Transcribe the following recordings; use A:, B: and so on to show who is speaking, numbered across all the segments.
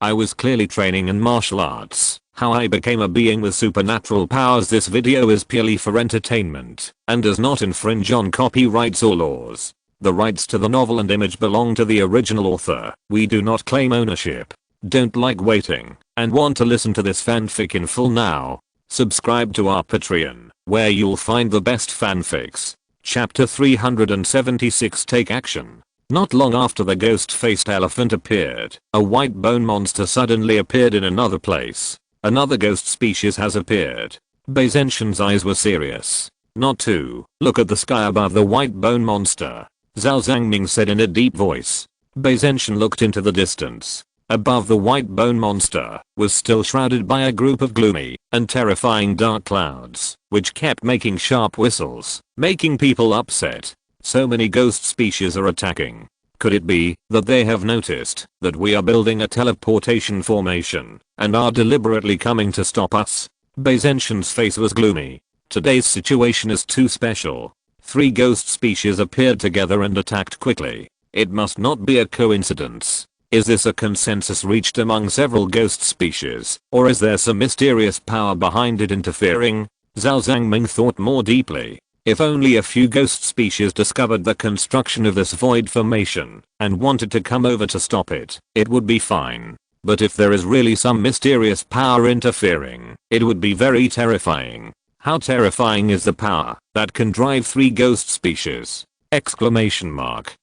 A: I was clearly training in martial arts. How I became a being with supernatural powers. This video is purely for entertainment and does not infringe on copyrights or laws. The rights to the novel and image belong to the original author. We do not claim ownership. Don't like waiting and want to listen to this fanfic in full now? Subscribe to our Patreon, where you'll find the best fanfics. Chapter 376 Take Action. Not long after the ghost-faced elephant appeared, a white bone monster suddenly appeared in another place. Another ghost species has appeared. Bei Zhenxian's eyes were serious. Not to look at the sky above the white bone monster, Zhao Zhangming said in a deep voice. Bei Zhenxian looked into the distance. Above the white bone monster was still shrouded by a group of gloomy and terrifying dark clouds, which kept making sharp whistles, making people upset. So many ghost species are attacking. Could it be that they have noticed that we are building a teleportation formation and are deliberately coming to stop us? Bei Zhenxian's face was gloomy. Today's situation is too special. 3 ghost species appeared together and attacked quickly. It must not be a coincidence. Is this a consensus reached among several ghost species, or is there some mysterious power behind it interfering? Zhao Zhangming thought more deeply. If only a few ghost species discovered the construction of this void formation and wanted to come over to stop it, it would be fine. But if there is really some mysterious power interfering, it would be very terrifying. How terrifying is the power that can drive 3 ghost species? Exclamation mark.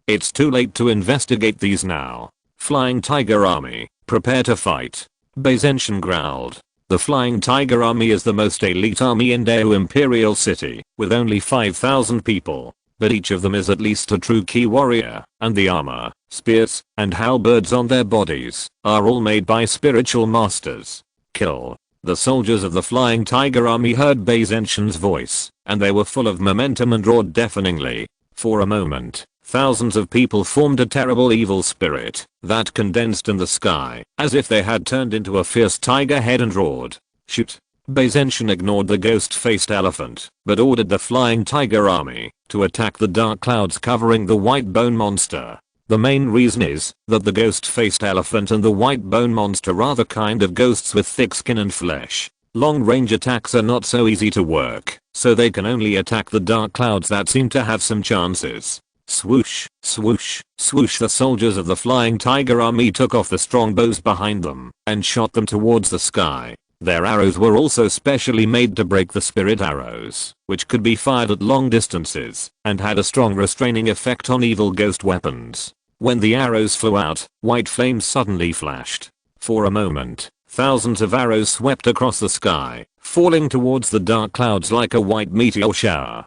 A: It's too late to investigate these now. Flying Tiger Army, prepare to fight. Bei Zhenxian growled. The Flying Tiger Army is the most elite army in Dao Imperial City, with only 5,000 people. But each of them is at least a true key warrior, and the armor, spears, and halberds on their bodies are all made by spiritual masters. Kill. The soldiers of the Flying Tiger Army heard Bei Zhenxian's voice, and they were full of momentum and roared deafeningly. For a moment, thousands of people formed a terrible evil spirit that condensed in the sky as if they had turned into a fierce tiger head and roared. Shoot. Bei Zhenxian ignored the ghost-faced elephant, but ordered the Flying Tiger Army to attack the dark clouds covering the white bone monster. The main reason is that the ghost-faced elephant and the white bone monster are the kind of ghosts with thick skin and flesh. Long-range attacks are not so easy to work, so they can only attack the dark clouds that seem to have some chances. Swoosh, swoosh, swoosh. The soldiers of the Flying Tiger Army took off the strong bows behind them and shot them towards the sky. Their arrows were also specially made to break the spirit arrows, which could be fired at long distances and had a strong restraining effect on evil ghost weapons. When the arrows flew out, white flames suddenly flashed. For a moment, thousands of arrows swept across the sky, falling towards the dark clouds like a white meteor shower.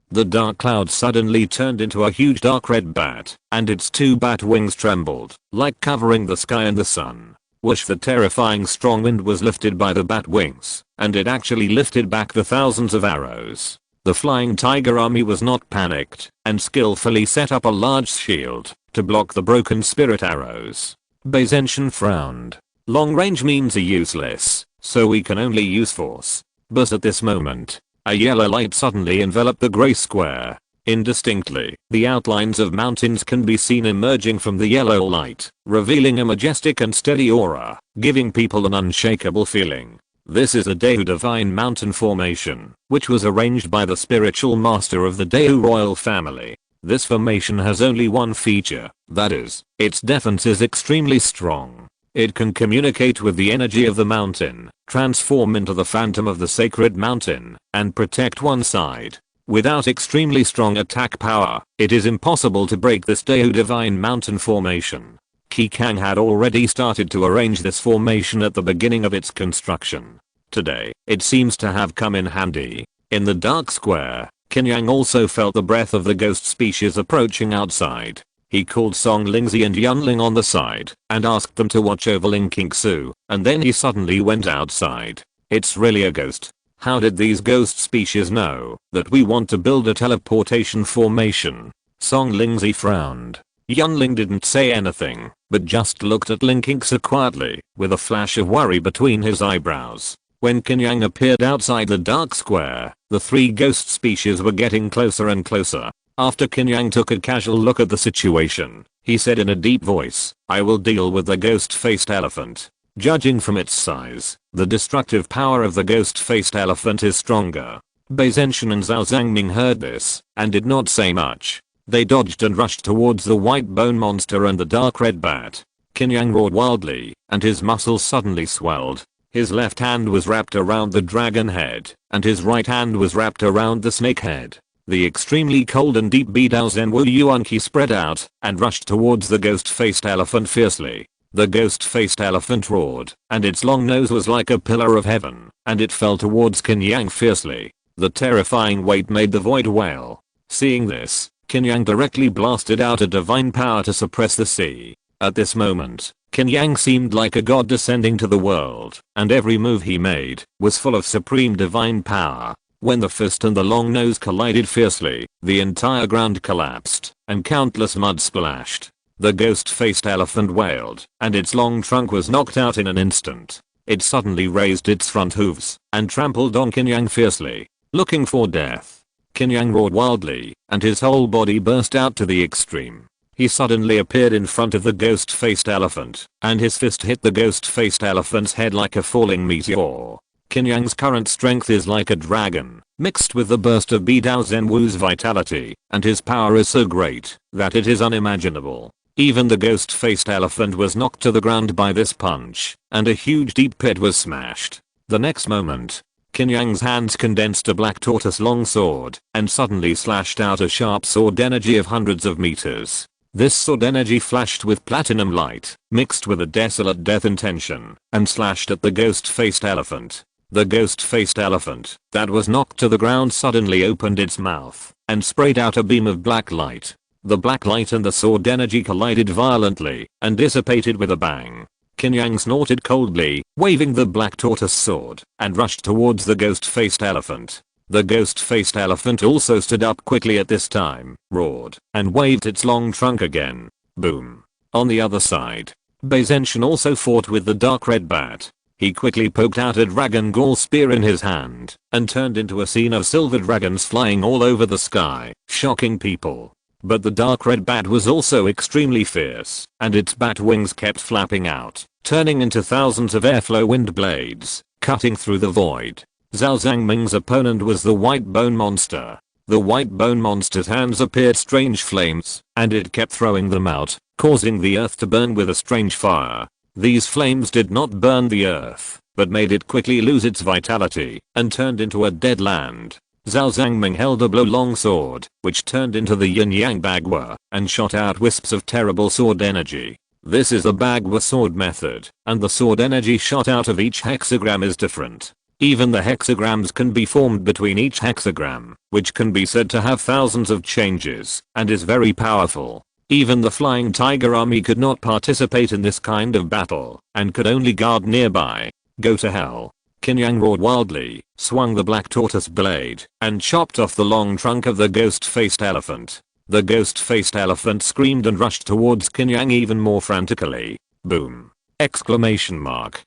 A: The dark cloud suddenly turned into a huge dark red bat, and its 2 bat wings trembled, like covering the sky and the sun. Whoosh. The terrifying strong wind was lifted by the bat wings, and it actually lifted back the thousands of arrows. The Flying Tiger Army was not panicked, and skillfully set up a large shield to block the broken spirit arrows. Bei Zhenxian frowned. Long range means are useless, so we can only use force. But at this moment, a yellow light suddenly enveloped the gray square. Indistinctly, the outlines of mountains can be seen emerging from the yellow light, revealing a majestic and steady aura, giving people an unshakable feeling. This is a Dao Divine Mountain Formation, which was arranged by the spiritual master of the Dao royal family. This formation has only one feature, that is, its defense is extremely strong. It can communicate with the energy of the mountain, transform into the phantom of the sacred mountain, and protect one side. Without extremely strong attack power, it is impossible to break this Dao Divine Mountain Formation. Qin Yang had already started to arrange this formation at the beginning of its construction. Today, it seems to have come in handy. In the dark square, Qin Yang also felt the breath of the ghost species approaching outside. He called Song Lingzi and Yunling on the side and asked them to watch over Ling Qingsu, and then he suddenly went outside. It's really a ghost. How did these ghost species know that we want to build a teleportation formation? Song Lingzi frowned. Yunling didn't say anything, but just looked at Ling Qingsu quietly, with a flash of worry between his eyebrows. When Qin Yang appeared outside the dark square, the 3 ghost species were getting closer and closer. After Qin Yang took a casual look at the situation, he said in a deep voice, "I will deal with the ghost-faced elephant. Judging from its size, the destructive power of the ghost-faced elephant is stronger." Bai Zenshan and Zhao Zhangming heard this and did not say much. They dodged and rushed towards the white bone monster and the dark red bat. Qin Yang roared wildly, and his muscles suddenly swelled. His left hand was wrapped around the dragon head, and his right hand was wrapped around the snake head. The extremely cold and deep Bidao Zen Wu Yuan Qi spread out and rushed towards the ghost-faced elephant fiercely. The ghost-faced elephant roared, and its long nose was like a pillar of heaven, and it fell towards Qin Yang fiercely. The terrifying weight made the void wail. Seeing this, Qin Yang directly blasted out a divine power to suppress the sea. At this moment, Qin Yang seemed like a god descending to the world, and every move he made was full of supreme divine power. When the fist and the long nose collided fiercely, the entire ground collapsed, and countless mud splashed. The ghost-faced elephant wailed, and its long trunk was knocked out in an instant. It suddenly raised its front hooves and trampled on Qin Yang fiercely, looking for death. Qin Yang roared wildly, and his whole body burst out to the extreme. He suddenly appeared in front of the ghost-faced elephant, and his fist hit the ghost-faced elephant's head like a falling meteor. Qin Yang's current strength is like a dragon, mixed with the burst of Bidao Zen Wu's vitality, and his power is so great that it is unimaginable. Even the ghost-faced elephant was knocked to the ground by this punch, and a huge deep pit was smashed. The next moment, Qin Yang's hands condensed a black tortoise long sword, and suddenly slashed out a sharp sword energy of hundreds of meters. This sword energy flashed with platinum light, mixed with a desolate death intention, and slashed at the ghost-faced elephant. The ghost-faced elephant that was knocked to the ground suddenly opened its mouth and sprayed out a beam of black light. The black light and the sword energy collided violently and dissipated with a bang. Qin Yang snorted coldly, waving the black tortoise sword, and rushed towards the ghost-faced elephant. The ghost-faced elephant also stood up quickly at this time, roared, and waved its long trunk again. Boom. On the other side, Bai Zenshan also fought with the dark red bat. He quickly poked out a dragon gall spear in his hand, and turned into a scene of silver dragons flying all over the sky, shocking people. But the dark red bat was also extremely fierce, and its bat wings kept flapping out, turning into thousands of airflow wind blades, cutting through the void. Zhao Zhangming's opponent was the white bone monster. The white bone monster's hands appeared strange flames, and it kept throwing them out, causing the earth to burn with a strange fire. These flames did not burn the earth, but made it quickly lose its vitality, and turned into a dead land. Zhao Zhangming held a blow-long sword, which turned into the Yin Yang Bagua, and shot out wisps of terrible sword energy. This is the Bagua sword method, and the sword energy shot out of each hexagram is different. Even the hexagrams can be formed between each hexagram, which can be said to have thousands of changes, and is very powerful. Even the Flying Tiger army could not participate in this kind of battle, and could only guard nearby. Go to hell. Qin Yang roared wildly, swung the black tortoise blade, and chopped off the long trunk of the ghost-faced elephant. The ghost-faced elephant screamed and rushed towards Qin Yang even more frantically. Boom! Exclamation mark.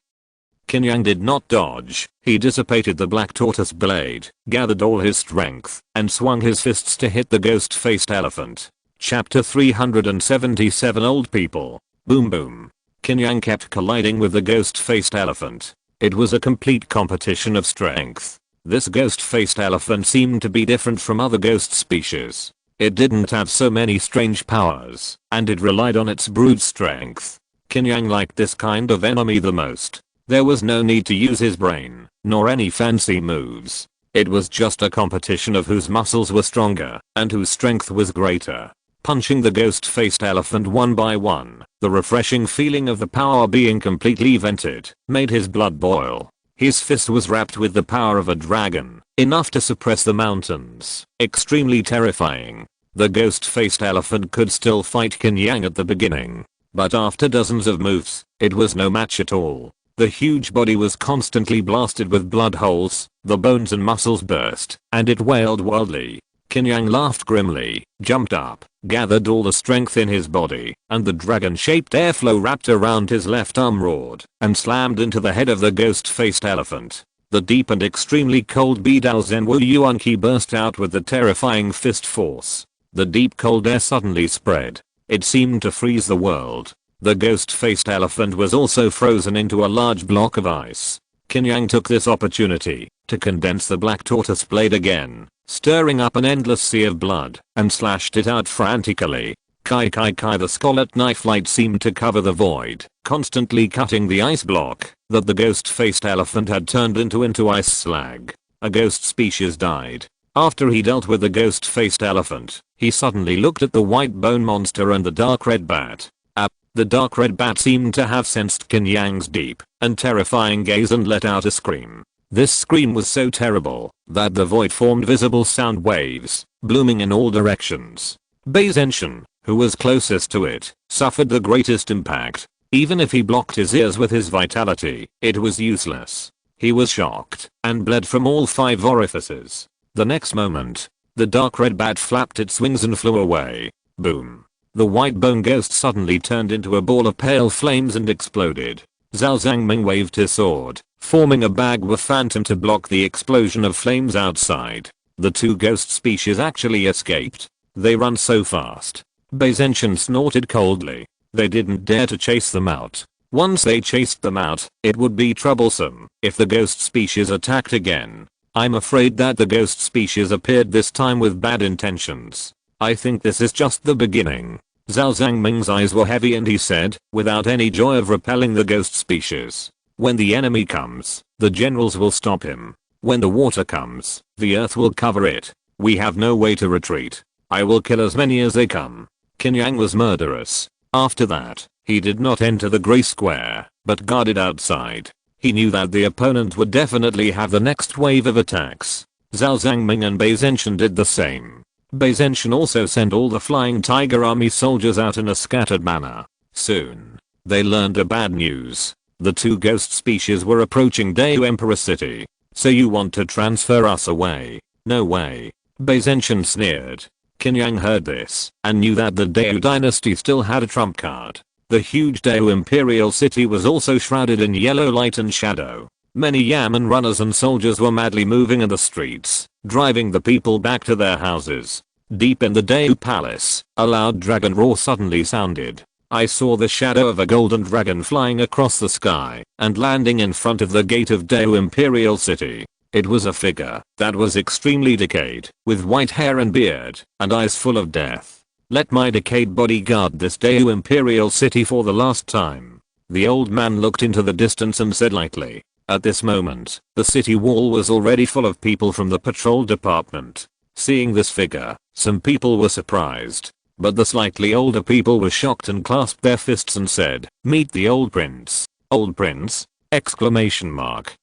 A: Qin Yang did not dodge. He dissipated the black tortoise blade, gathered all his strength, and swung his fists to hit the ghost-faced elephant. Chapter 377 Old People. Boom boom. Qin Yang kept colliding with the ghost-faced elephant. It was a complete competition of strength. This ghost-faced elephant seemed to be different from other ghost species. It didn't have so many strange powers, and it relied on its brute strength. Qin Yang liked this kind of enemy the most. There was no need to use his brain, nor any fancy moves. It was just a competition of whose muscles were stronger, and whose strength was greater. Punching the ghost-faced elephant one by one, the refreshing feeling of the power being completely vented made his blood boil. His fist was wrapped with the power of a dragon, enough to suppress the mountains. Extremely terrifying. The ghost-faced elephant could still fight Qin Yang at the beginning, but after dozens of moves, it was no match at all. The huge body was constantly blasted with blood holes, the bones and muscles burst, and it wailed wildly. Qin Yang laughed grimly, jumped up, gathered all the strength in his body, and the dragon-shaped airflow wrapped around his left arm roared, and slammed into the head of the ghost-faced elephant. The deep and extremely cold Bidao Zen Wu Yuan Qi burst out with the terrifying fist force. The deep cold air suddenly spread. It seemed to freeze the world. The ghost-faced elephant was also frozen into a large block of ice. Qin Yang took this opportunity to condense the black tortoise blade again, stirring up an endless sea of blood, and slashed it out frantically. Kai kai kai, the scarlet knife light seemed to cover the void, constantly cutting the ice block that the ghost-faced elephant had turned into ice slag. A ghost species died. After he dealt with the ghost-faced elephant, he suddenly looked at the white bone monster and the dark red bat. The dark red bat seemed to have sensed Qin Yang's deep and terrifying gaze and let out a scream. This scream was so terrible that the void formed visible sound waves, blooming in all directions. Bei Zhenchen, who was closest to it, suffered the greatest impact. Even if he blocked his ears with his vitality, it was useless. He was shocked and bled from all 5 orifices. The next moment, the dark red bat flapped its wings and flew away. Boom. The white bone ghost suddenly turned into a ball of pale flames and exploded. Zhao Zhangming waved his sword, forming a bag with phantom to block the explosion of flames outside. The 2 ghost species actually escaped. They run so fast. Bei Zhenchen snorted coldly. They didn't dare to chase them out. Once they chased them out, it would be troublesome if the ghost species attacked again. I'm afraid that the ghost species appeared this time with bad intentions. I think this is just the beginning. Zhao Zhangming's eyes were heavy and he said, without any joy of repelling the ghost species. When the enemy comes, the generals will stop him. When the water comes, the earth will cover it. We have no way to retreat. I will kill as many as they come. Qin Yang was murderous. After that, he did not enter the gray square, but guarded outside. He knew that the opponent would definitely have the next wave of attacks. Zhao Zhangming and Bei Zhenchen did the same. Bei Zhenchen also sent all the Flying Tiger Army soldiers out in a scattered manner. Soon, they learned a bad news. The 2 ghost species were approaching Dayu Emperor City. So you want to transfer us away? No way. Bei Zhenchen sneered. Qin Yang heard this and knew that the Dayu dynasty still had a trump card. The huge Dayu Imperial City was also shrouded in yellow light and shadow. Many Yamen runners and soldiers were madly moving in the streets, driving the people back to their houses. Deep in the Dayu Palace, a loud dragon roar suddenly sounded. I saw the shadow of a golden dragon flying across the sky and landing in front of the gate of Dayu Imperial City. It was a figure that was extremely decayed, with white hair and beard, and eyes full of death. Let my decayed body guard this Dayu Imperial City for the last time. The old man looked into the distance and said lightly. At this moment, the city wall was already full of people from the patrol department. Seeing this figure, some people were surprised. But the slightly older people were shocked and clasped their fists and said, "Meet the old prince." "Old prince?" Exclamation mark.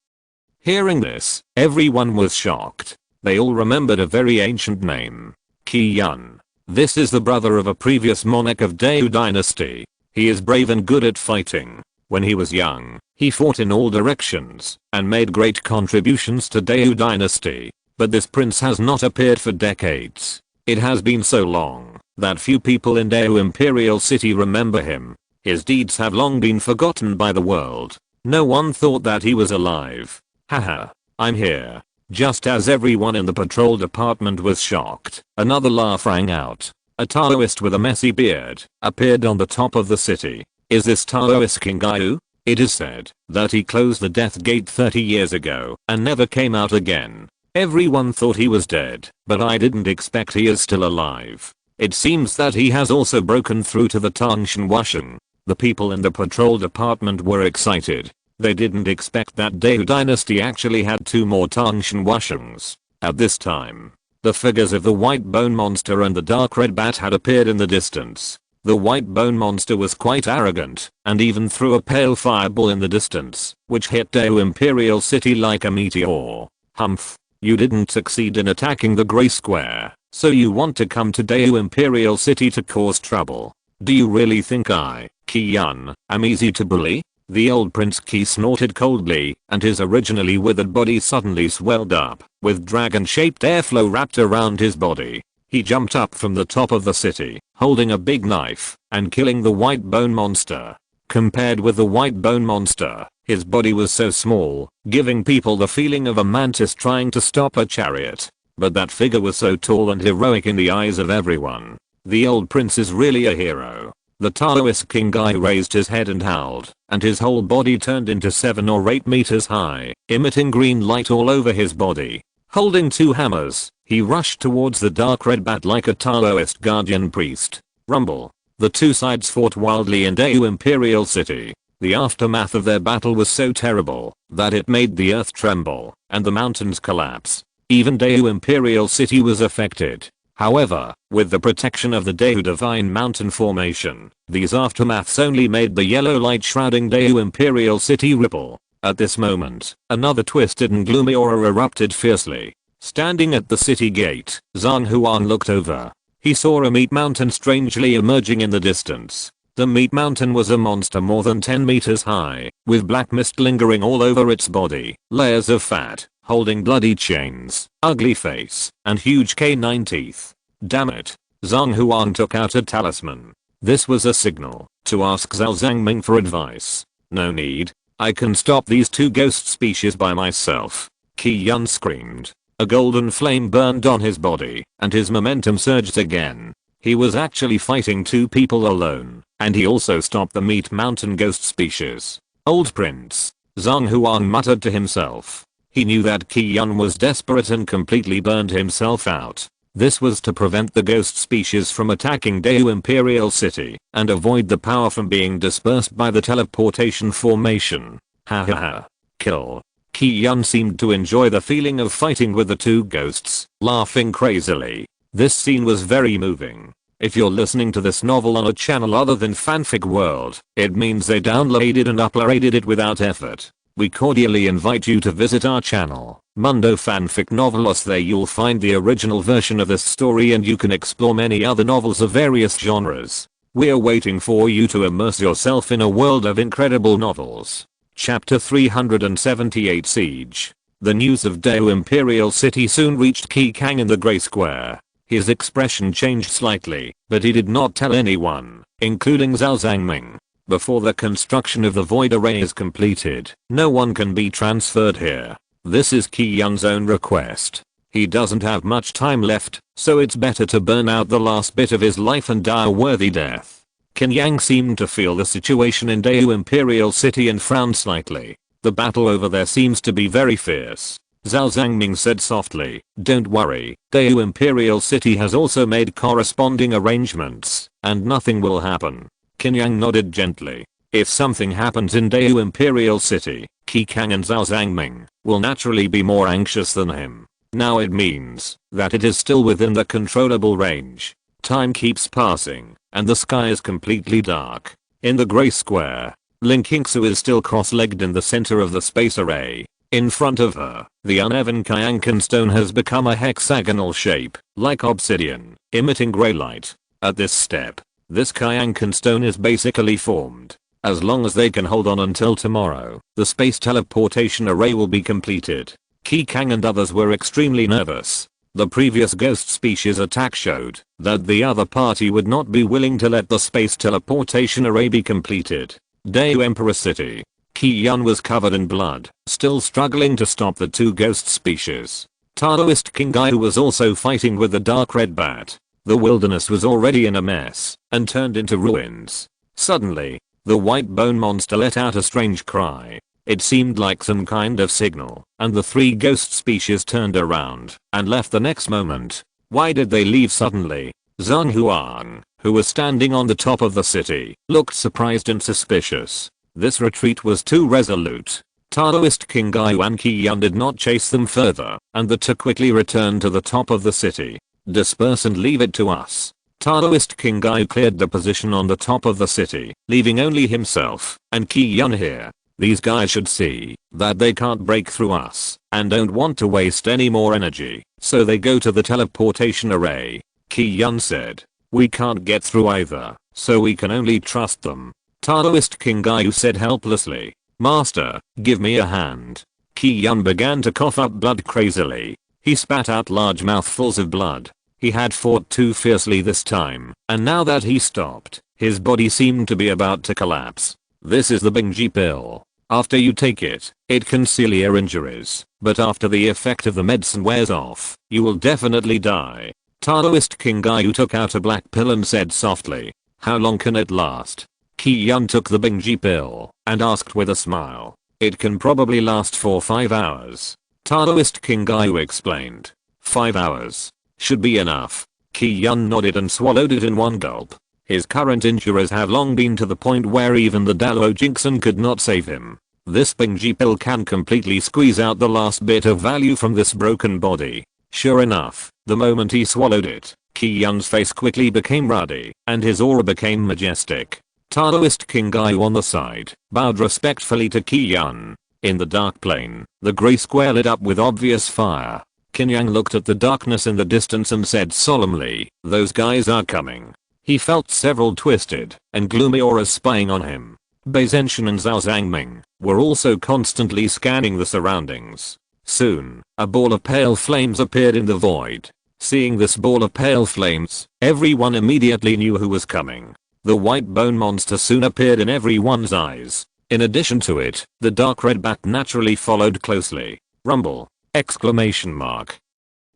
A: Hearing this, everyone was shocked. They all remembered a very ancient name. Qin Yang. This is the brother of a previous monarch of Dayu dynasty. He is brave and good at fighting. When he was young, he fought in all directions and made great contributions to Dayu dynasty. But this prince has not appeared for decades. It has been so long that few people in Dayu Imperial City remember him. His deeds have long been forgotten by the world. No one thought that he was alive. Haha, I'm here. Just as everyone in the patrol department was shocked, another laugh rang out. A Taoist with a messy beard appeared on the top of the city. Is this Taoist King Gayu? It is said that he closed the death gate 30 years ago and never came out again. Everyone thought he was dead, but I didn't expect he is still alive. It seems that he has also broken through to the Tangshan Washing. The people in the patrol department were excited. They didn't expect that Dayu dynasty actually had 2 more Tangshan Washings. At this time, the figures of the white bone monster and the dark red bat had appeared in the distance. The white bone monster was quite arrogant and even threw a pale fireball in the distance, which hit Dayu Imperial City like a meteor. Humph. You didn't succeed in attacking the Grey Square, so you want to come to Dayu Imperial City to cause trouble. Do you really think I, Qin Yang, am easy to bully? The old Prince Qi snorted coldly, and his originally withered body suddenly swelled up, with dragon-shaped airflow wrapped around his body. He jumped up from the top of the city, holding a big knife, and killing the white bone monster. Compared with the white bone monster, his body was so small, giving people the feeling of a mantis trying to stop a chariot. but that figure was so tall and heroic in the eyes of everyone. The old prince is really a hero. The Taoist king guy raised his head and howled, and his whole body turned into 7 or 8 meters high, emitting green light all over his body. Holding 2 hammers, he rushed towards the dark red bat like a Taoist guardian priest. Rumble. The two sides fought wildly in Daewoo Imperial City. The aftermath of their battle was so terrible that it made the earth tremble and the mountains collapse. Even Daewoo Imperial City was affected. However, with the protection of the Daewoo Divine Mountain Formation, these aftermaths only made the yellow light shrouding Daewoo Imperial City ripple. At this moment, another twisted and gloomy aura erupted fiercely. Standing at the city gate, Zhang Huan looked over. He saw a meat mountain strangely emerging in the distance. The meat mountain was a monster more than 10 meters high, with black mist lingering all over its body, layers of fat, holding bloody chains, ugly face, and huge canine teeth. Damn it. Zhang Huan took out a talisman. This was a signal to ask Zhao Zhangming for advice. No need. I can stop these 2 ghost species by myself. Qi Yang screamed. A golden flame burned on his body, and his momentum surged again. He was actually fighting 2 people alone, and he also stopped the meat mountain ghost species. Old prince. Zhang Huan muttered to himself. He knew that Qi Yang was desperate and completely burned himself out. This was to prevent the ghost species from attacking Daewoo Imperial City and avoid the power from being dispersed by the teleportation formation. Ha ha ha. Kill. Qi Yang seemed to enjoy the feeling of fighting with the 2 ghosts, laughing crazily. This scene was very moving. If you're listening to this novel on a channel other than Fanfic World, it means they downloaded and uploaded it without effort. We cordially invite you to visit our channel, Mundo Fanfic Novelos. There you'll find the original version of this story and you can explore many other novels of various genres. We're waiting for you to immerse yourself in a world of incredible novels. Chapter 378 Siege. The news of Daewoo Imperial City soon reached Qi Kang in the Grey Square. His expression changed slightly, but he did not tell anyone, including Zhao Zhangming. Before the construction of the void array is completed, no one can be transferred here. This is Qi Yun's own request. He doesn't have much time left, so it's better to burn out the last bit of his life and die a worthy death. Qin Yang seemed to feel the situation in Daewoo Imperial City and frowned slightly. The battle over there seems to be very fierce. Zhao Zhangming said softly, don't worry, Daewoo Imperial City has also made corresponding arrangements, and nothing will happen. Qin Yang nodded gently. If something happens in Daewoo Imperial City, Qi Kang and Zhao Zhangming will naturally be more anxious than him. Now it means that it is still within the controllable range. Time keeps passing, and the sky is completely dark. In the Grey Square, Ling Qingsu is still cross-legged in the center of the space array. In front of her, the uneven Qiankan stone has become a hexagonal shape, like obsidian, emitting grey light. At this step, this Qiankan stone is basically formed. As long as they can hold on until tomorrow, the space teleportation array will be completed. Qi Kang and others were extremely nervous. The previous ghost species attack showed that the other party would not be willing to let the space teleportation array be completed. Daewoo Emperor City. Qi Yun was covered in blood, still struggling to stop the 2 ghost species. Taoist King Gaiu was also fighting with the dark red bat. The wilderness was already in a mess and turned into ruins. Suddenly, the white bone monster let out a strange cry. It seemed like some kind of signal, and the 3 ghost species turned around and left the next moment. Why did they leave suddenly? Zhang Huang, who was standing on the top of the city, looked surprised and suspicious. This retreat was too resolute. Taoist King Gaiu and Qi Yun did not chase them further, and the 2 quickly returned to the top of the city. Disperse and leave it to us. Taoist King Gaiu cleared the position on the top of the city, leaving only himself and Qi Yun here. These guys should see that they can't break through us and don't want to waste any more energy, so they go to the teleportation array. Qi Yun said, we can't get through either, so we can only trust them. Taoist King Gaiu said helplessly, Master, give me a hand. Qi Yun began to cough up blood crazily. He spat out large mouthfuls of blood. He had fought too fiercely this time, and now that he stopped, his body seemed to be about to collapse. This is the Bingji pill. After you take it, it can seal your injuries, but after the effect of the medicine wears off, you will definitely die. Taoist King Gayu took out a black pill and said softly, "How long can it last?" Qin Yang took the Bingji pill and asked with a smile, "It can probably last for 5 hours. Taoist King Gayu explained. 5 hours. Should be enough. Qin Yang nodded and swallowed it in one gulp. His current injuries have long been to the point where even the Dalao Jingsen could not save him. This Bingji pill can completely squeeze out the last bit of value from this broken body. Sure enough, the moment he swallowed it, Qin Yang's face quickly became ruddy, and his aura became majestic. Taoist King Gayu on the side, bowed respectfully to Qin Yang. In the dark plane, the grey square lit up with obvious fire. Qin Yang looked at the darkness in the distance and said solemnly, "Those guys are coming." He felt several twisted and gloomy auras spying on him. Bai Zenshan and Zhao Zhangming were also constantly scanning the surroundings. Soon, a ball of pale flames appeared in the void. Seeing this ball of pale flames, everyone immediately knew who was coming. The white bone monster soon appeared in everyone's eyes. In addition to it, the dark red bat naturally followed closely. Rumble! Exclamation mark.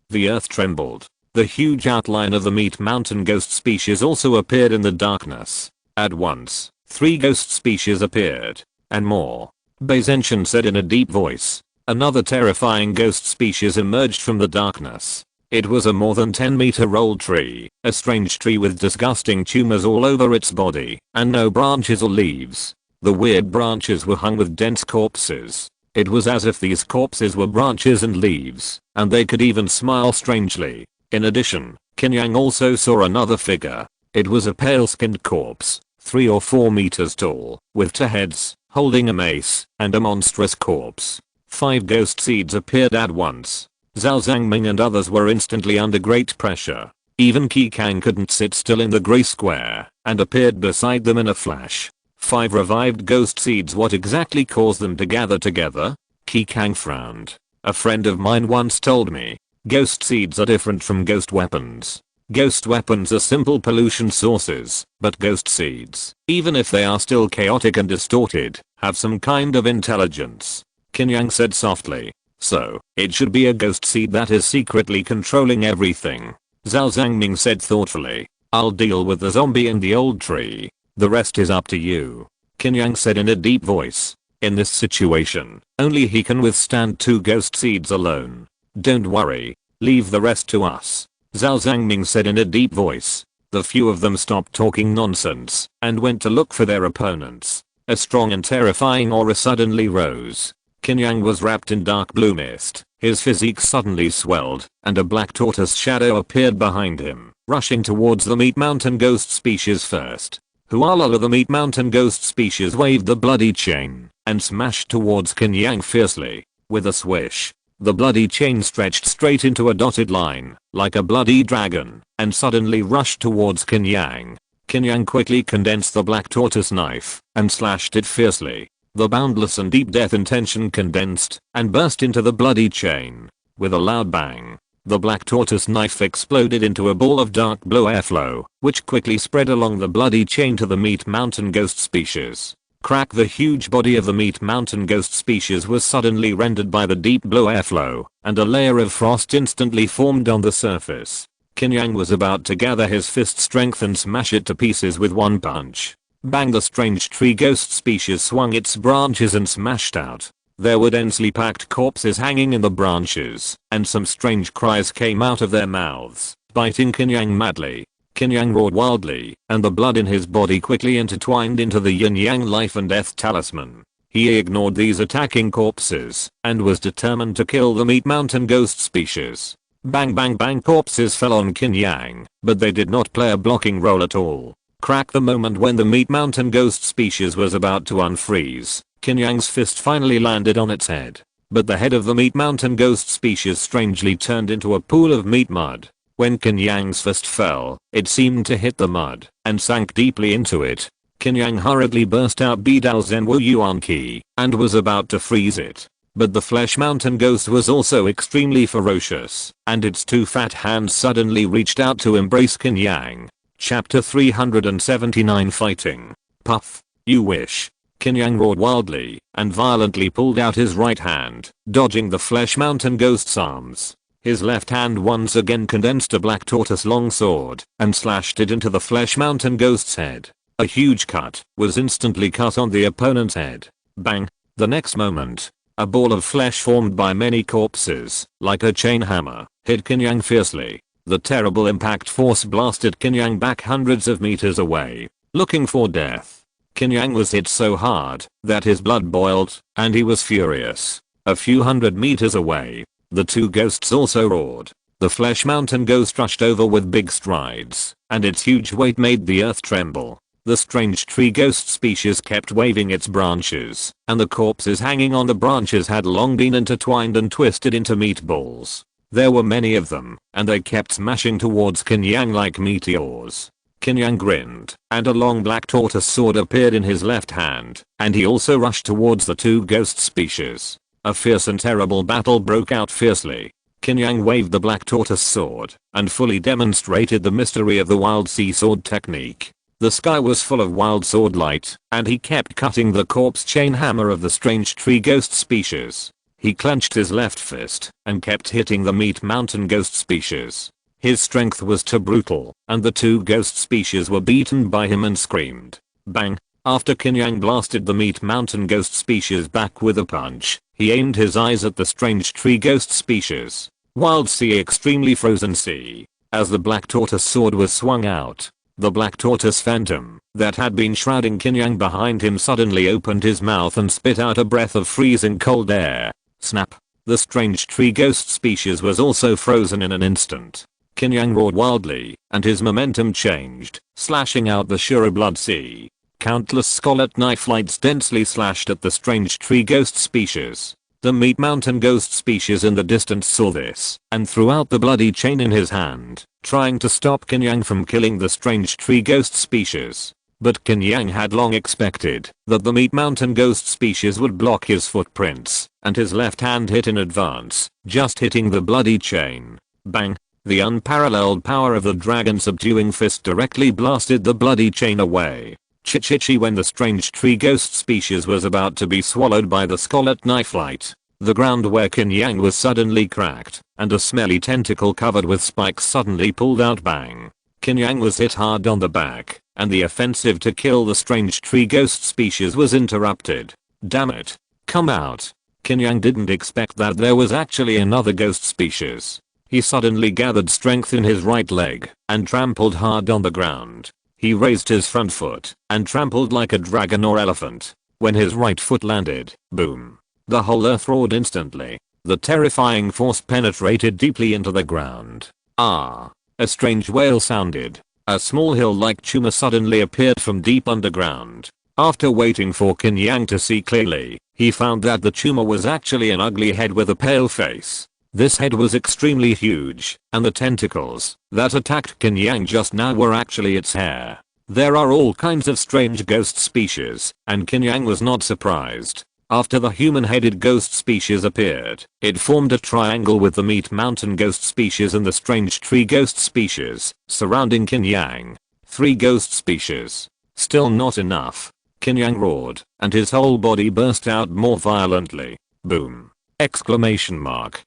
A: The earth trembled. The huge outline of the meat mountain ghost species also appeared in the darkness. At once, 3 ghost species appeared. And more. Bai Zenshan said in a deep voice. Another terrifying ghost species emerged from the darkness. It was a more than 10-meter old tree, a strange tree with disgusting tumors all over its body, and no branches or leaves. The weird branches were hung with dense corpses. It was as if these corpses were branches and leaves, and they could even smile strangely. In addition, Qin Yang also saw another figure. It was a pale-skinned corpse, 3 or 4 meters tall, with 2 heads, holding a mace, and a monstrous corpse. 5 ghost seeds appeared at once. Zhao Zhangming and others were instantly under great pressure. Even Qi Kang couldn't sit still in the grey square, and appeared beside them in a flash. 5 revived ghost seeds. What exactly caused them to gather together? Qi Kang frowned. A friend of mine once told me, ghost seeds are different from ghost weapons. Ghost weapons are simple pollution sources, but ghost seeds, even if they are still chaotic and distorted, have some kind of intelligence. Qin Yang said softly. So, it should be a ghost seed that is secretly controlling everything. Zhao Zhangming said thoughtfully. I'll deal with the zombie in the old tree. The rest is up to you. Qin Yang said in a deep voice. In this situation, only he can withstand 2 ghost seeds alone. Don't worry. Leave the rest to us. Zhao Zhangming said in a deep voice. The few of them stopped talking nonsense and went to look for their opponents. A strong and terrifying aura suddenly rose. Qin Yang was wrapped in dark blue mist. His physique suddenly swelled, and a black tortoise shadow appeared behind him, rushing towards the meat mountain ghost species first. Hualala, the meat mountain ghost species, waved the bloody chain and smashed towards Qin Yang fiercely. With a swish, the bloody chain stretched straight into a dotted line, like a bloody dragon, and suddenly rushed towards Qin Yang. Qin Yang quickly condensed the black tortoise knife and slashed it fiercely. The boundless and deep death intention condensed and burst into the bloody chain. With a loud bang, the black tortoise knife exploded into a ball of dark blue airflow, which quickly spread along the bloody chain to the meat mountain ghost species. Crack! The huge body of the meat mountain ghost species was suddenly rendered by the deep blue airflow, and a layer of frost instantly formed on the surface. Qin Yang was about to gather his fist strength and smash it to pieces with one punch. Bang! The strange tree ghost species swung its branches and smashed out. There were densely packed corpses hanging in the branches, and some strange cries came out of their mouths, biting Qin Yang madly. Qin Yang roared wildly, and the blood in his body quickly intertwined into the yin-yang life and death talisman. He ignored these attacking corpses, and was determined to kill the meat mountain ghost species. Bang bang bang! Corpses fell on Qin Yang, but they did not play a blocking role at all. Crack! The moment when the meat mountain ghost species was about to unfreeze, Qin Yang's fist finally landed on its head. But the head of the meat mountain ghost species strangely turned into a pool of meat mud. When Qin Yang's fist fell, it seemed to hit the mud and sank deeply into it. Qin Yang hurriedly burst out Bidao Zen Wu Yuan Qi and was about to freeze it. But the flesh mountain ghost was also extremely ferocious, and its 2 fat hands suddenly reached out to embrace Qin Yang. Chapter 379 Fighting. Puff. You wish. Qin Yang roared wildly and violently pulled out his right hand, dodging the Flesh Mountain Ghost's arms. His left hand once again condensed a black tortoise longsword and slashed it into the Flesh Mountain Ghost's head. A huge cut was instantly cut on the opponent's head. Bang! The next moment, a ball of flesh formed by many corpses, like a chain hammer, hit Qin Yang fiercely. The terrible impact force blasted Qin Yang back hundreds of meters away, looking for death. Qin Yang was hit so hard that his blood boiled, and he was furious. A few hundred meters away, the two ghosts also roared. The Flesh Mountain Ghost rushed over with big strides, and its huge weight made the earth tremble. The strange tree ghost species kept waving its branches, and the corpses hanging on the branches had long been intertwined and twisted into meatballs. There were many of them, and they kept smashing towards Qin Yang like meteors. Qin Yang grinned, and a long black tortoise sword appeared in his left hand, and he also rushed towards the two ghost species. A fierce and terrible battle broke out fiercely. Qin Yang waved the black tortoise sword, and fully demonstrated the mystery of the wild sea sword technique. The sky was full of wild sword light, and he kept cutting the corpse chain hammer of the strange tree ghost species. He clenched his left fist, and kept hitting the meat mountain ghost species. His strength was too brutal, and the two ghost species were beaten by him and screamed. Bang! After Qin Yang blasted the meat mountain ghost species back with a punch, he aimed his eyes at the strange tree ghost species. Wild sea, extremely frozen sea. As the black tortoise sword was swung out, the black tortoise phantom that had been shrouding Qin Yang behind him suddenly opened his mouth and spit out a breath of freezing cold air. Snap! The strange tree ghost species was also frozen in an instant. Qin Yang roared wildly, and his momentum changed, slashing out the sure blood sea. Countless scarlet knife lights densely slashed at the strange tree ghost species. The meat mountain ghost species in the distance saw this, and threw out the bloody chain in his hand, trying to stop Qin Yang from killing the strange tree ghost species. But Qin Yang had long expected that the meat mountain ghost species would block his footprints, and his left hand hit in advance, just hitting the bloody chain. Bang! The unparalleled power of the dragon subduing fist directly blasted the bloody chain away. Chichichi, when the strange tree ghost species was about to be swallowed by the scarlet knife light, the ground where Qin Yang was suddenly cracked, and a smelly tentacle covered with spikes suddenly pulled out. Bang! Qin Yang was hit hard on the back, and the offensive to kill the strange tree ghost species was interrupted. Damn it! Come out! Qin Yang didn't expect that there was actually another ghost species. He suddenly gathered strength in his right leg and trampled hard on the ground. He raised his front foot and trampled like a dragon or elephant. When his right foot landed, boom! The whole earth roared instantly. The terrifying force penetrated deeply into the ground. Ah! A strange wail sounded. A small hill-like tumor suddenly appeared from deep underground. After waiting for Qin Yang to see clearly, he found that the tumor was actually an ugly head with a pale face. This head was extremely huge, and the tentacles that attacked Qin Yang just now were actually its hair. There are all kinds of strange ghost species, and Qin Yang was not surprised. After the human-headed ghost species appeared, it formed a triangle with the meat mountain ghost species and the strange tree ghost species surrounding Qin Yang. 3 ghost species. Still not enough. Qin Yang roared, and his whole body burst out more violently. Boom! Exclamation mark.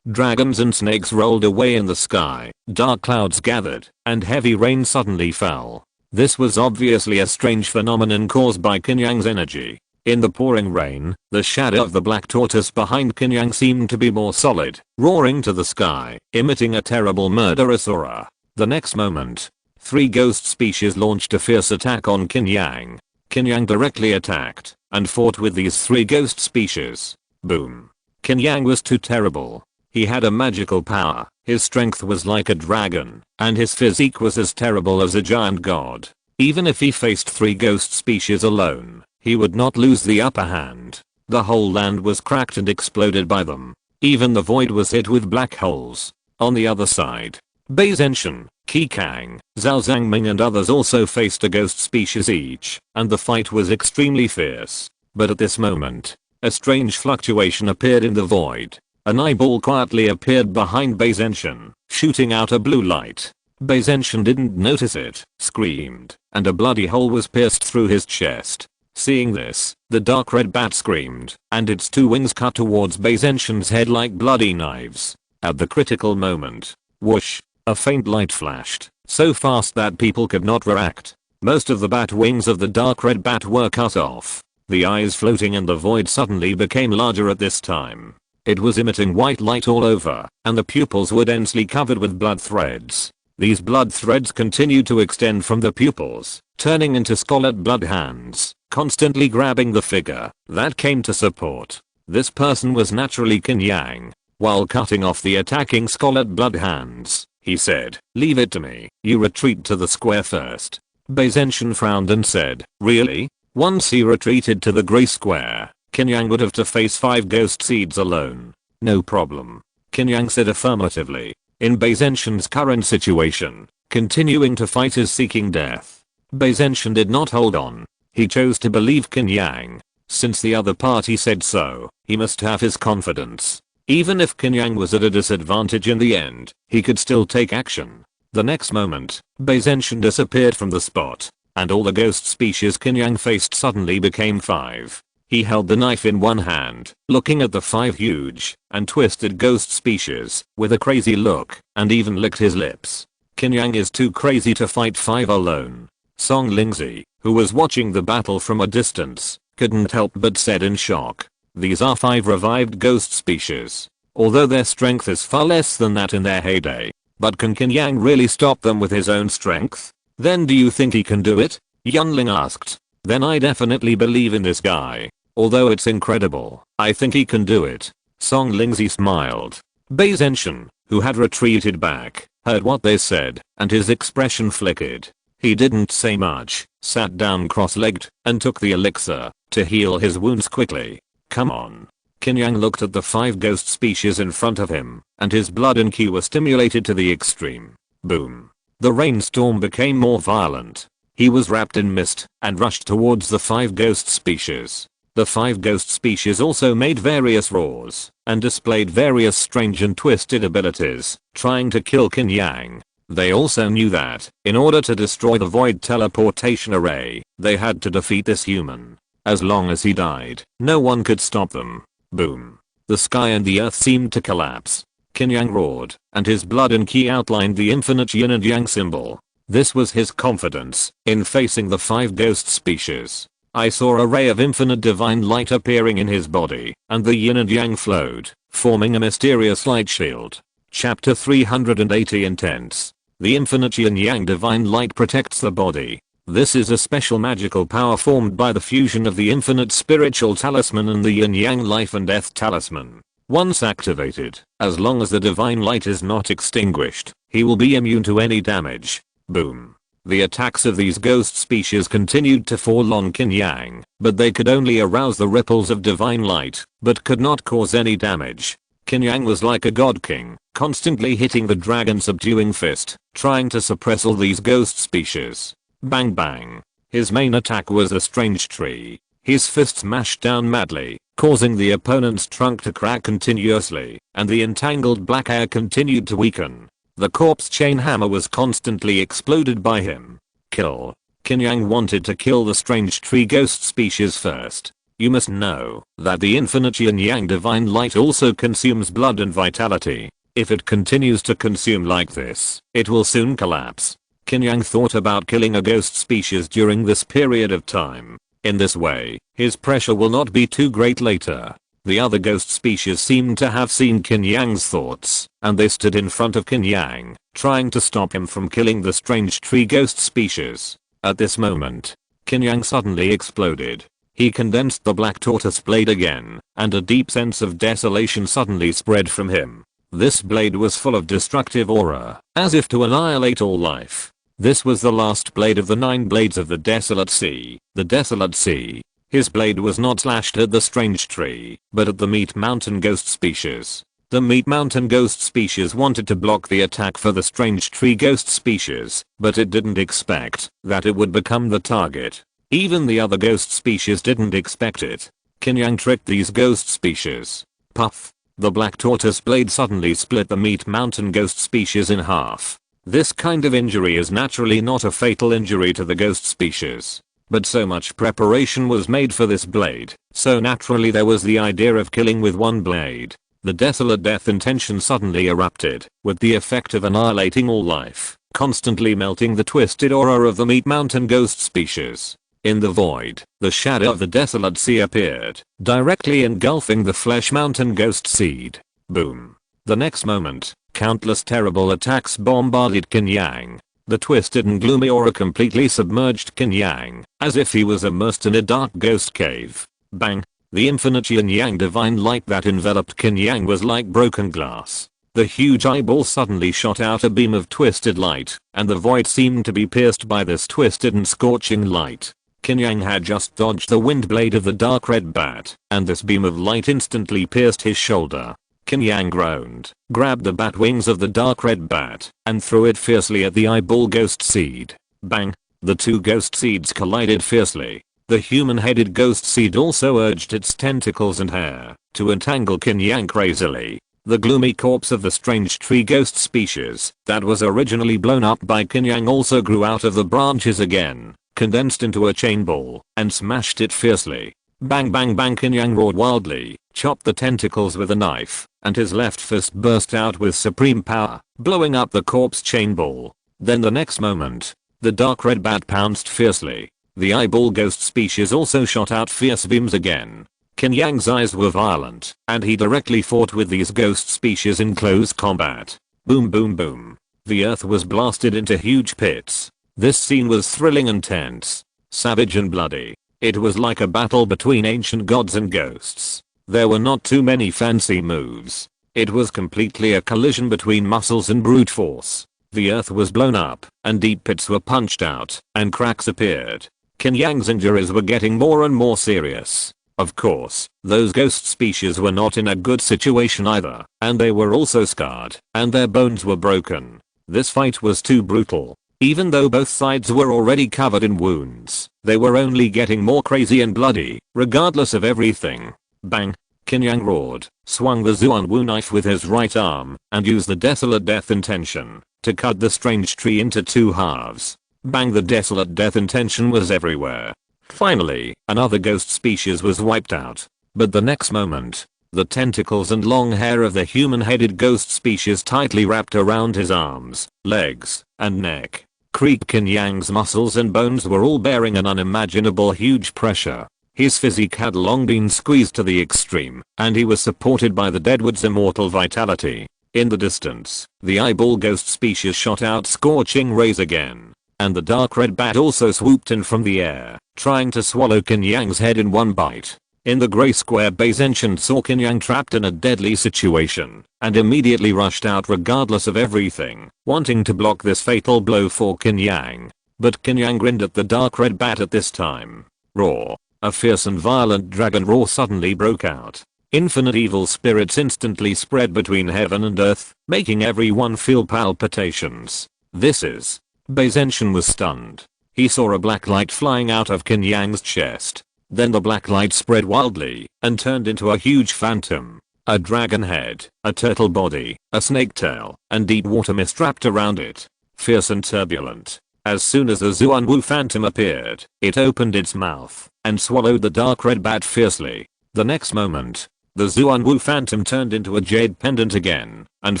A: Dragons and snakes rolled away in the sky, dark clouds gathered, and heavy rain suddenly fell. This was obviously a strange phenomenon caused by Qin Yang's energy. In the pouring rain, the shadow of the black tortoise behind Qin Yang seemed to be more solid, roaring to the sky, emitting a terrible murderous aura. The next moment, 3 ghost species launched a fierce attack on Qin Yang. Qin Yang directly attacked, and fought with these 3 ghost species. Boom! Qin Yang was too terrible. He had a magical power, his strength was like a dragon, and his physique was as terrible as a giant god. Even if he faced 3 ghost species alone, he would not lose the upper hand. The whole land was cracked and exploded by them. Even the void was hit with black holes. On the other side, Bai Zenshan, Qi Kang, Zhao Zhangming and others also faced a ghost species each, and the fight was extremely fierce. But at this moment, a strange fluctuation appeared in the void. An eyeball quietly appeared behind Bai Zenshan, shooting out a blue light. Bai Zenshan didn't notice it, screamed, and a bloody hole was pierced through his chest. Seeing this, the dark red bat screamed, and its two wings cut towards Baizenshin's head like bloody knives. At the critical moment, whoosh, a faint light flashed, so fast that people could not react. Most of the bat wings of the dark red bat were cut off. The eyes floating in the void suddenly became larger at this time. It was emitting white light all over, and the pupils were densely covered with blood threads. These blood threads continued to extend from the pupils, turning into scarlet blood hands, constantly grabbing the figure that came to support. This person was naturally Qin Yang. While cutting off the attacking scarlet blood hands, he said, "Leave it to me, you retreat to the square first." Baizenshin frowned and said, "Really?" Once he retreated to the gray square, Qin Yang would have to face 5 ghost seeds alone. "No problem." Qin Yang said affirmatively. In Baizenshin's current situation, continuing to fight is seeking death. Baizenshin did not hold on. He chose to believe Qin Yang. Since the other party said so, he must have his confidence. Even if Qin Yang was at a disadvantage in the end, he could still take action. The next moment, Baizenshin disappeared from the spot, and all the ghost species Qin Yang faced suddenly became 5. He held the knife in one hand, looking at the 5 huge and twisted ghost species with a crazy look, and even licked his lips. Qin Yang is too crazy to fight 5 alone. Song Lingzi, who was watching the battle from a distance, couldn't help but said in shock, "These are 5 revived ghost species. Although their strength is far less than that in their heyday. But can Qin Yang really stop them with his own strength? Then do you think he can do it?" Yunling asked. "Then I definitely believe in this guy. Although it's incredible, I think he can do it." Song Lingzi smiled. Baizenshin, who had retreated back, heard what they said, and his expression flickered. He didn't say much, sat down cross-legged, and took the elixir to heal his wounds quickly. "Come on." Qin Yang looked at the 5 ghost species in front of him, and his blood and ki were stimulated to the extreme. Boom. The rainstorm became more violent. He was wrapped in mist and rushed towards the 5 ghost species. The 5 ghost species also made various roars and displayed various strange and twisted abilities, trying to kill Qin Yang. They also knew that, in order to destroy the void teleportation array, they had to defeat this human. As long as he died, no one could stop them. Boom. The sky and the earth seemed to collapse. Qin Yang roared, and his blood and ki outlined the infinite yin and yang symbol. This was his confidence in facing the 5 ghost species. I saw a ray of infinite divine light appearing in his body, and the yin and yang flowed, forming a mysterious light shield. Chapter 380 Intense. The infinite yin yang divine light protects the body. This is a special magical power formed by the fusion of the infinite spiritual talisman and the yin yang life and death talisman. Once activated, as long as the divine light is not extinguished, he will be immune to any damage. Boom. The attacks of these ghost species continued to fall on Qin Yang, but they could only arouse the ripples of divine light, but could not cause any damage. Qin Yang was like a god king, constantly hitting the dragon subduing fist, trying to suppress all these ghost species. Bang bang. His main attack was a strange tree. His fist smashed down madly, causing the opponent's trunk to crack continuously, and the entangled black hair continued to weaken. The corpse chain hammer was constantly exploded by him. Kill. Qin Yang wanted to kill the strange tree ghost species first. You must know that the infinite yin yang divine light also consumes blood and vitality. If it continues to consume like this, it will soon collapse. Qin Yang thought about killing a ghost species during this period of time. In this way, his pressure will not be too great later. The other ghost species seemed to have seen Qin Yang's thoughts, and they stood in front of Qin Yang, trying to stop him from killing the strange tree ghost species. At this moment, Qin Yang suddenly exploded. He condensed the black tortoise blade again, and a deep sense of desolation suddenly spread from him. This blade was full of destructive aura, as if to annihilate all life. This was the last blade of the 9 blades of the Desolate Sea. The Desolate Sea. His blade was not slashed at the strange tree, but at the Meat Mountain ghost species. The Meat Mountain ghost species wanted to block the attack for the strange tree ghost species, but it didn't expect that it would become the target. Even the other ghost species didn't expect it. Qin Yang tricked these ghost species. Puff. The black tortoise blade suddenly split the Meat Mountain ghost species in half. This kind of injury is naturally not a fatal injury to the ghost species. But so much preparation was made for this blade, so naturally there was the idea of killing with one blade. The desolate death intention suddenly erupted, with the effect of annihilating all life, constantly melting the twisted aura of the meat mountain ghost species. In the void, the shadow of the desolate sea appeared, directly engulfing the flesh mountain ghost seed. Boom. The next moment, countless terrible attacks bombarded Qin Yang. The twisted and gloomy aura completely submerged Qin Yang, as if he was immersed in a dark ghost cave. Bang. The infinite Qin Yang divine light that enveloped Qin Yang was like broken glass. The huge eyeball suddenly shot out a beam of twisted light, and the void seemed to be pierced by this twisted and scorching light. Qin Yang had just dodged the wind blade of the dark red bat, and this beam of light instantly pierced his shoulder. Qin Yang groaned, grabbed the bat wings of the dark red bat, and threw it fiercely at the eyeball ghost seed. Bang! The two ghost seeds collided fiercely. The human-headed ghost seed also urged its tentacles and hair to entangle Qin Yang crazily. The gloomy corpse of the strange tree ghost species that was originally blown up by Qin Yang also grew out of the branches again, condensed into a chain ball, and smashed it fiercely. Bang bang bang. Qin Yang roared wildly, chopped the tentacles with a knife, and his left fist burst out with supreme power, blowing up the corpse chain ball. Then the next moment, the dark red bat pounced fiercely. The eyeball ghost species also shot out fierce beams again. Qin Yang's eyes were violent, and he directly fought with these ghost species in close combat. Boom boom boom. The earth was blasted into huge pits. This scene was thrilling and tense, savage and bloody. It was like a battle between ancient gods and ghosts. There were not too many fancy moves. It was completely a collision between muscles and brute force. The earth was blown up, and deep pits were punched out, and cracks appeared. Qin Yang's injuries were getting more and more serious. Of course, those ghost species were not in a good situation either, and they were also scarred, and their bones were broken. This fight was too brutal. Even though both sides were already covered in wounds, they were only getting more crazy and bloody, regardless of everything. Bang! Qin Yang roared, swung the Zuanwu knife with his right arm, and used the desolate death intention to cut the strange tree into two halves. Bang! The desolate death intention was everywhere. Finally, another ghost species was wiped out. But the next moment, the tentacles and long hair of the human-headed ghost species tightly wrapped around his arms, legs, and neck. Qin Yang's muscles and bones were all bearing an unimaginable huge pressure. His physique had long been squeezed to the extreme, and he was supported by the deadwood's immortal vitality. In the distance, the eyeball ghost species shot out scorching rays again, and the dark red bat also swooped in from the air, trying to swallow Qin Yang's head in one bite. In the grey square base, Ancient saw Qin Yang trapped in a deadly situation, and immediately rushed out regardless of everything, wanting to block this fatal blow for Qin Yang. But Qin Yang grinned at the dark red bat at this time. Roar! A fierce and violent dragon roar suddenly broke out. Infinite evil spirits instantly spread between heaven and earth, making everyone feel palpitations. This is... Baizenshin was stunned. He saw a black light flying out of Qin Yang's chest. Then the black light spread wildly and turned into a huge phantom. A dragon head, a turtle body, a snake tail, and deep water mist wrapped around it. Fierce and turbulent. As soon as the Zuanwu phantom appeared, it opened its mouth and swallowed the dark red bat fiercely. The next moment, the Zuanwu phantom turned into a jade pendant again and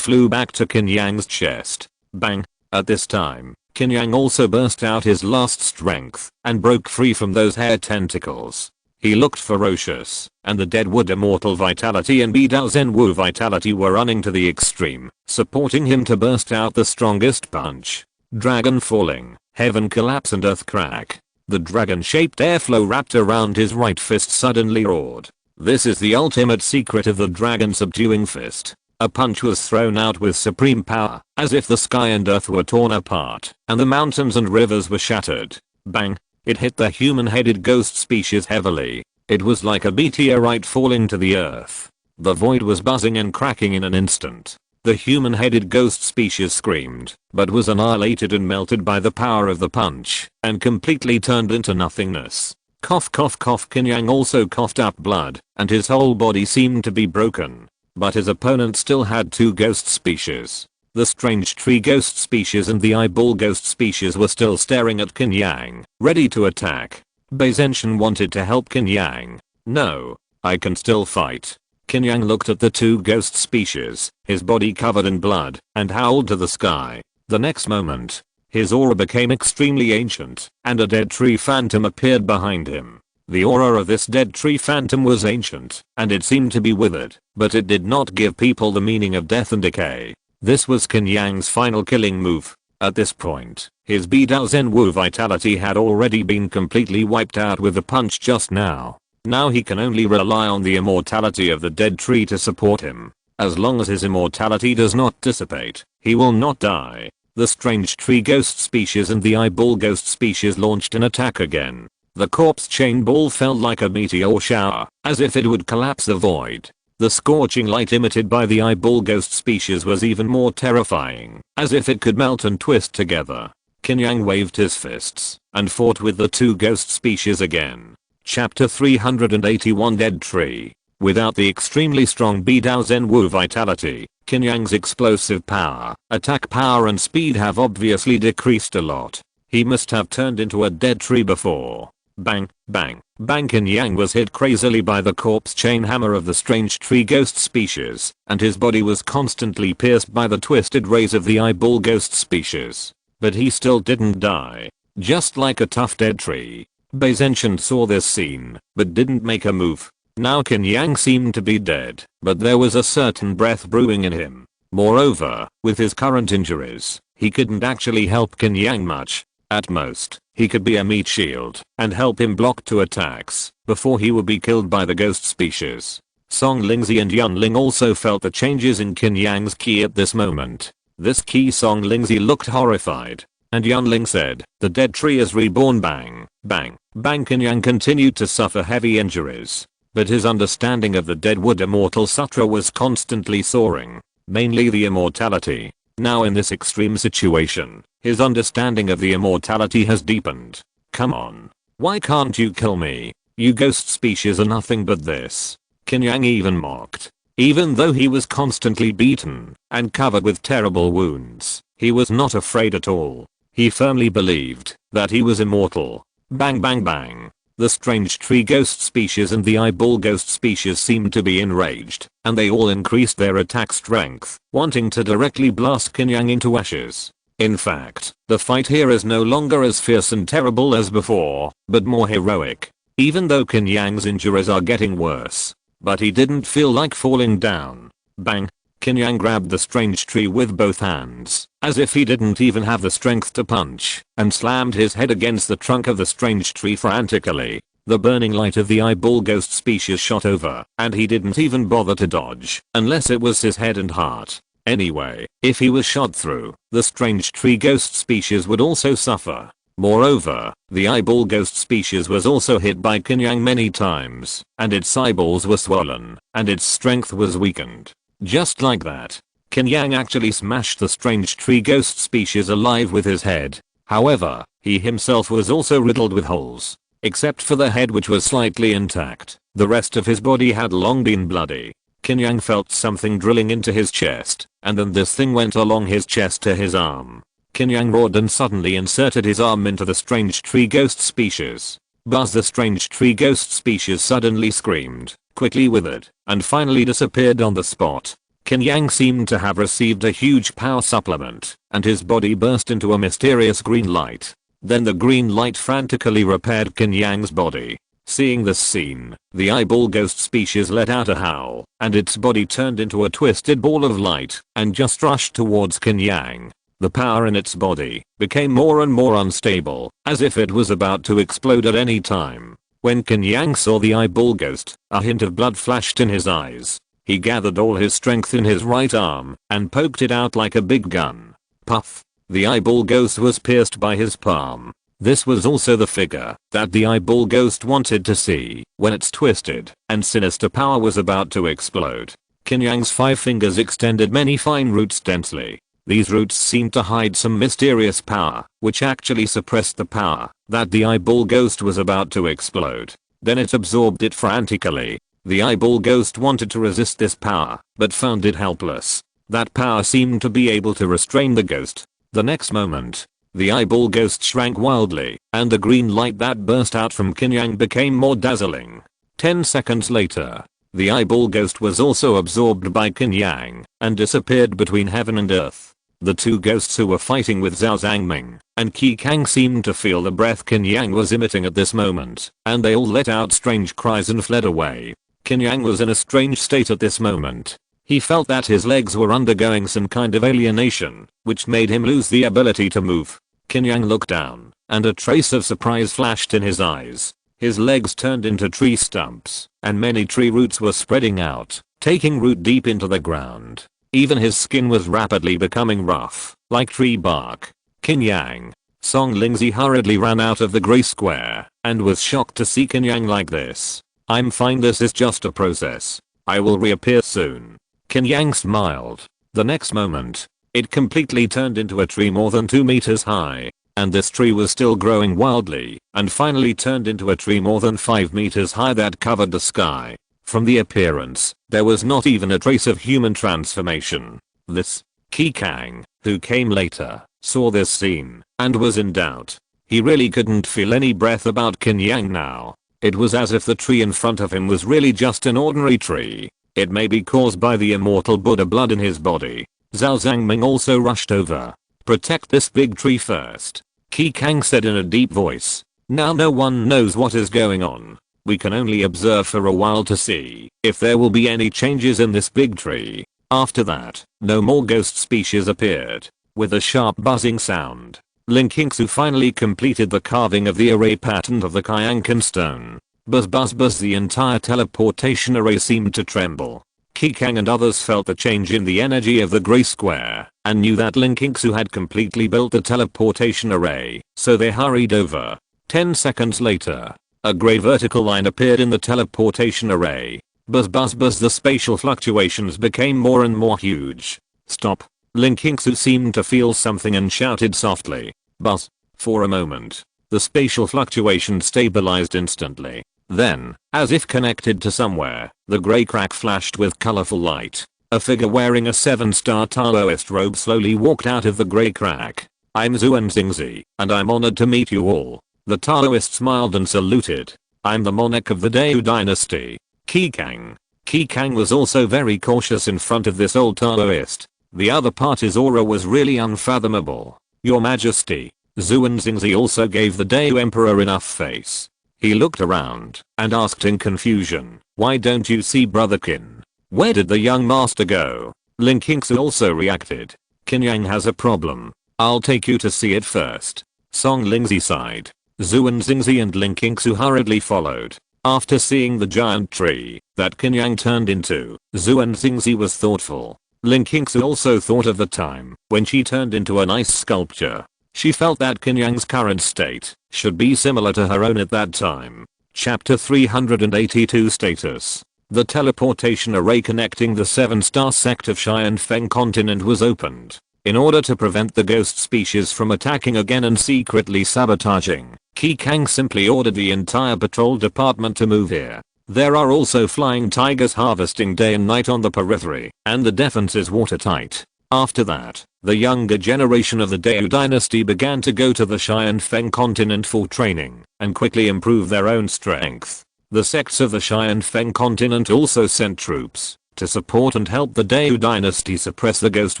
A: flew back to Qin Yang's chest. Bang! At this time, Qin Yang also burst out his last strength and broke free from those hair tentacles. He looked ferocious, and the deadwood immortal vitality and Bidao Zenwu vitality were running to the extreme, supporting him to burst out the strongest punch. Dragon falling, heaven collapse and earth crack. The dragon-shaped airflow wrapped around his right fist suddenly roared. This is the ultimate secret of the dragon subduing fist. A punch was thrown out with supreme power, as if the sky and earth were torn apart, and the mountains and rivers were shattered. Bang! It hit the human-headed ghost species heavily. It was like a meteorite falling to the earth. The void was buzzing and cracking in an instant. The human-headed ghost species screamed, but was annihilated and melted by the power of the punch, and completely turned into nothingness. Cough cough cough. Qin Yang also coughed up blood, and his whole body seemed to be broken. But his opponent still had two ghost species. The strange tree ghost species and the eyeball ghost species were still staring at Qin Yang, ready to attack. Bei Zenshin wanted to help Qin Yang. No, I can still fight. Qin Yang looked at the two ghost species, his body covered in blood, and howled to the sky. The next moment, his aura became extremely ancient, and a dead tree phantom appeared behind him. The aura of this dead tree phantom was ancient, and it seemed to be withered, but it did not give people the meaning of death and decay. This was Qin Yang's final killing move. At this point, his Bidao Zen Wu vitality had already been completely wiped out with the punch just now. Now he can only rely on the immortality of the dead tree to support him. As long as his immortality does not dissipate, he will not die. The strange tree ghost species and the eyeball ghost species launched an attack again. The corpse chain ball felt like a meteor shower, as if it would collapse the void. The scorching light emitted by the eyeball ghost species was even more terrifying, as if it could melt and twist together. Qin Yang waved his fists and fought with the two ghost species again. Chapter 381 Dead Tree. Without the extremely strong Bidao Zen Wu vitality, Qin Yang's explosive power, attack power and speed have obviously decreased a lot. He must have turned into a dead tree before. Bang, bang, bang. Qin Yang was hit crazily by the corpse chain hammer of the strange tree ghost species, and his body was constantly pierced by the twisted rays of the eyeball ghost species. But he still didn't die. Just like a tough dead tree. Bei Zenshin saw this scene, but didn't make a move. Now Qin Yang seemed to be dead, but there was a certain breath brewing in him. Moreover, with his current injuries, he couldn't actually help Qin Yang much. At most, he could be a meat shield and help him block two attacks before he would be killed by the ghost species. Song Lingzi and Yunling also felt the changes in Qin Yang's ki at this moment. This ki Song Lingzi looked horrified, and Yunling said, "The dead tree is reborn." Bang, bang, bang. Qin Yang continued to suffer heavy injuries, but his understanding of the Deadwood Immortal Sutra was constantly soaring, mainly the immortality. Now in this extreme situation, his understanding of the immortality has deepened. Come on. Why can't you kill me? You ghost species are nothing but this. Qin Yang even mocked. Even though he was constantly beaten and covered with terrible wounds, he was not afraid at all. He firmly believed that he was immortal. Bang bang bang. The strange tree ghost species and the eyeball ghost species seemed to be enraged, and they all increased their attack strength, wanting to directly blast Qin Yang into ashes. In fact, the fight here is no longer as fierce and terrible as before, but more heroic. Even though Qin Yang's injuries are getting worse, but he didn't feel like falling down. Bang. Qin Yang grabbed the strange tree with both hands, as if he didn't even have the strength to punch, and slammed his head against the trunk of the strange tree frantically. The burning light of the eyeball ghost species shot over, and he didn't even bother to dodge, unless it was his head and heart. Anyway, if he was shot through, the strange tree ghost species would also suffer. Moreover, the eyeball ghost species was also hit by Qin Yang many times, and its eyeballs were swollen, and its strength was weakened. Just like that, Qin Yang actually smashed the strange tree ghost species alive with his head. However, he himself was also riddled with holes. Except for the head, which was slightly intact, the rest of his body had long been bloody. Qin Yang felt something drilling into his chest, and then this thing went along his chest to his arm. Qin Yang roared and suddenly inserted his arm into the strange tree ghost species. Buzz. The strange tree ghost species suddenly screamed, quickly withered, and finally disappeared on the spot. Qin Yang seemed to have received a huge power supplement, and his body burst into a mysterious green light. Then the green light frantically repaired Qin Yang's body. Seeing this scene, the eyeball ghost species let out a howl, and its body turned into a twisted ball of light, and just rushed towards Qin Yang. The power in its body became more and more unstable, as if it was about to explode at any time. When Qin Yang saw the eyeball ghost, a hint of blood flashed in his eyes. He gathered all his strength in his right arm, and poked it out like a big gun. Puff! The eyeball ghost was pierced by his palm. This was also the figure that the eyeball ghost wanted to see when its twisted and sinister power was about to explode. Qin Yang's 5 fingers extended many fine roots densely. These roots seemed to hide some mysterious power, which actually suppressed the power that the eyeball ghost was about to explode. Then it absorbed it frantically. The eyeball ghost wanted to resist this power, but found it helpless. That power seemed to be able to restrain the ghost. The next moment, The eyeball ghost shrank wildly, and the green light that burst out from Qin Yang became more dazzling. 10 seconds later, the eyeball ghost was also absorbed by Qin Yang and disappeared between heaven and earth. The two ghosts who were fighting with Zhao Zhangming and Qi Kang seemed to feel the breath Qin Yang was emitting at this moment, and they all let out strange cries and fled away. Qin Yang was in a strange state at this moment. He felt that his legs were undergoing some kind of alienation, which made him lose the ability to move. Qin Yang looked down, and a trace of surprise flashed in his eyes. His legs turned into tree stumps, and many tree roots were spreading out, taking root deep into the ground. Even his skin was rapidly becoming rough, like tree bark. Qin Yang. Song Lingzi hurriedly ran out of the gray square, and was shocked to see Qin Yang like this. I'm fine, this is just a process. I will reappear soon. Qin Yang smiled. The next moment, it completely turned into a tree more than 2 meters high. And this tree was still growing wildly, and finally turned into a tree more than 5 meters high that covered the sky. From the appearance, there was not even a trace of human transformation. Qi Kang, who came later, saw this scene, and was in doubt. He really couldn't feel any breath about Qin Yang now. It was as if the tree in front of him was really just an ordinary tree. It may be caused by the immortal Buddha blood in his body. Zhao Zhangming also rushed over. Protect this big tree first, Qi Kang said in a deep voice. Now no one knows what is going on. We can only observe for a while to see if there will be any changes in this big tree. After that, no more ghost species appeared. With a sharp buzzing sound, Lin Qingsu finally completed the carving of the array pattern of the Qiankan stone. Buzz buzz buzz, the entire teleportation array seemed to tremble. Qi Kang and others felt the change in the energy of the gray square and knew that Lin Qingsu had completely built the teleportation array, so they hurried over. 10 seconds later, a gray vertical line appeared in the teleportation array. Buzz buzz buzz, the spatial fluctuations became more and more huge. Stop. Lin Qingsu seemed to feel something and shouted softly. Buzz. For a moment, the spatial fluctuation stabilized instantly. Then, as if connected to somewhere, the gray crack flashed with colorful light. A figure wearing a 7-star Taoist robe slowly walked out of the gray crack. I'm Zuan Xingzi, and I'm honored to meet you all. The Taoist smiled and saluted. I'm the monarch of the Deu dynasty, Qi Kang. Qi Kang was also very cautious in front of this old Taoist. The other party's aura was really unfathomable. Your Majesty, Zuan Xingzi also gave the Deu Emperor enough face. He looked around and asked in confusion, why don't you see Brother Qin? Where did the young master go? Lin Qingsu also reacted. Qin Yang has a problem. I'll take you to see it first. Song Lingzi sighed. Zuan Xingzi and Lin Qingsu hurriedly followed. After seeing the giant tree that Qin Yang turned into, Zuan Xingzi was thoughtful. Lin Qingsu also thought of the time when she turned into an ice sculpture. She felt that Qin Yang's current state should be similar to her own at that time. Chapter 382 Status. The teleportation array connecting the 7-star sect of Xianfeng continent was opened. In order to prevent the ghost species from attacking again and secretly sabotaging, Qi Kang simply ordered the entire patrol department to move here. There are also flying tigers harvesting day and night on the periphery, and the defense is watertight. After that, the younger generation of the Deu dynasty began to go to the Xianfeng continent for training and quickly improve their own strength. The sects of the Xianfeng continent also sent troops to support and help the Deu dynasty suppress the ghost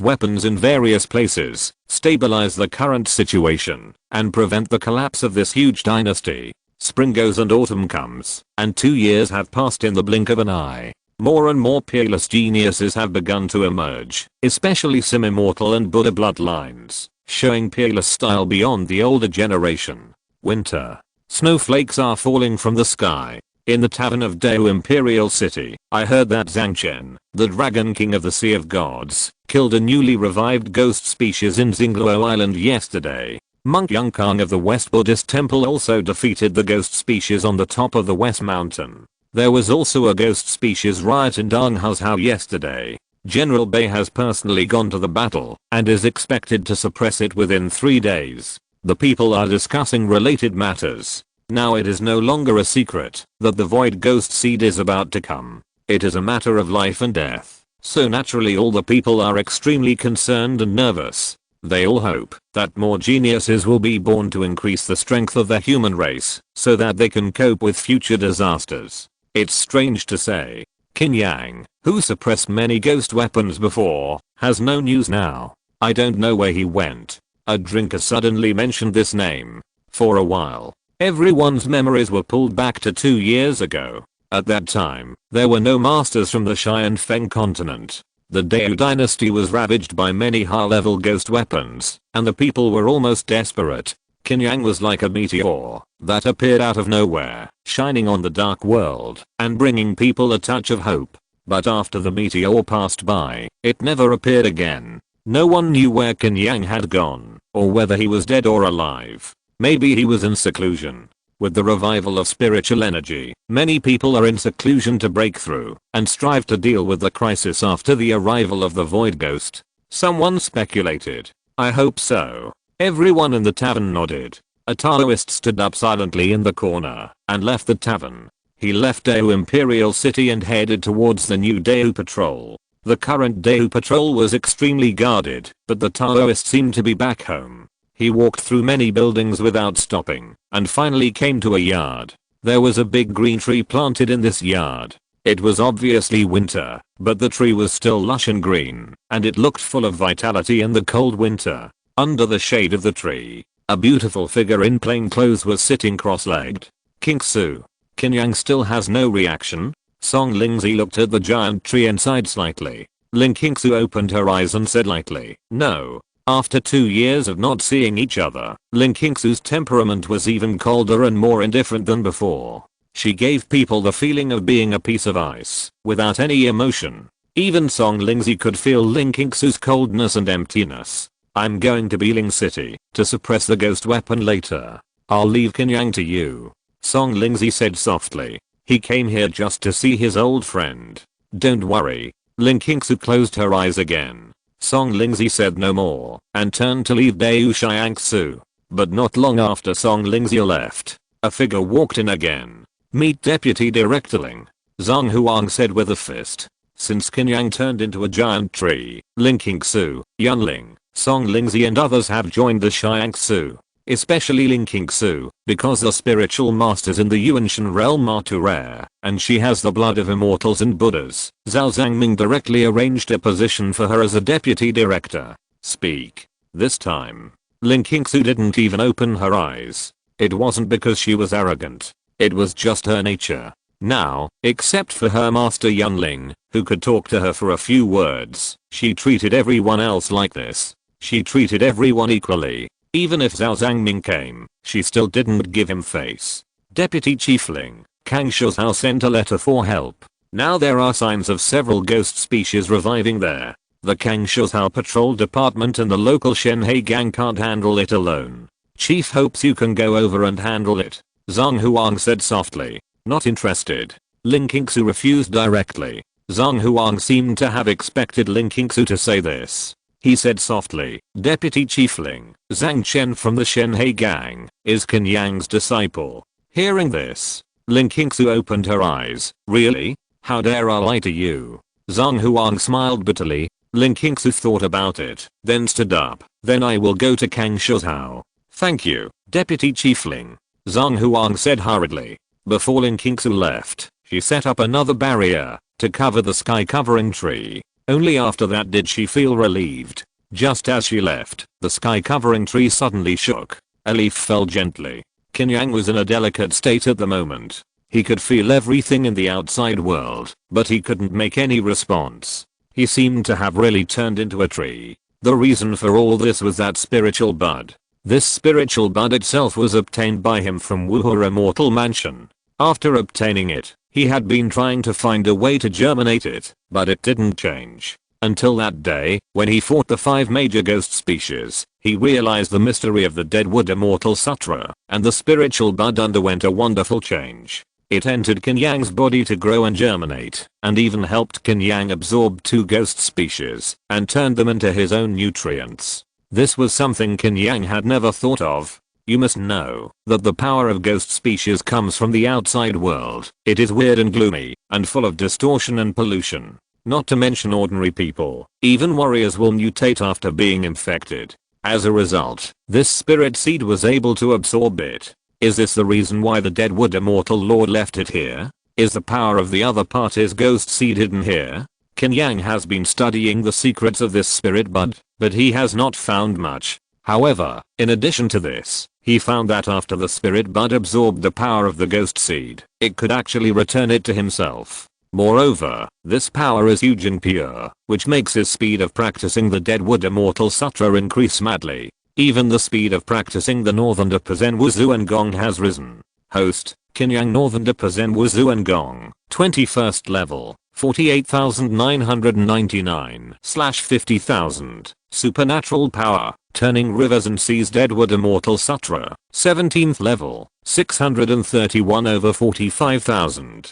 A: weapons in various places, stabilize the current situation, and prevent the collapse of this huge dynasty. Spring goes and autumn comes, and 2 years have passed in the blink of an eye. More and more peerless geniuses have begun to emerge, especially some immortal and Buddha bloodlines, showing peerless style beyond the older generation. Winter. Snowflakes are falling from the sky. In the tavern of Deu Imperial City, I heard that Zhang Chen, the Dragon King of the Sea of Gods, killed a newly revived ghost species in Xingluo Island yesterday. Monk Yongkang of the West Buddhist Temple also defeated the ghost species on the top of the West Mountain. There was also a ghost species riot in Danghuzhou yesterday. General Bei has personally gone to the battle and is expected to suppress it within 3 days. The people are discussing related matters. Now it is no longer a secret that the void ghost seed is about to come. It is a matter of life and death. So naturally all the people are extremely concerned and nervous. They all hope that more geniuses will be born to increase the strength of the human race so that they can cope with future disasters. It's strange to say, Qin Yang, who suppressed many ghost weapons before, has no news now. I don't know where he went. A drinker suddenly mentioned this name. For a while, everyone's memories were pulled back to 2 years ago. At that time, there were no masters from the Xi and Feng continent. The Dao dynasty was ravaged by many high-level ghost weapons, and the people were almost desperate. Qin Yang was like a meteor that appeared out of nowhere, shining on the dark world and bringing people a touch of hope. But after the meteor passed by, it never appeared again. No one knew where Qin Yang had gone, or whether he was dead or alive. Maybe he was in seclusion. With the revival of spiritual energy, many people are in seclusion to break through and strive to deal with the crisis after the arrival of the void ghost. Someone speculated. I hope so. Everyone in the tavern nodded. A Taoist stood up silently in the corner and left the tavern. He left Dao Imperial City and headed towards the new Dao Patrol. The current Dao Patrol was extremely guarded, but the Taoist seemed to be back home. He walked through many buildings without stopping, and finally came to a yard. There was a big green tree planted in this yard. It was obviously winter, but the tree was still lush and green, and it looked full of vitality in the cold winter. Under the shade of the tree, a beautiful figure in plain clothes was sitting cross-legged. Qingsu. Qin Yang still has no reaction. Song Lingzi looked at the giant tree and sighed slightly. Ling Qingsu opened her eyes and said lightly, no. After 2 years of not seeing each other, Ling Qingsu's temperament was even colder and more indifferent than before. She gave people the feeling of being a piece of ice, without any emotion. Even Song Lingzi could feel Ling Qingsu's coldness and emptiness. I'm going to Beling City to suppress the ghost weapon later. I'll leave Qin Yang to you. Song Lingzi said softly. He came here just to see his old friend. Don't worry. Ling Qingsu closed her eyes again. Song Lingzi said no more and turned to leave Dao Xiangsu. But not long after Song Lingzi left, a figure walked in again. Meet Deputy Director Ling. Zhang Huang said with a fist. Since Qin Yang turned into a giant tree, Ling Qingsu, Yunling, Song Lingzi and others have joined the Xiangsu. Especially Ling Qingsu, because the spiritual masters in the Yuanshan realm are too rare, and she has the blood of immortals and Buddhas. Zhao Zhangming directly arranged a position for her as a deputy director. Speak. This time, Ling Qingsu didn't even open her eyes. It wasn't because she was arrogant. It was just her nature. Now, except for her master Yunling, who could talk to her for a few words, she treated everyone else like this. She treated everyone equally. Even if Zhao Zhangming came, she still didn't give him face. Deputy Chief Ling, Kang Shuzhao sent a letter for help. Now there are signs of several ghost species reviving there. The Kang Shuzhao Patrol Department and the local Shenhe gang can't handle it alone. Chief hopes you can go over and handle it. Zhang Huang said softly. Not interested. Ling Qingsu refused directly. Zhang Huang seemed to have expected Ling Qingsu to say this. He said softly, Deputy Chief Ling, Zhang Chen from the Shenhe gang, is Qin Yang's disciple. Hearing this, Ling Qingsu opened her eyes. Really? How dare I lie to you? Zhang Huang smiled bitterly. Ling Qingsu thought about it, then stood up. Then I will go to Kang Shuzhao. Thank you, Deputy Chief Ling. Zhang Huang said hurriedly. Before Ling Qingsu left, she set up another barrier to cover the sky-covering tree. Only after that did she feel relieved. Just as she left, the sky-covering tree suddenly shook. A leaf fell gently. Qin Yang was in a delicate state at the moment. He could feel everything in the outside world, but he couldn't make any response. He seemed to have really turned into a tree. The reason for all this was that spiritual bud. This spiritual bud itself was obtained by him from Wuhur Immortal Mansion. After obtaining it, he had been trying to find a way to germinate it, but it didn't change. Until that day, when he fought the 5 major ghost species, he realized the mystery of the Deadwood Immortal Sutra, and the spiritual bud underwent a wonderful change. It entered Qin Yang's body to grow and germinate, and even helped Qin Yang absorb 2 ghost species, and turned them into his own nutrients. This was something Qin Yang had never thought of. You must know that the power of ghost species comes from the outside world. It is weird and gloomy, and full of distortion and pollution. Not to mention ordinary people. Even warriors will mutate after being infected. As a result, this spirit seed was able to absorb it. Is this the reason why the Deadwood Immortal Lord left it here? Is the power of the other party's ghost seed hidden here? Qin Yang has been studying the secrets of this spirit bud, but he has not found much. However, in addition to this, he found that after the spirit bud absorbed the power of the ghost seed, it could actually return it to himself. Moreover, this power is huge and pure, which makes his speed of practicing the Deadwood Immortal Sutra increase madly. Even the speed of practicing the Northern Zen Wuzu and Gong has risen. Host, Qin Yang Northern Zen Wuzu and Gong, 21st level, 48,999/50,000. Supernatural power, turning rivers and seas Deadwood Immortal Sutra, 17th level, 631/45,000.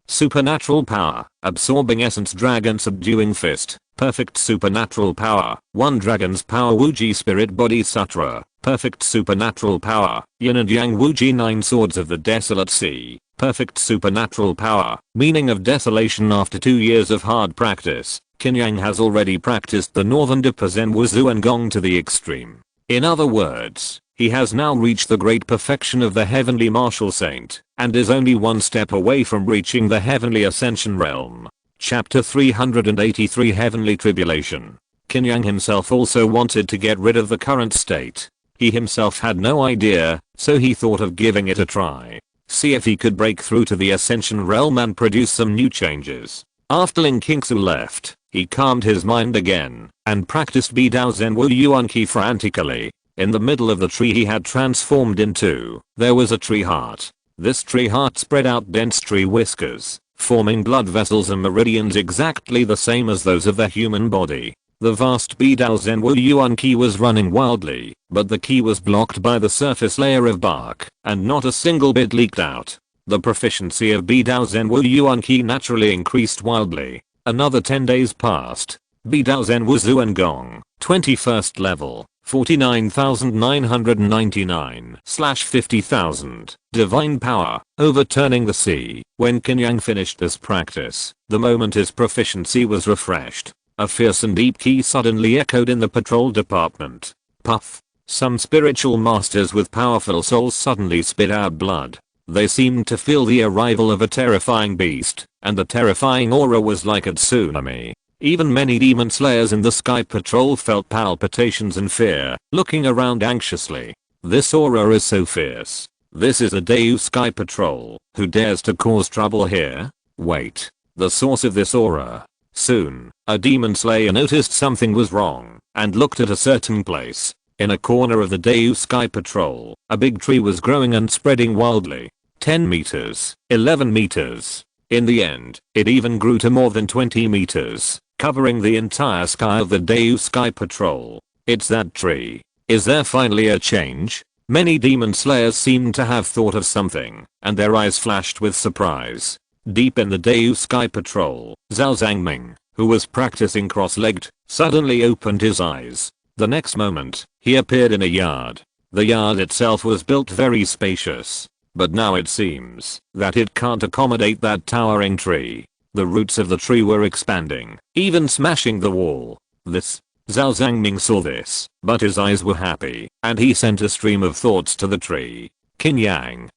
A: Supernatural power, absorbing essence dragon subduing fist, perfect supernatural power, 1 dragon's power Wuji spirit body sutra, perfect supernatural power, yin and yang Wuji 9 swords of the desolate sea, perfect supernatural power, meaning of desolation. After 2 years of hard practice, Qin Yang has already practiced the Northern Zen Wuzu and Gong to the extreme. In other words, he has now reached the great perfection of the heavenly martial saint, and is only one step away from reaching the heavenly ascension realm. Chapter 383 Heavenly Tribulation. Qin Yang himself also wanted to get rid of the current state. He himself had no idea, so he thought of giving it a try. See if he could break through to the ascension realm and produce some new changes. After Ling Qingsu left, he calmed his mind again, and practiced Bidao Zen Wu Yuan Qi frantically. In the middle of the tree he had transformed into, there was a tree heart. This tree heart spread out dense tree whiskers, forming blood vessels and meridians exactly the same as those of the human body. The vast Bidao Zen Wu Yuan Qi was running wildly, but the Qi was blocked by the surface layer of bark, and not a single bit leaked out. The proficiency of Bidao Zen Wu Yuan Qi naturally increased wildly. Another 10 days passed. Bidao Zen Wuzu and Gong, 21st level, 49,999/50,000. Divine power, overturning the sea. When Qin Yang finished this practice, the moment his proficiency was refreshed, a fierce and deep Qi suddenly echoed in the patrol department. Puff. Some spiritual masters with powerful souls suddenly spit out blood. They seemed to feel the arrival of a terrifying beast, and the terrifying aura was like a tsunami. Even many demon slayers in the sky patrol felt palpitations and fear, looking around anxiously. This aura is so fierce. This is a Deus Sky Patrol. Who dares to cause trouble here? Wait. The source of this aura. Soon, a demon slayer noticed something was wrong, and looked at a certain place. In a corner of the Deus Sky Patrol, a big tree was growing and spreading wildly. 10 meters, 11 meters. In the end, it even grew to more than 20 meters, covering the entire sky of the Deus Sky Patrol. It's that tree. Is there finally a change? Many demon slayers seemed to have thought of something, and their eyes flashed with surprise. Deep in the Deus Sky Patrol, Zhao Zhangming, who was practicing cross-legged, suddenly opened his eyes. The next moment, he appeared in a yard. The yard itself was built very spacious, but now it seems that it can't accommodate that towering tree. The roots of the tree were expanding, even smashing the wall. Zhao Zhangming saw this, but his eyes were happy, and he sent a stream of thoughts to the tree. Qin Yang,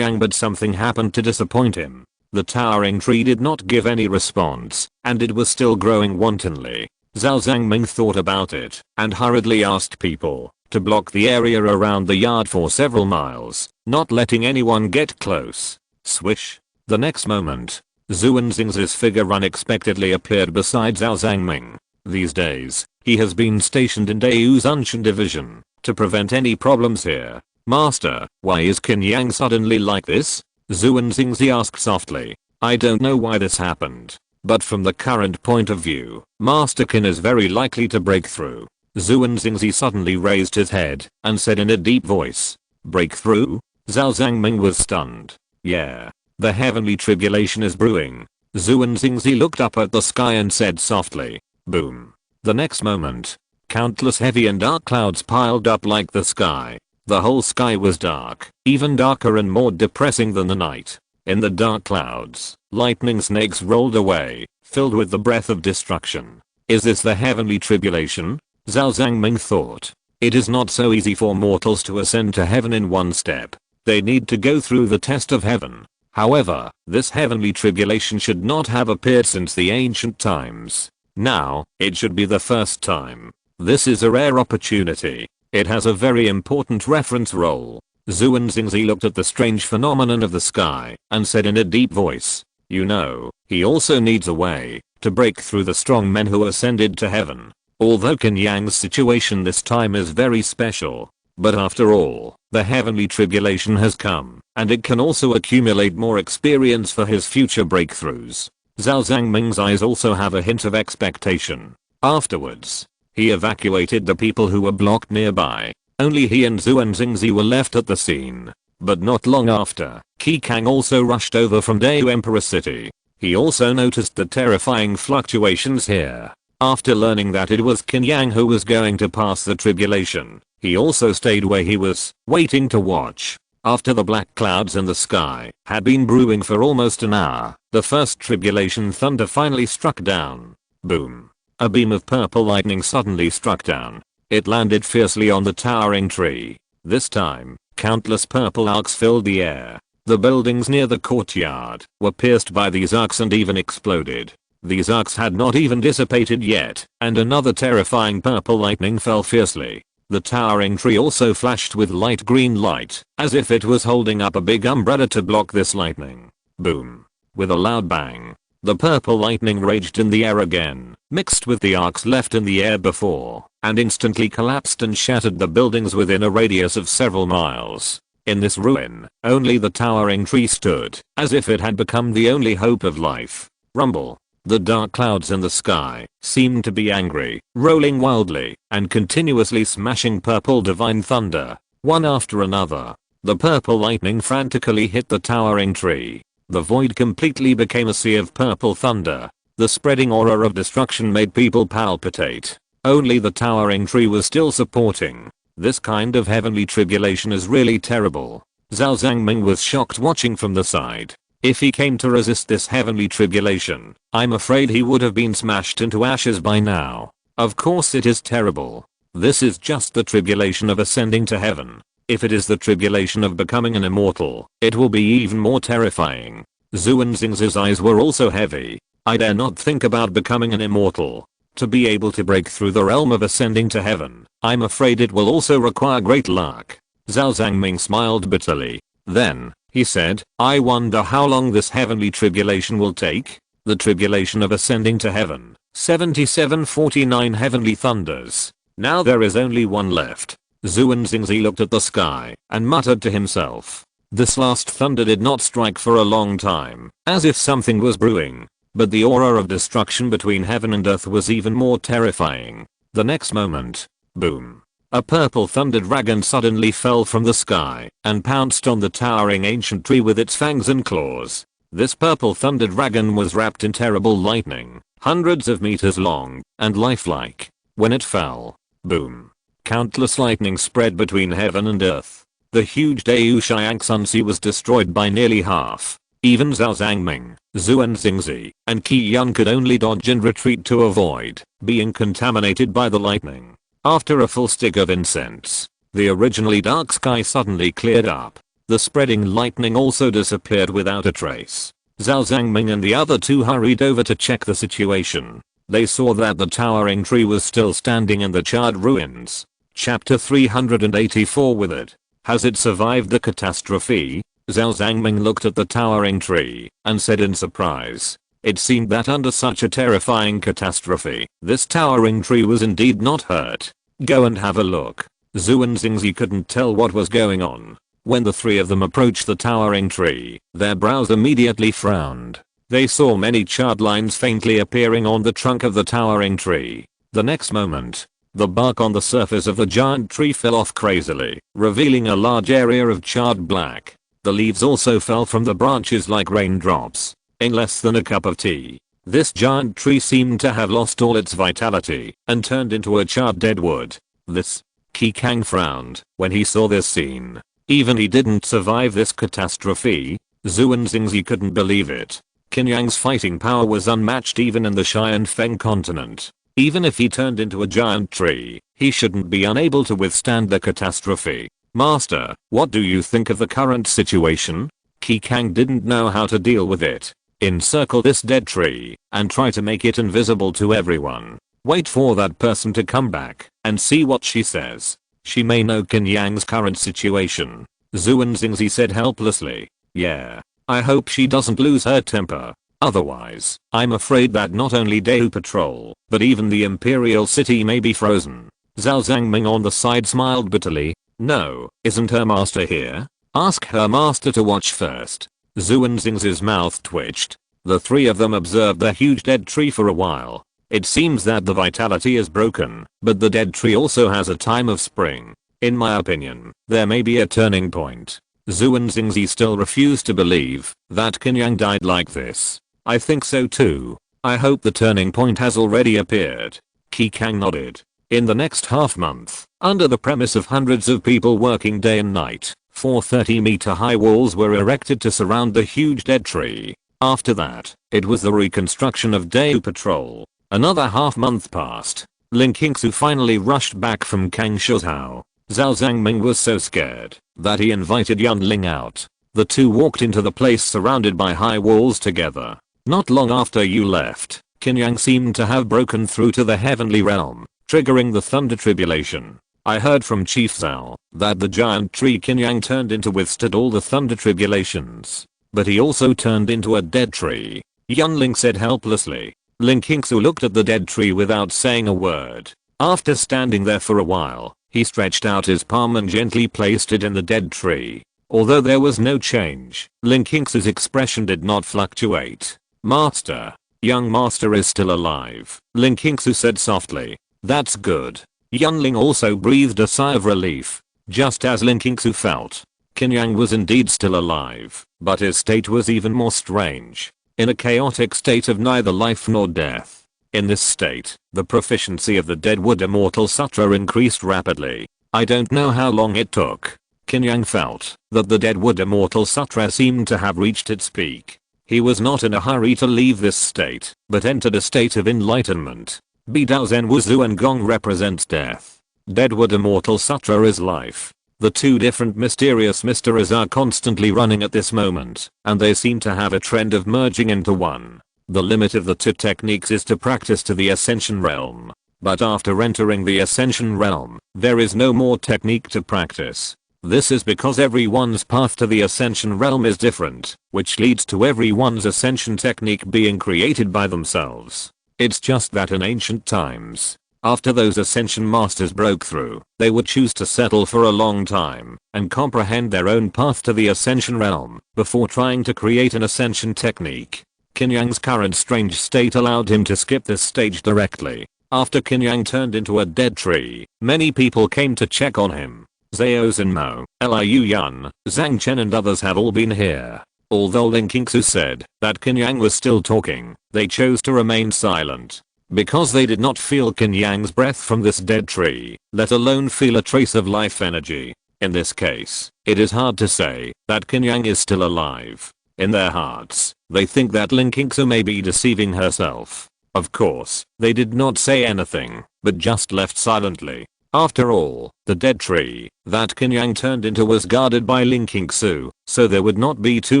A: but something happened to disappoint him. The towering tree did not give any response, and it was still growing wantonly. Zhao Zhangming thought about it, and hurriedly asked people to block the area around the yard for several miles, not letting anyone get close. Swish. The next moment, Zhuan Xing's figure unexpectedly appeared beside Zhao Zhangming. These days, he has been stationed in Deus Unshan Division to prevent any problems here. Master, why is Qin Yang suddenly like this? Zhuan Xingzi asked softly. I don't know why this happened, but from the current point of view, Master Qin is very likely to break through. Zhuan Xingzi suddenly raised his head and said in a deep voice. Breakthrough? Zhao Zhangming was stunned. Yeah. The heavenly tribulation is brewing. Zhuan Xingzi looked up at the sky and said softly. Boom. The next moment, countless heavy and dark clouds piled up like the sky. The whole sky was dark, even darker and more depressing than the night. In the dark clouds, lightning snakes rolled away, filled with the breath of destruction. Is this the heavenly tribulation? Zhao Zhangming thought. It is not so easy for mortals to ascend to heaven in one step. They need to go through the test of heaven. However, this heavenly tribulation should not have appeared since the ancient times. Now, it should be the first time. This is a rare opportunity. It has a very important reference role. Xuanzingzi looked at the strange phenomenon of the sky and said in a deep voice, "You know, he also needs a way to break through the strong men who ascended to heaven." Although Qin Yang's situation this time is very special, but after all, the heavenly tribulation has come, and it can also accumulate more experience for his future breakthroughs. Zhao Zhangming's eyes also have a hint of expectation. Afterwards, he evacuated the people who were blocked nearby. Only he and Xuanzingzi were left at the scene. But not long after, Qi Kang also rushed over from Dayu Emperor City. He also noticed the terrifying fluctuations here. After learning that it was Qin Yang who was going to pass the tribulation, he also stayed where he was, waiting to watch. After the black clouds in the sky had been brewing for almost an hour, the first tribulation thunder finally struck down. Boom. A beam of purple lightning suddenly struck down. It landed fiercely on the towering tree. This time, countless purple arcs filled the air. The buildings near the courtyard were pierced by these arcs and even exploded. These arcs had not even dissipated yet, and another terrifying purple lightning fell fiercely. The towering tree also flashed with light green light, as if it was holding up a big umbrella to block this lightning. Boom. With a loud bang, the purple lightning raged in the air again, mixed with the arcs left in the air before, and instantly collapsed and shattered the buildings within a radius of several miles. In this ruin, only the towering tree stood, as if it had become the only hope of life. Rumble. The dark clouds in the sky seemed to be angry, rolling wildly, and continuously smashing purple divine thunder, one after another. The purple lightning frantically hit the towering tree. The void completely became a sea of purple thunder. The spreading aura of destruction made people palpitate. Only the towering tree was still supporting. This kind of heavenly tribulation is really terrible. Zhao Zhangming was shocked watching from the side. If he came to resist this heavenly tribulation, I'm afraid he would have been smashed into ashes by now. Of course it is terrible. This is just the tribulation of ascending to heaven. If it is the tribulation of becoming an immortal, it will be even more terrifying. Xuanzing's eyes were also heavy. I dare not think about becoming an immortal. To be able to break through the realm of ascending to heaven, I'm afraid it will also require great luck. Zhao Zhangming smiled bitterly. Then, he said, I wonder how long this heavenly tribulation will take? The tribulation of ascending to heaven. 7749 heavenly thunders. Now there is only one left. Xuanzingzi looked at the sky and muttered to himself. This last thunder did not strike for a long time, as if something was brewing. But the aura of destruction between heaven and earth was even more terrifying. The next moment, boom. A purple thunder dragon suddenly fell from the sky and pounced on the towering ancient tree with its fangs and claws. This purple thunder dragon was wrapped in terrible lightning, hundreds of meters long and lifelike. When it fell, boom. Countless lightning spread between heaven and earth. The huge Dayu Shiang Sea was destroyed by nearly half. Even Zhao Zhangming, Xuanzingzi, and Qi Yang could only dodge and retreat to avoid being contaminated by the lightning. After a full stick of incense, the originally dark sky suddenly cleared up. The spreading lightning also disappeared without a trace. Zhao Zhangming and the other two hurried over to check the situation. They saw that the towering tree was still standing in the charred ruins. Chapter 384 with it. Has it survived the catastrophe? Zhao Zhangming looked at the towering tree and said in surprise. It seemed that under such a terrifying catastrophe, this towering tree was indeed not hurt. Go and have a look. Xuanzingzi couldn't tell what was going on. When the three of them approached the towering tree, their brows immediately frowned. They saw many charred lines faintly appearing on the trunk of the towering tree. The next moment, the bark on the surface of the giant tree fell off crazily, revealing a large area of charred black. The leaves also fell from the branches like raindrops. In less than a cup of tea, this giant tree seemed to have lost all its vitality and turned into a charred deadwood. This. Qi Kang frowned when he saw this scene. Even he didn't survive this catastrophe. Xuanzingzi couldn't believe it. Qin Yang's fighting power was unmatched even in the Xi and Feng continent. Even if he turned into a giant tree, he shouldn't be unable to withstand the catastrophe. Master, what do you think of the current situation? Qin Yang didn't know how to deal with it. Encircle this dead tree and try to make it invisible to everyone. Wait for that person to come back and see what she says. She may know Qin Yang's current situation. Zuan Xingzi said helplessly. Yeah. I hope she doesn't lose her temper. Otherwise, I'm afraid that not only Daewoo Patrol, but even the Imperial City may be frozen. Zhao Zhangming on the side smiled bitterly. No, isn't her master here? Ask her master to watch first. Zuan Xingzi's mouth twitched. The three of them observed the huge dead tree for a while. It seems that the vitality is broken, but the dead tree also has a time of spring. In my opinion, there may be a turning point. Zuan Xingzi still refused to believe that Qin Yang died like this. I think so too. I hope the turning point has already appeared. Qin Yang nodded. In the next half month, under the premise of hundreds of people working day and night, 4 30-meter high walls were erected to surround the huge dead tree. After that, it was the reconstruction of Daewoo Patrol. Another half month passed. Lin Qingsu finally rushed back from Kangshuzhou. Zhao Zhangming was so scared that he invited Yunling out. The two walked into the place surrounded by high walls together. Not long after you left, Qin Yang seemed to have broken through to the heavenly realm, triggering the thunder tribulation. I heard from Chief Zhao that the giant tree Qin Yang turned into withstood all the thunder tribulations. But he also turned into a dead tree. Yunling said helplessly. Lin Qingsu looked at the dead tree without saying a word. After standing there for a while, he stretched out his palm and gently placed it in the dead tree. Although there was no change, Lin Qingsu's expression did not fluctuate. Master. Young master is still alive, Lin Qingsu said softly. That's good. Yunling also breathed a sigh of relief. Just as Lin Qingsu felt, Qin Yang was indeed still alive, but his state was even more strange. In a chaotic state of neither life nor death. In this state, the proficiency of the Deadwood Immortal Sutra increased rapidly. I don't know how long it took. Qin Yang felt that the Deadwood Immortal Sutra seemed to have reached its peak. He was not in a hurry to leave this state, but entered a state of enlightenment. Bidao Zen Wuzu and Gong represents death. Deadwood Immortal Sutra is life. The two different mysterious mysteries are constantly running at this moment, and they seem to have a trend of merging into one. The limit of the two techniques is to practice to the Ascension Realm. But after entering the Ascension Realm, there is no more technique to practice. This is because everyone's path to the Ascension Realm is different, which leads to everyone's Ascension technique being created by themselves. It's just that in ancient times, after those Ascension Masters broke through, they would choose to settle for a long time and comprehend their own path to the Ascension Realm before trying to create an Ascension technique. Qin Yang's current strange state allowed him to skip this stage directly. After Qin Yang turned into a dead tree, many people came to check on him. Zhao Zhenmo, Liu Yun, Zhang Chen and others had all been here. Although Lin Qingsu said that Qin Yang was still talking, they chose to remain silent. Because they did not feel Qin Yang's breath from this dead tree, let alone feel a trace of life energy. In this case, it is hard to say that Qin Yang is still alive. In their hearts, they think that Lin Qingsu may be deceiving herself. Of course, they did not say anything, but just left silently. After all, the dead tree that Qin Yang turned into was guarded by Lin Qingsu, so there would not be too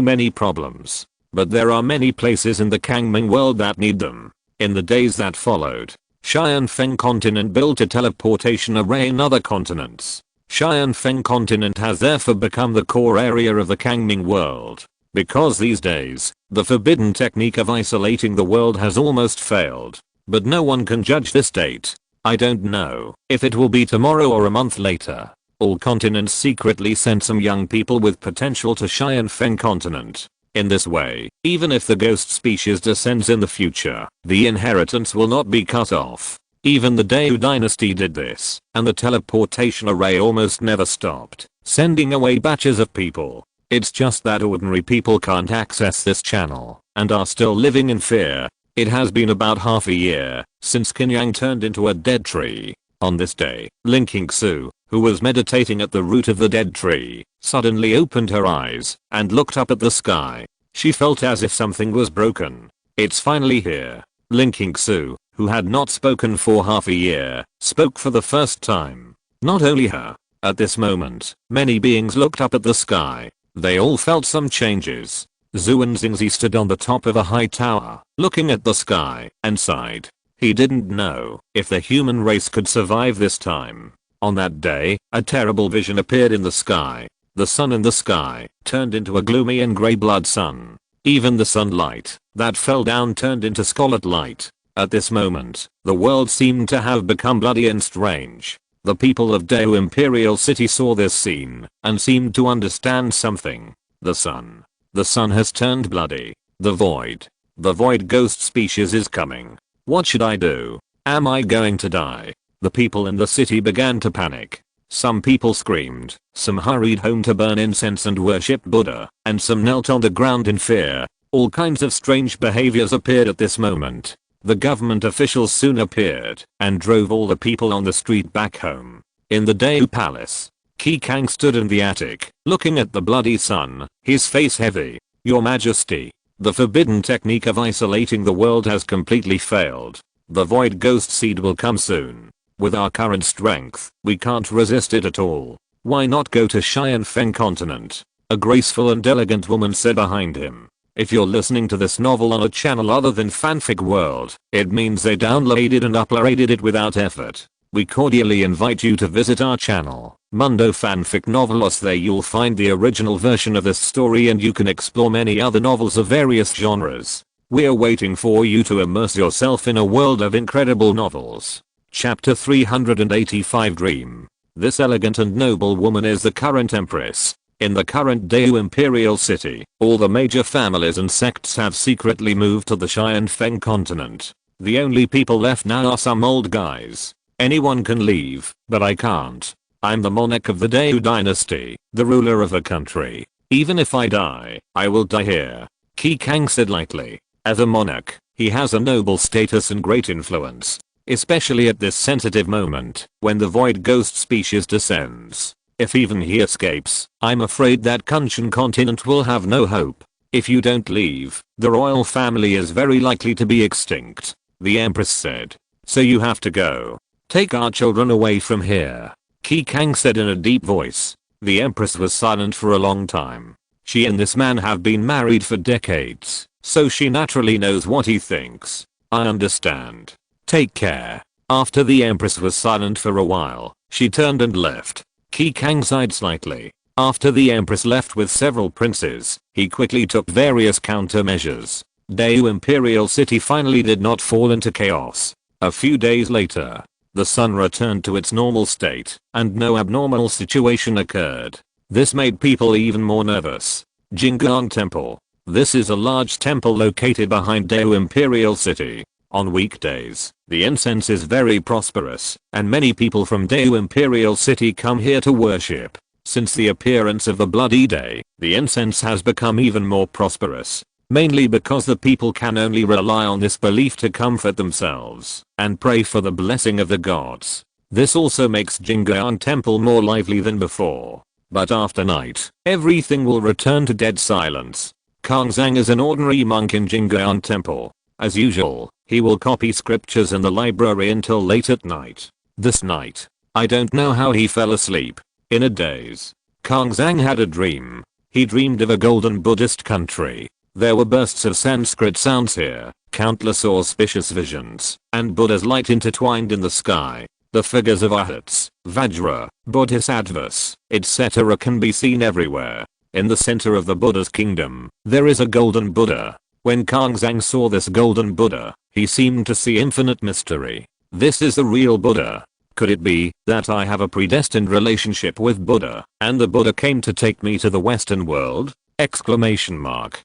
A: many problems. But there are many places in the Kangming world that need them. In the days that followed, Xianfeng continent built a teleportation array in other continents. Xianfeng continent has therefore become the core area of the Kangming world. Because these days, the forbidden technique of isolating the world has almost failed. But no one can judge this date. I don't know if it will be tomorrow or a month later. All continents secretly send some young people with potential to Xianfeng continent. In this way, even if the ghost species descends in the future, the inheritance will not be cut off. Even the Daewoo dynasty did this, and the teleportation array almost never stopped, sending away batches of people. It's just that ordinary people can't access this channel, and are still living in fear. It has been about half a year since Qin Yang turned into a dead tree. On this day, Lin Qingsu, who was meditating at the root of the dead tree, suddenly opened her eyes and looked up at the sky. She felt as if something was broken. It's finally here. Lin Qingsu, who had not spoken for half a year, spoke for the first time. Not only her. At this moment, many beings looked up at the sky. They all felt some changes. Xuanzingzi stood on the top of a high tower, looking at the sky, and sighed. He didn't know if the human race could survive this time. On that day, a terrible vision appeared in the sky. The sun in the sky turned into a gloomy and grey blood sun. Even the sunlight that fell down turned into scarlet light. At this moment, the world seemed to have become bloody and strange. The people of Daewoo Imperial City saw this scene and seemed to understand something. The sun has turned bloody. The void ghost species is coming. What should I do? Am I going to die? The people in the city began to panic. Some people screamed, some hurried home to burn incense and worship Buddha, and some knelt on the ground in fear. All kinds of strange behaviors appeared at this moment. The government officials soon appeared and drove all the people on the street back home. In the Daewoo Palace, Qin Yang stood in the attic, looking at the bloody sun, his face heavy. Your Majesty, the forbidden technique of isolating the world has completely failed. The void ghost seed will come soon. With our current strength, we can't resist it at all. Why not go to Xianfeng continent? A graceful and elegant woman said behind him. If you're listening to this novel on a channel other than Fanfic World, it means they downloaded and uploaded it without effort. We cordially invite you to visit our channel, Mundo Fanfic Novelos. There you'll find the original version of this story and you can explore many other novels of various genres. We're waiting for you to immerse yourself in a world of incredible novels. Chapter 385 Dream. This elegant and noble woman is the current empress. In the current Daewoo Imperial City, all the major families and sects have secretly moved to the Xianfeng continent. The only people left now are some old guys. Anyone can leave, but I can't. I'm the monarch of the Daewoo dynasty, the ruler of a country. Even if I die, I will die here. Qin Yang said lightly. As a monarch, he has a noble status and great influence. Especially at this sensitive moment, when the void ghost species descends. If even he escapes, I'm afraid that Kunshan continent will have no hope. If you don't leave, the royal family is very likely to be extinct. The empress said. So you have to go. Take our children away from here. Qin Yang said in a deep voice. The empress was silent for a long time. She and this man have been married for decades, so she naturally knows what he thinks. I understand. Take care. After the empress was silent for a while, she turned and left. Qin Yang sighed slightly. After the empress left with several princes, he quickly took various countermeasures. Daewoo Imperial City finally did not fall into chaos. A few days later, the sun returned to its normal state, and no abnormal situation occurred. This made people even more nervous. Jingguan Temple. This is a large temple located behind Daewoo Imperial City. On weekdays, the incense is very prosperous, and many people from Daewoo Imperial City come here to worship. Since the appearance of the Bloody Day, the incense has become even more prosperous. Mainly because the people can only rely on this belief to comfort themselves and pray for the blessing of the gods. This also makes Jingguan Temple more lively than before. But after night, everything will return to dead silence. Kang Zhang is an ordinary monk in Jingguan Temple. As usual, he will copy scriptures in the library until late at night. This night, I don't know how he fell asleep. In a daze, Kang Zhang had a dream. He dreamed of a golden Buddhist country. There were bursts of Sanskrit sounds here, countless auspicious visions, and Buddha's light intertwined in the sky. The figures of arhats, Vajra, Bodhisattvas, etc. can be seen everywhere. In the center of the Buddha's kingdom, there is a golden Buddha. When Kang Zhang saw this golden Buddha, he seemed to see infinite mystery. This is the real Buddha. Could it be that I have a predestined relationship with Buddha, and the Buddha came to take me to the Western world? Exclamation mark.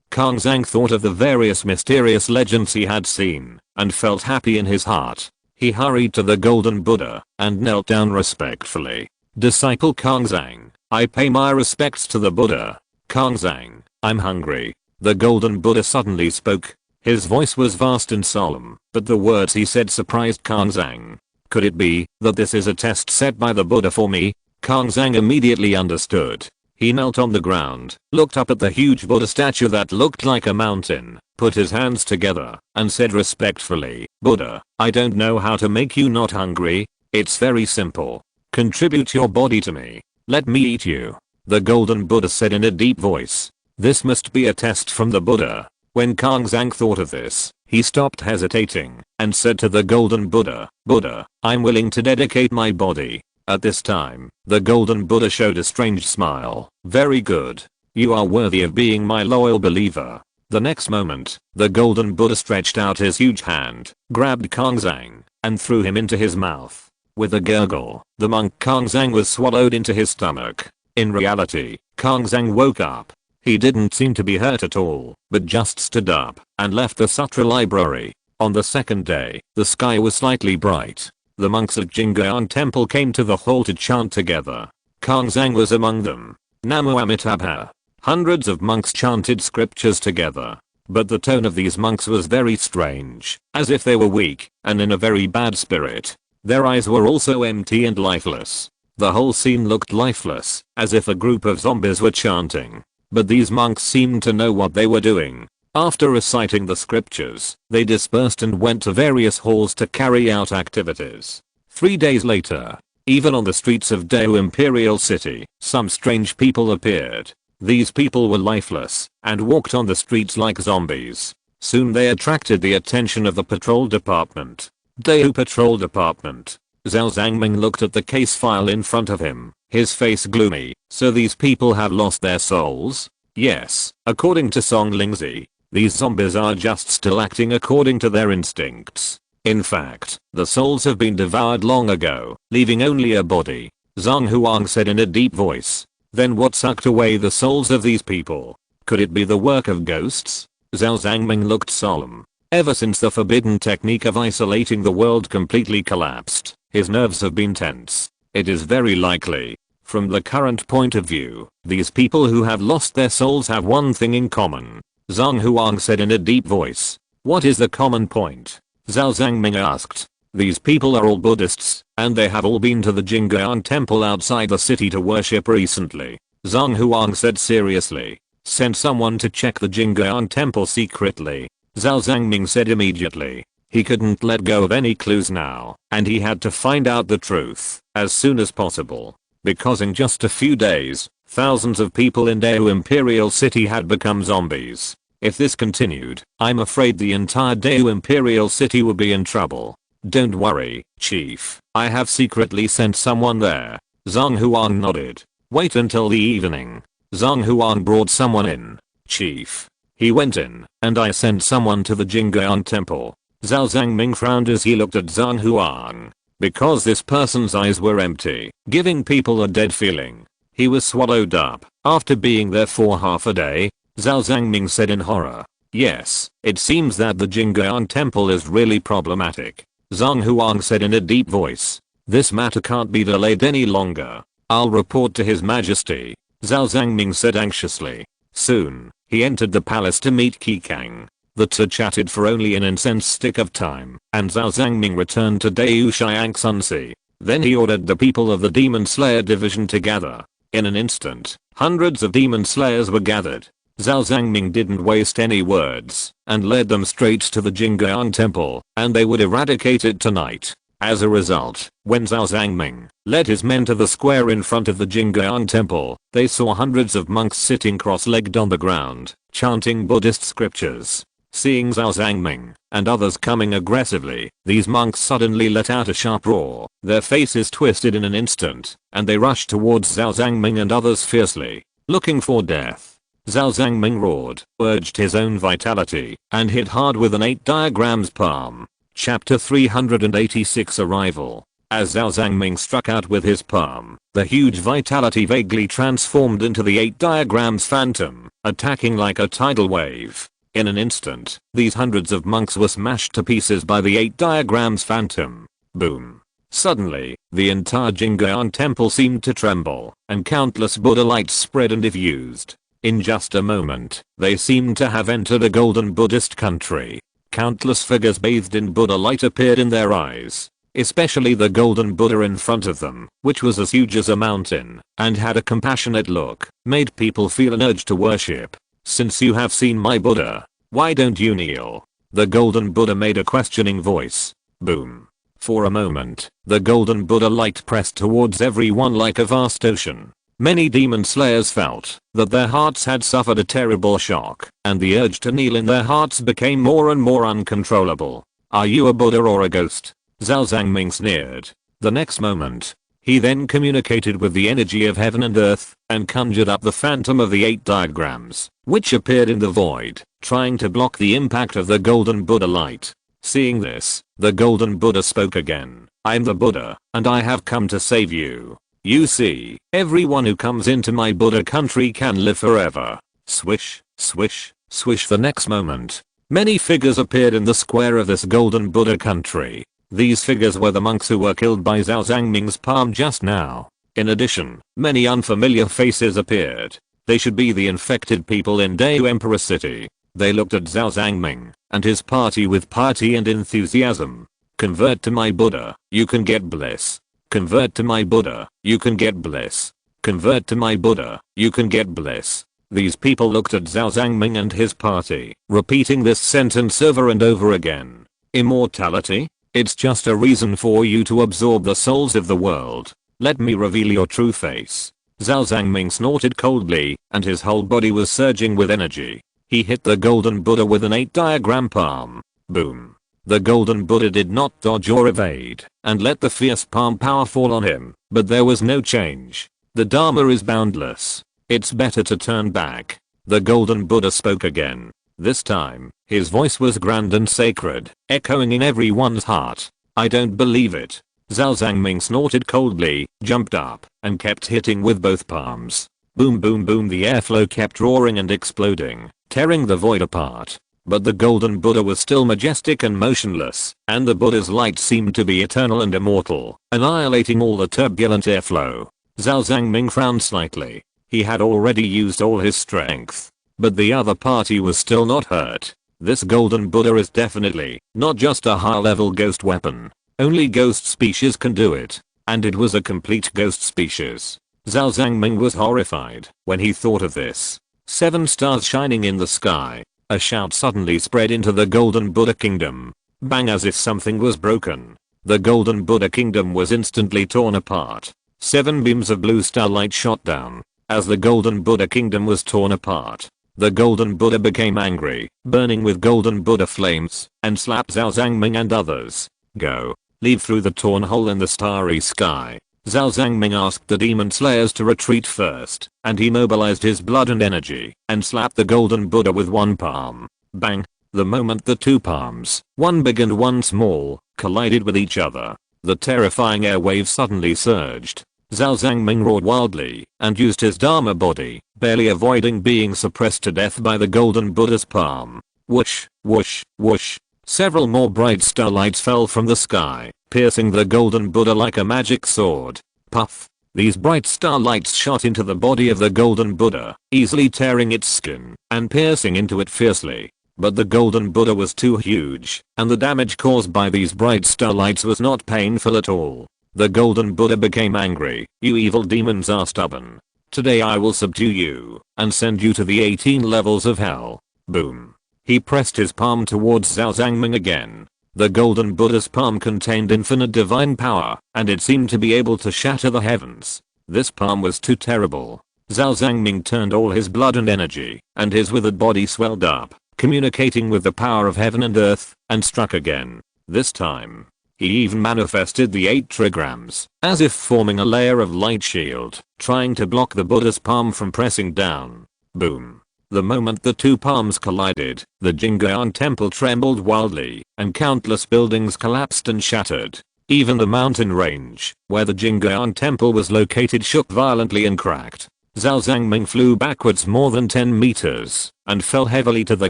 A: Kang Zhang thought of the various mysterious legends he had seen, and felt happy in his heart. He hurried to the golden Buddha, and knelt down respectfully. Disciple Kang Zhang, I pay my respects to the Buddha. Kang Zhang, I'm hungry. The golden Buddha suddenly spoke. His voice was vast and solemn, but the words he said surprised Kang Zhang. Could it be that this is a test set by the Buddha for me? Kang Zhang immediately understood. He knelt on the ground, looked up at the huge Buddha statue that looked like a mountain, put his hands together, and said respectfully, "Buddha, I don't know how to make you not hungry. It's very simple. Contribute your body to me. Let me eat you." The golden Buddha said in a deep voice. This must be a test from the Buddha. When Kangzang thought of this, he stopped hesitating and said to the golden Buddha, "Buddha, I'm willing to dedicate my body." At this time, the golden Buddha showed a strange smile. "Very good. You are worthy of being my loyal believer." The next moment, the golden Buddha stretched out his huge hand, grabbed Kangzang, and threw him into his mouth. With a gurgle, the monk Kangzang was swallowed into his stomach. In reality, Kangzang woke up. He didn't seem to be hurt at all, but just stood up and left the sutra library. On the second day, the sky was slightly bright. The monks at Jingyan temple came to the hall to chant together. Kangzang was among them. Namo Amitabha. Hundreds of monks chanted scriptures together. But the tone of these monks was very strange, as if they were weak and in a very bad spirit. Their eyes were also empty and lifeless. The whole scene looked lifeless, as if a group of zombies were chanting. But these monks seemed to know what they were doing. After reciting the scriptures, they dispersed and went to various halls to carry out activities. 3 days later, even on the streets of Daewoo Imperial City, some strange people appeared. These people were lifeless and walked on the streets like zombies. Soon they attracted the attention of the patrol department. Daewoo Patrol Department. Zhao Zhangming looked at the case file in front of him, his face gloomy. "So these people have lost their souls?" "Yes, according to Song Lingzi. These zombies are just still acting according to their instincts. In fact, the souls have been devoured long ago, leaving only a body," Zhang Huang said in a deep voice. "Then what sucked away the souls of these people? Could it be the work of ghosts?" Zhao Zhangming looked solemn. Ever since the forbidden technique of isolating the world completely collapsed, his nerves have been tense. It is very likely. From the current point of view, these people who have lost their souls have one thing in common, Zhang Huang said in a deep voice. "What is the common point?" Zhao Zhangming asked. "These people are all Buddhists, and they have all been to the Jingyan temple outside the city to worship recently," Zhang Huang said seriously. "Send someone to check the Jingyan temple secretly," Zhao Zhangming said immediately. He couldn't let go of any clues now, and he had to find out the truth as soon as possible. Because in just a few days, thousands of people in Daewoo Imperial City had become zombies. If this continued, I'm afraid the entire Daewoo Imperial City would be in trouble. "Don't worry, Chief. I have secretly sent someone there." Zhang Huang nodded. "Wait until the evening." Zhang Huang brought someone in. "Chief." He went in, and I sent someone to the Jingyan temple. Zhao Zhangming frowned as he looked at Zhang Huang. Because this person's eyes were empty, giving people a dead feeling. He was swallowed up after being there for half a day, Zhao Zhangming said in horror. "Yes, it seems that the Jingyan temple is really problematic," Zhang Huang said in a deep voice. "This matter can't be delayed any longer. I'll report to His Majesty," Zhao Zhangming said anxiously. Soon, he entered the palace to meet Qikang. The two chatted for only an incense stick of time, and Zhao Zhangming returned to Daewoo Shiang Sunsi. Then he ordered the people of the Demon Slayer division to gather. In an instant, hundreds of Demon Slayers were gathered. Zhao Zhangming didn't waste any words, and led them straight to the Jingyan temple, and they would eradicate it tonight. As a result, when Zhao Zhangming led his men to the square in front of the Jingyan temple, they saw hundreds of monks sitting cross-legged on the ground, chanting Buddhist scriptures. Seeing Zhao Zhangming and others coming aggressively, these monks suddenly let out a sharp roar. Their faces twisted in an instant, and they rushed towards Zhao Zhangming and others fiercely, looking for death. Zhao Zhangming roared, urged his own vitality, and hit hard with an 8 diagrams palm. Chapter 386 Arrival. As Zhao Zhangming struck out with his palm, the huge vitality vaguely transformed into the 8 diagrams phantom, attacking like a tidal wave. In an instant, these hundreds of monks were smashed to pieces by the 8 diagrams phantom. Boom. Suddenly, the entire Jingyan temple seemed to tremble, and countless Buddha lights spread and diffused. In just a moment, they seemed to have entered a golden Buddhist country. Countless figures bathed in Buddha light appeared in their eyes. especially the golden Buddha in front of them, which was as huge as a mountain and had a compassionate look, made people feel an urge to worship. Since you have seen my Buddha, why don't you kneel? The golden Buddha made a questioning voice. Boom. For a moment, the golden Buddha light pressed towards everyone like a vast ocean. Many demon slayers felt that their hearts had suffered a terrible shock, and the urge to kneel in their hearts became more and more uncontrollable. Are you a Buddha or a ghost? Zhao Zhangming sneered. The next moment, he then communicated with the energy of heaven and earth and conjured up the phantom of the 8 diagrams, which appeared in the void, trying to block the impact of the golden Buddha light. Seeing this, the golden Buddha spoke again. I'm the Buddha, and I have come to save you. You see, everyone who comes into my Buddha country can live forever. Swish, swish, swish. The next moment, many figures appeared in the square of this golden Buddha country. These figures were the monks who were killed by Zhao Zhangming's palm just now. In addition, many unfamiliar faces appeared. They should be the infected people in Dayu Emperor City. They looked at Zhao Zhangming and his party with piety and enthusiasm. Convert to my Buddha, you can get bliss. Convert to my Buddha, you can get bliss. Convert to my Buddha, you can get bliss. These people looked at Zhao Zhangming and his party, repeating this sentence over and over again. Immortality? It's just a reason for you to absorb the souls of the world. Let me reveal your true face. Zhao Zhangming snorted coldly, and his whole body was surging with energy. He hit the golden Buddha with an 8 diagram palm. Boom. The golden Buddha did not dodge or evade, and let the fierce palm power fall on him, but there was no change. The Dharma is boundless. It's better to turn back. The golden Buddha spoke again. This time, his voice was grand and sacred, echoing in everyone's heart. I don't believe it. Zhao Zhangming snorted coldly, jumped up, and kept hitting with both palms. Boom boom boom. The airflow kept roaring and exploding, tearing the void apart. But the golden Buddha was still majestic and motionless, and the Buddha's light seemed to be eternal and immortal, annihilating all the turbulent airflow. Zhao Zhangming frowned slightly. He had already used all his strength. But the other party was still not hurt. This golden Buddha is definitely not just a high-level ghost weapon. Only ghost species can do it. And it was a complete ghost species. Zhao Zhangming was horrified when he thought of this. 7 stars shining in the sky. A shout suddenly spread into the golden Buddha kingdom. Bang, as if something was broken. The golden Buddha kingdom was instantly torn apart. 7 beams of blue starlight shot down. As the golden Buddha kingdom was torn apart, the golden Buddha became angry, burning with golden Buddha flames, and slapped Zhao Zhangming and others. Go. Leave through the torn hole in the starry sky. Zhao Zhangming asked the demon slayers to retreat first, and he mobilized his blood and energy, and slapped the golden Buddha with one palm. Bang. The moment the 2 palms, one big and one small, collided with each other, the terrifying airwave suddenly surged. Zhao Zhangming roared wildly, and used his Dharma body, barely avoiding being suppressed to death by the golden Buddha's palm. Whoosh, whoosh, whoosh. Several more bright starlights fell from the sky, piercing the golden Buddha like a magic sword. Puff. These bright starlights shot into the body of the golden Buddha, easily tearing its skin and piercing into it fiercely. But the golden Buddha was too huge, and the damage caused by these bright starlights was not painful at all. The golden Buddha became angry. You evil demons are stubborn. Today I will subdue you and send you to the 18 levels of hell. Boom. He pressed his palm towards Zhao Zhangming again. The golden Buddha's palm contained infinite divine power, and it seemed to be able to shatter the heavens. This palm was too terrible. Zhao Zhangming turned all his blood and energy, and his withered body swelled up, communicating with the power of heaven and earth, and struck again. This time, he even manifested the 8 trigrams, as if forming a layer of light shield, trying to block the Buddha's palm from pressing down. Boom. The moment the 2 palms collided, the Qin temple trembled wildly, and countless buildings collapsed and shattered. Even the mountain range, where the Qin temple was located, shook violently and cracked. Zhao Zhangming flew backwards more than 10 meters, and fell heavily to the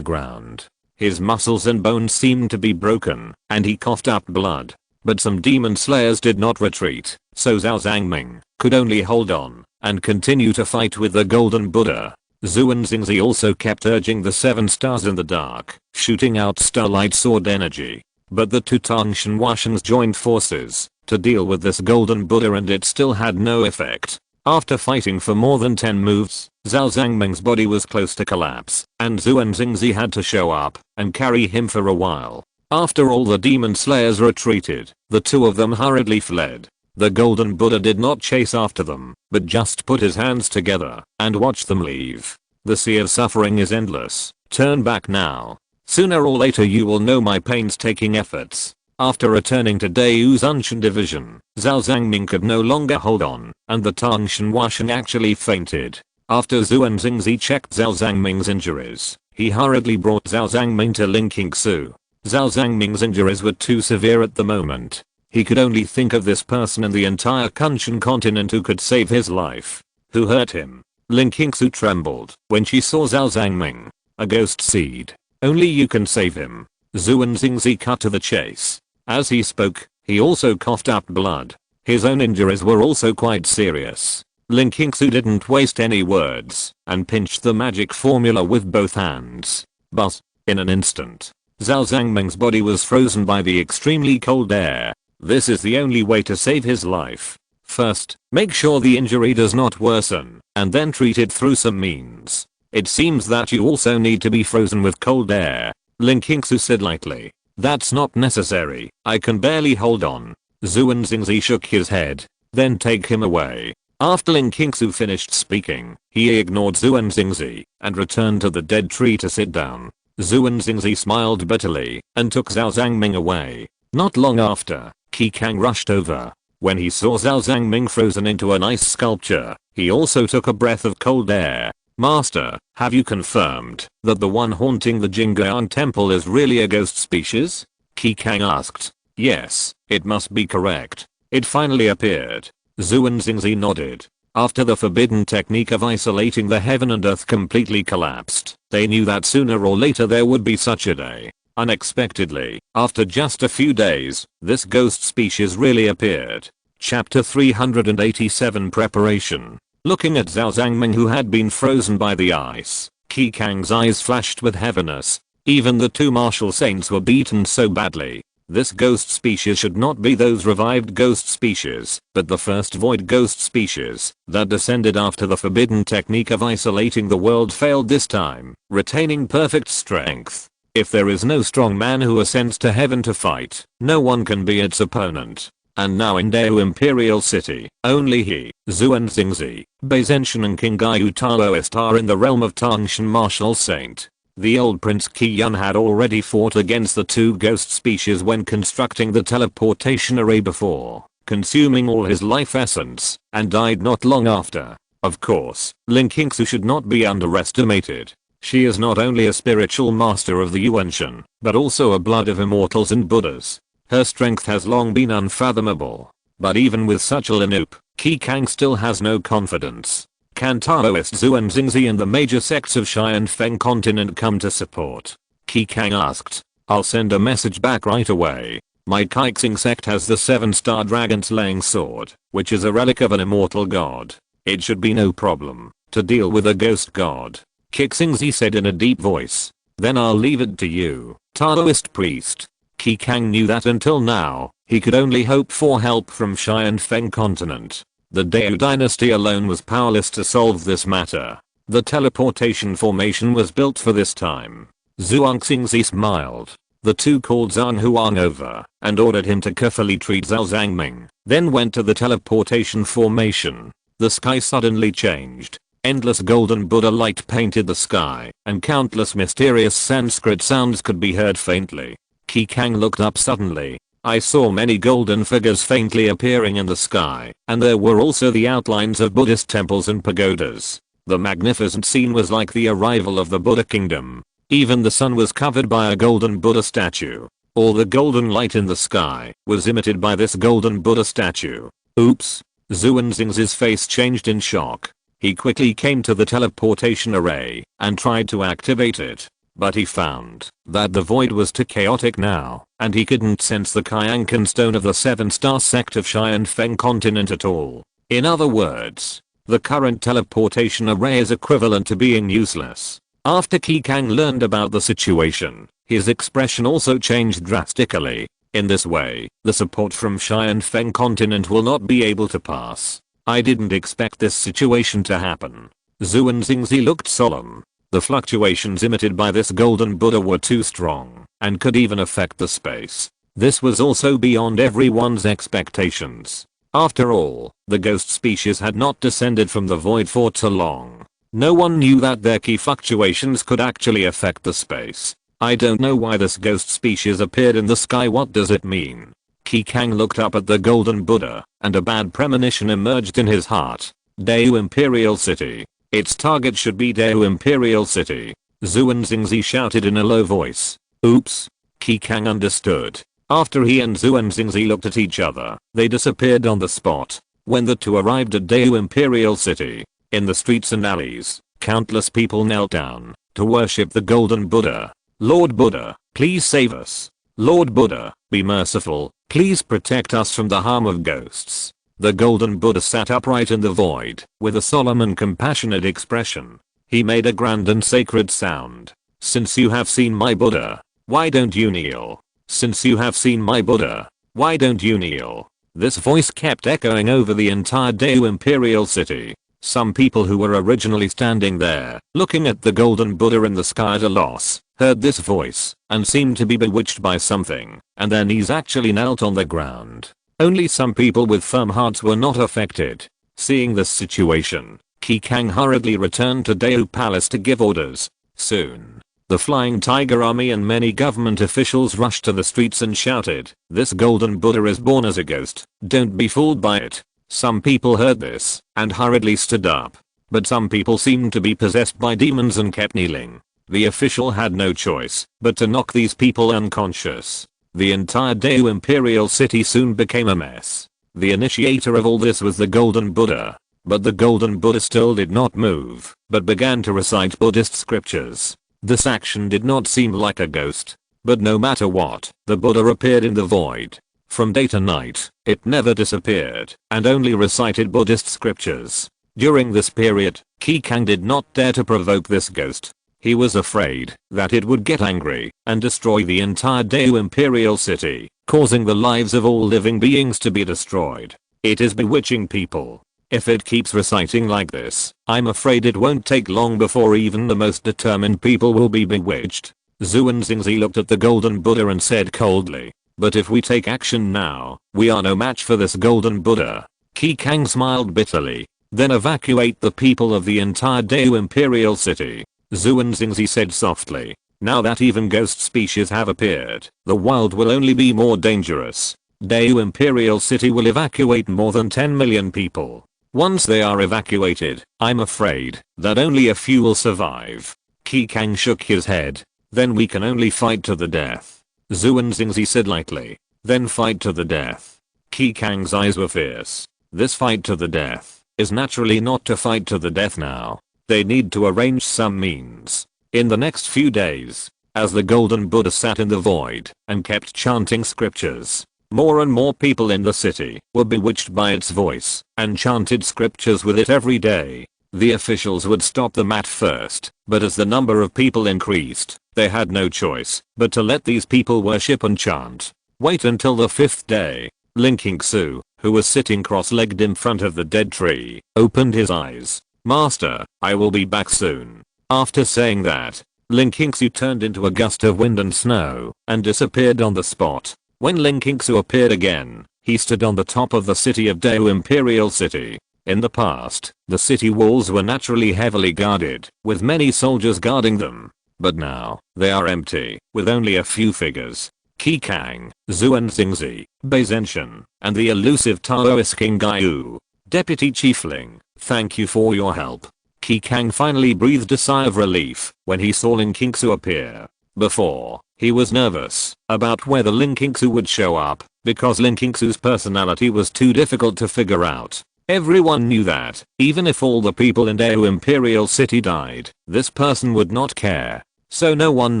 A: ground. His muscles and bones seemed to be broken, and he coughed up blood. But some demon slayers did not retreat, so Zhao Zhangming could only hold on, and continue to fight with the golden Buddha. Zhu and Xingzi also kept urging the 7 stars in the dark, shooting out starlight sword energy. But the two Tangshan Washans joined forces to deal with this golden Buddha, and it still had no effect. After fighting for more than 10 moves, Zhao Zhangming's body was close to collapse, and Zhu and Xingzi had to show up and carry him for a while. After all the demon slayers retreated, the two of them hurriedly fled. The golden Buddha did not chase after them, but just put his hands together and watched them leave. The sea of suffering is endless. Turn back now. Sooner or later you will know my painstaking efforts. After returning to Daewoo's Unshan division, Zhao Zhangming could no longer hold on, and the Tangshan Washan actually fainted. After Zhu and Xingzi checked Zhao Zhangming's injuries, he hurriedly brought Zhao Zhangming to Ling Qingsu. Zhao Zhangming's injuries were too severe at the moment. He could only think of this person in the entire Kunshan continent who could save his life. Who hurt him? Ling Qingsu trembled when she saw Zhao Zhangming. A ghost seed. Only you can save him. Zhu and Xingzi cut to the chase. As he spoke, he also coughed up blood. His own injuries were also quite serious. Ling Qingsu didn't waste any words and pinched the magic formula with both hands. But, in an instant, Zhao Zhangming's body was frozen by the extremely cold air. This is the only way to save his life. First, make sure the injury does not worsen, and then treat it through some means. It seems that you also need to be frozen with cold air. Ling Qingsu said lightly. That's not necessary. I can barely hold on. Zhu and Xingzi shook his head. Then take him away. After Ling Qingsu finished speaking, he ignored Zhu and Xingzi and returned to the dead tree to sit down. Zhu and Xingzi smiled bitterly and took Zhao Zhangming away. Not long after, Qi Kang rushed over. When he saw Zhao Zhangming frozen into an ice sculpture, he also took a breath of cold air. Master, have you confirmed that the one haunting the Jingguan temple is really a ghost species? Qi Kang asked. Yes, it must be correct. It finally appeared. Zhu and Xingzi nodded. After the forbidden technique of isolating the heaven and earth completely collapsed, they knew that sooner or later there would be such a day. Unexpectedly, after just a few days, this ghost species really appeared. Chapter 387 Preparation. Looking at Zhao Zhangming, who had been frozen by the ice, Qi Kang's eyes flashed with heaviness. Even the two martial saints were beaten so badly. This ghost species should not be those revived ghost species, but the first void ghost species that descended after the forbidden technique of isolating the world failed this time, retaining perfect strength. If there is no strong man who ascends to heaven to fight, no one can be its opponent. And now in Daewoo Imperial City, only he, Zhu and Xingzi, Bei Zenshan and King Gaiyu Taoist are in the realm of Tangshan Martial Saint. The old Prince Qi Yan had already fought against the two ghost species when constructing the teleportation array before, consuming all his life essence, and died not long after. Of course, Ling Qingsu should not be underestimated. She is not only a spiritual master of the Yuanshan, but also a blood of immortals and Buddhas. Her strength has long been unfathomable. But even with such a lineup, Qi Kang still has no confidence. Can Taoist Zhu and Xingzi and the major sects of Shi and Feng continent come to support? Qi Kang asked. I'll send a message back right away. My Kaixing sect has the 7-star dragon slaying sword, which is a relic of an immortal god. It should be no problem to deal with a ghost god. Xingzi said in a deep voice. Then I'll leave it to you, Taoist priest. Qi Kang knew that until now, he could only hope for help from Shi and Feng continent. The Daewoo dynasty alone was powerless to solve this matter. The teleportation formation was built for this time. Zhuang Xingzi smiled. The two called Zhang Huang over and ordered him to carefully treat Zhao Zhangming, then went to the teleportation formation. The sky suddenly changed. Endless golden Buddha light painted the sky, and countless mysterious Sanskrit sounds could be heard faintly. Qi Kang looked up suddenly. I saw many golden figures faintly appearing in the sky, and there were also the outlines of Buddhist temples and pagodas. The magnificent scene was like the arrival of the Buddha kingdom. Even the sun was covered by a golden Buddha statue. All the golden light in the sky was emitted by this golden Buddha statue. Oops. Zhu and Xingzi's face changed in shock. He quickly came to the teleportation array and tried to activate it. But he found that the void was too chaotic now, and he couldn't sense the Kyankan stone of the 7-star sect of Shi and Feng continent at all. In other words, the current teleportation array is equivalent to being useless. After Qi Kang learned about the situation, His expression also changed drastically. In this way, the support from Shi and Feng continent will not be able to pass. I didn't expect this situation to happen. Zhu and Xingzi looked solemn. The fluctuations emitted by this golden Buddha were too strong and could even affect the space. This was also beyond everyone's expectations. After all, the ghost species had not descended from the void for too long. No one knew that their key fluctuations could actually affect the space. I don't know why this ghost species appeared in the sky. What does it mean? Qi Kang looked up at the golden Buddha, and a bad premonition emerged in his heart. Daewoo Imperial City. Its target should be Daewoo Imperial City. Zhu and Xingzi shouted in a low voice. Oops. Qi Kang understood. After he and Zhu and Xingzi looked at each other, they disappeared on the spot. When the two arrived at Daewoo Imperial City, in the streets and alleys, countless people knelt down to worship the golden Buddha. Lord Buddha, please save us. Lord Buddha, be merciful, please protect us from the harm of ghosts. The golden Buddha sat upright in the void, with a solemn and compassionate expression. He made a grand and sacred sound. Since you have seen my Buddha, why don't you kneel? Since you have seen my Buddha, why don't you kneel? This voice kept echoing over the entire Daewoo Imperial City. Some people who were originally standing there, looking at the golden Buddha in the sky at a loss, heard this voice, and seemed to be bewitched by something, and their knees actually knelt on the ground. Only some people with firm hearts were not affected. Seeing this situation, Qi Kang hurriedly returned to Daewoo Palace to give orders. Soon, the Flying Tiger Army and many government officials rushed to the streets and shouted, "This golden Buddha is born as a ghost, don't be fooled by it." Some people heard this, and hurriedly stood up. But some people seemed to be possessed by demons and kept kneeling. The official had no choice but to knock these people unconscious. The entire Daewoo Imperial City soon became a mess. The initiator of all this was the golden Buddha. But the golden Buddha still did not move, but began to recite Buddhist scriptures. This action did not seem like a ghost. But no matter what, the Buddha appeared in the void. From day to night, it never disappeared, and only recited Buddhist scriptures. During this period, Qi Kang did not dare to provoke this ghost. He was afraid that it would get angry and destroy the entire Daewoo Imperial City, causing the lives of all living beings to be destroyed. It is bewitching people. If it keeps reciting like this, I'm afraid it won't take long before even the most determined people will be bewitched. Zhu and Xingzi looked at the golden Buddha and said coldly, "But if we take action now, we are no match for this golden Buddha." Qi Kang smiled bitterly. "Then evacuate the people of the entire Daewoo Imperial City." Zhu and Xingzi said softly, "Now that even ghost species have appeared, the world will only be more dangerous. Daewoo Imperial City will evacuate more than 10 million people. Once they are evacuated, I'm afraid that only a few will survive." Qi Kang shook his head. "Then we can only fight to the death." Zhu and Xingzi said lightly, "Then fight to the death." Qi Kang's eyes were fierce. This fight to the death is naturally not to fight to the death now. They need to arrange some means. In the next few days, as the golden Buddha sat in the void and kept chanting scriptures, more and more people in the city were bewitched by its voice and chanted scriptures with it every day. The officials would stop them at first, but as the number of people increased, they had no choice but to let these people worship and chant. Wait until the 5th day. Ling Qingsu, who was sitting cross-legged in front of the dead tree, opened his eyes. "Master, I will be back soon." After saying that, Ling Qingsu turned into a gust of wind and snow and disappeared on the spot. When Ling Qingsu appeared again, he stood on the top of the city of Daewoo Imperial City. In the past, the city walls were naturally heavily guarded, with many soldiers guarding them. But now, they are empty, with only a few figures. Qi Kang, Zhu and Xingzi, Bei Zenshan, and the elusive Taoist King Gaiyu. "Deputy Chiefling, thank you for your help." Qi Kang finally breathed a sigh of relief when he saw Ling Qingsu appear. Before, he was nervous about whether Ling Qingsu would show up, because Ling Qingsu's personality was too difficult to figure out. Everyone knew that, even if all the people in Daewoo Imperial City died, this person would not care. So no one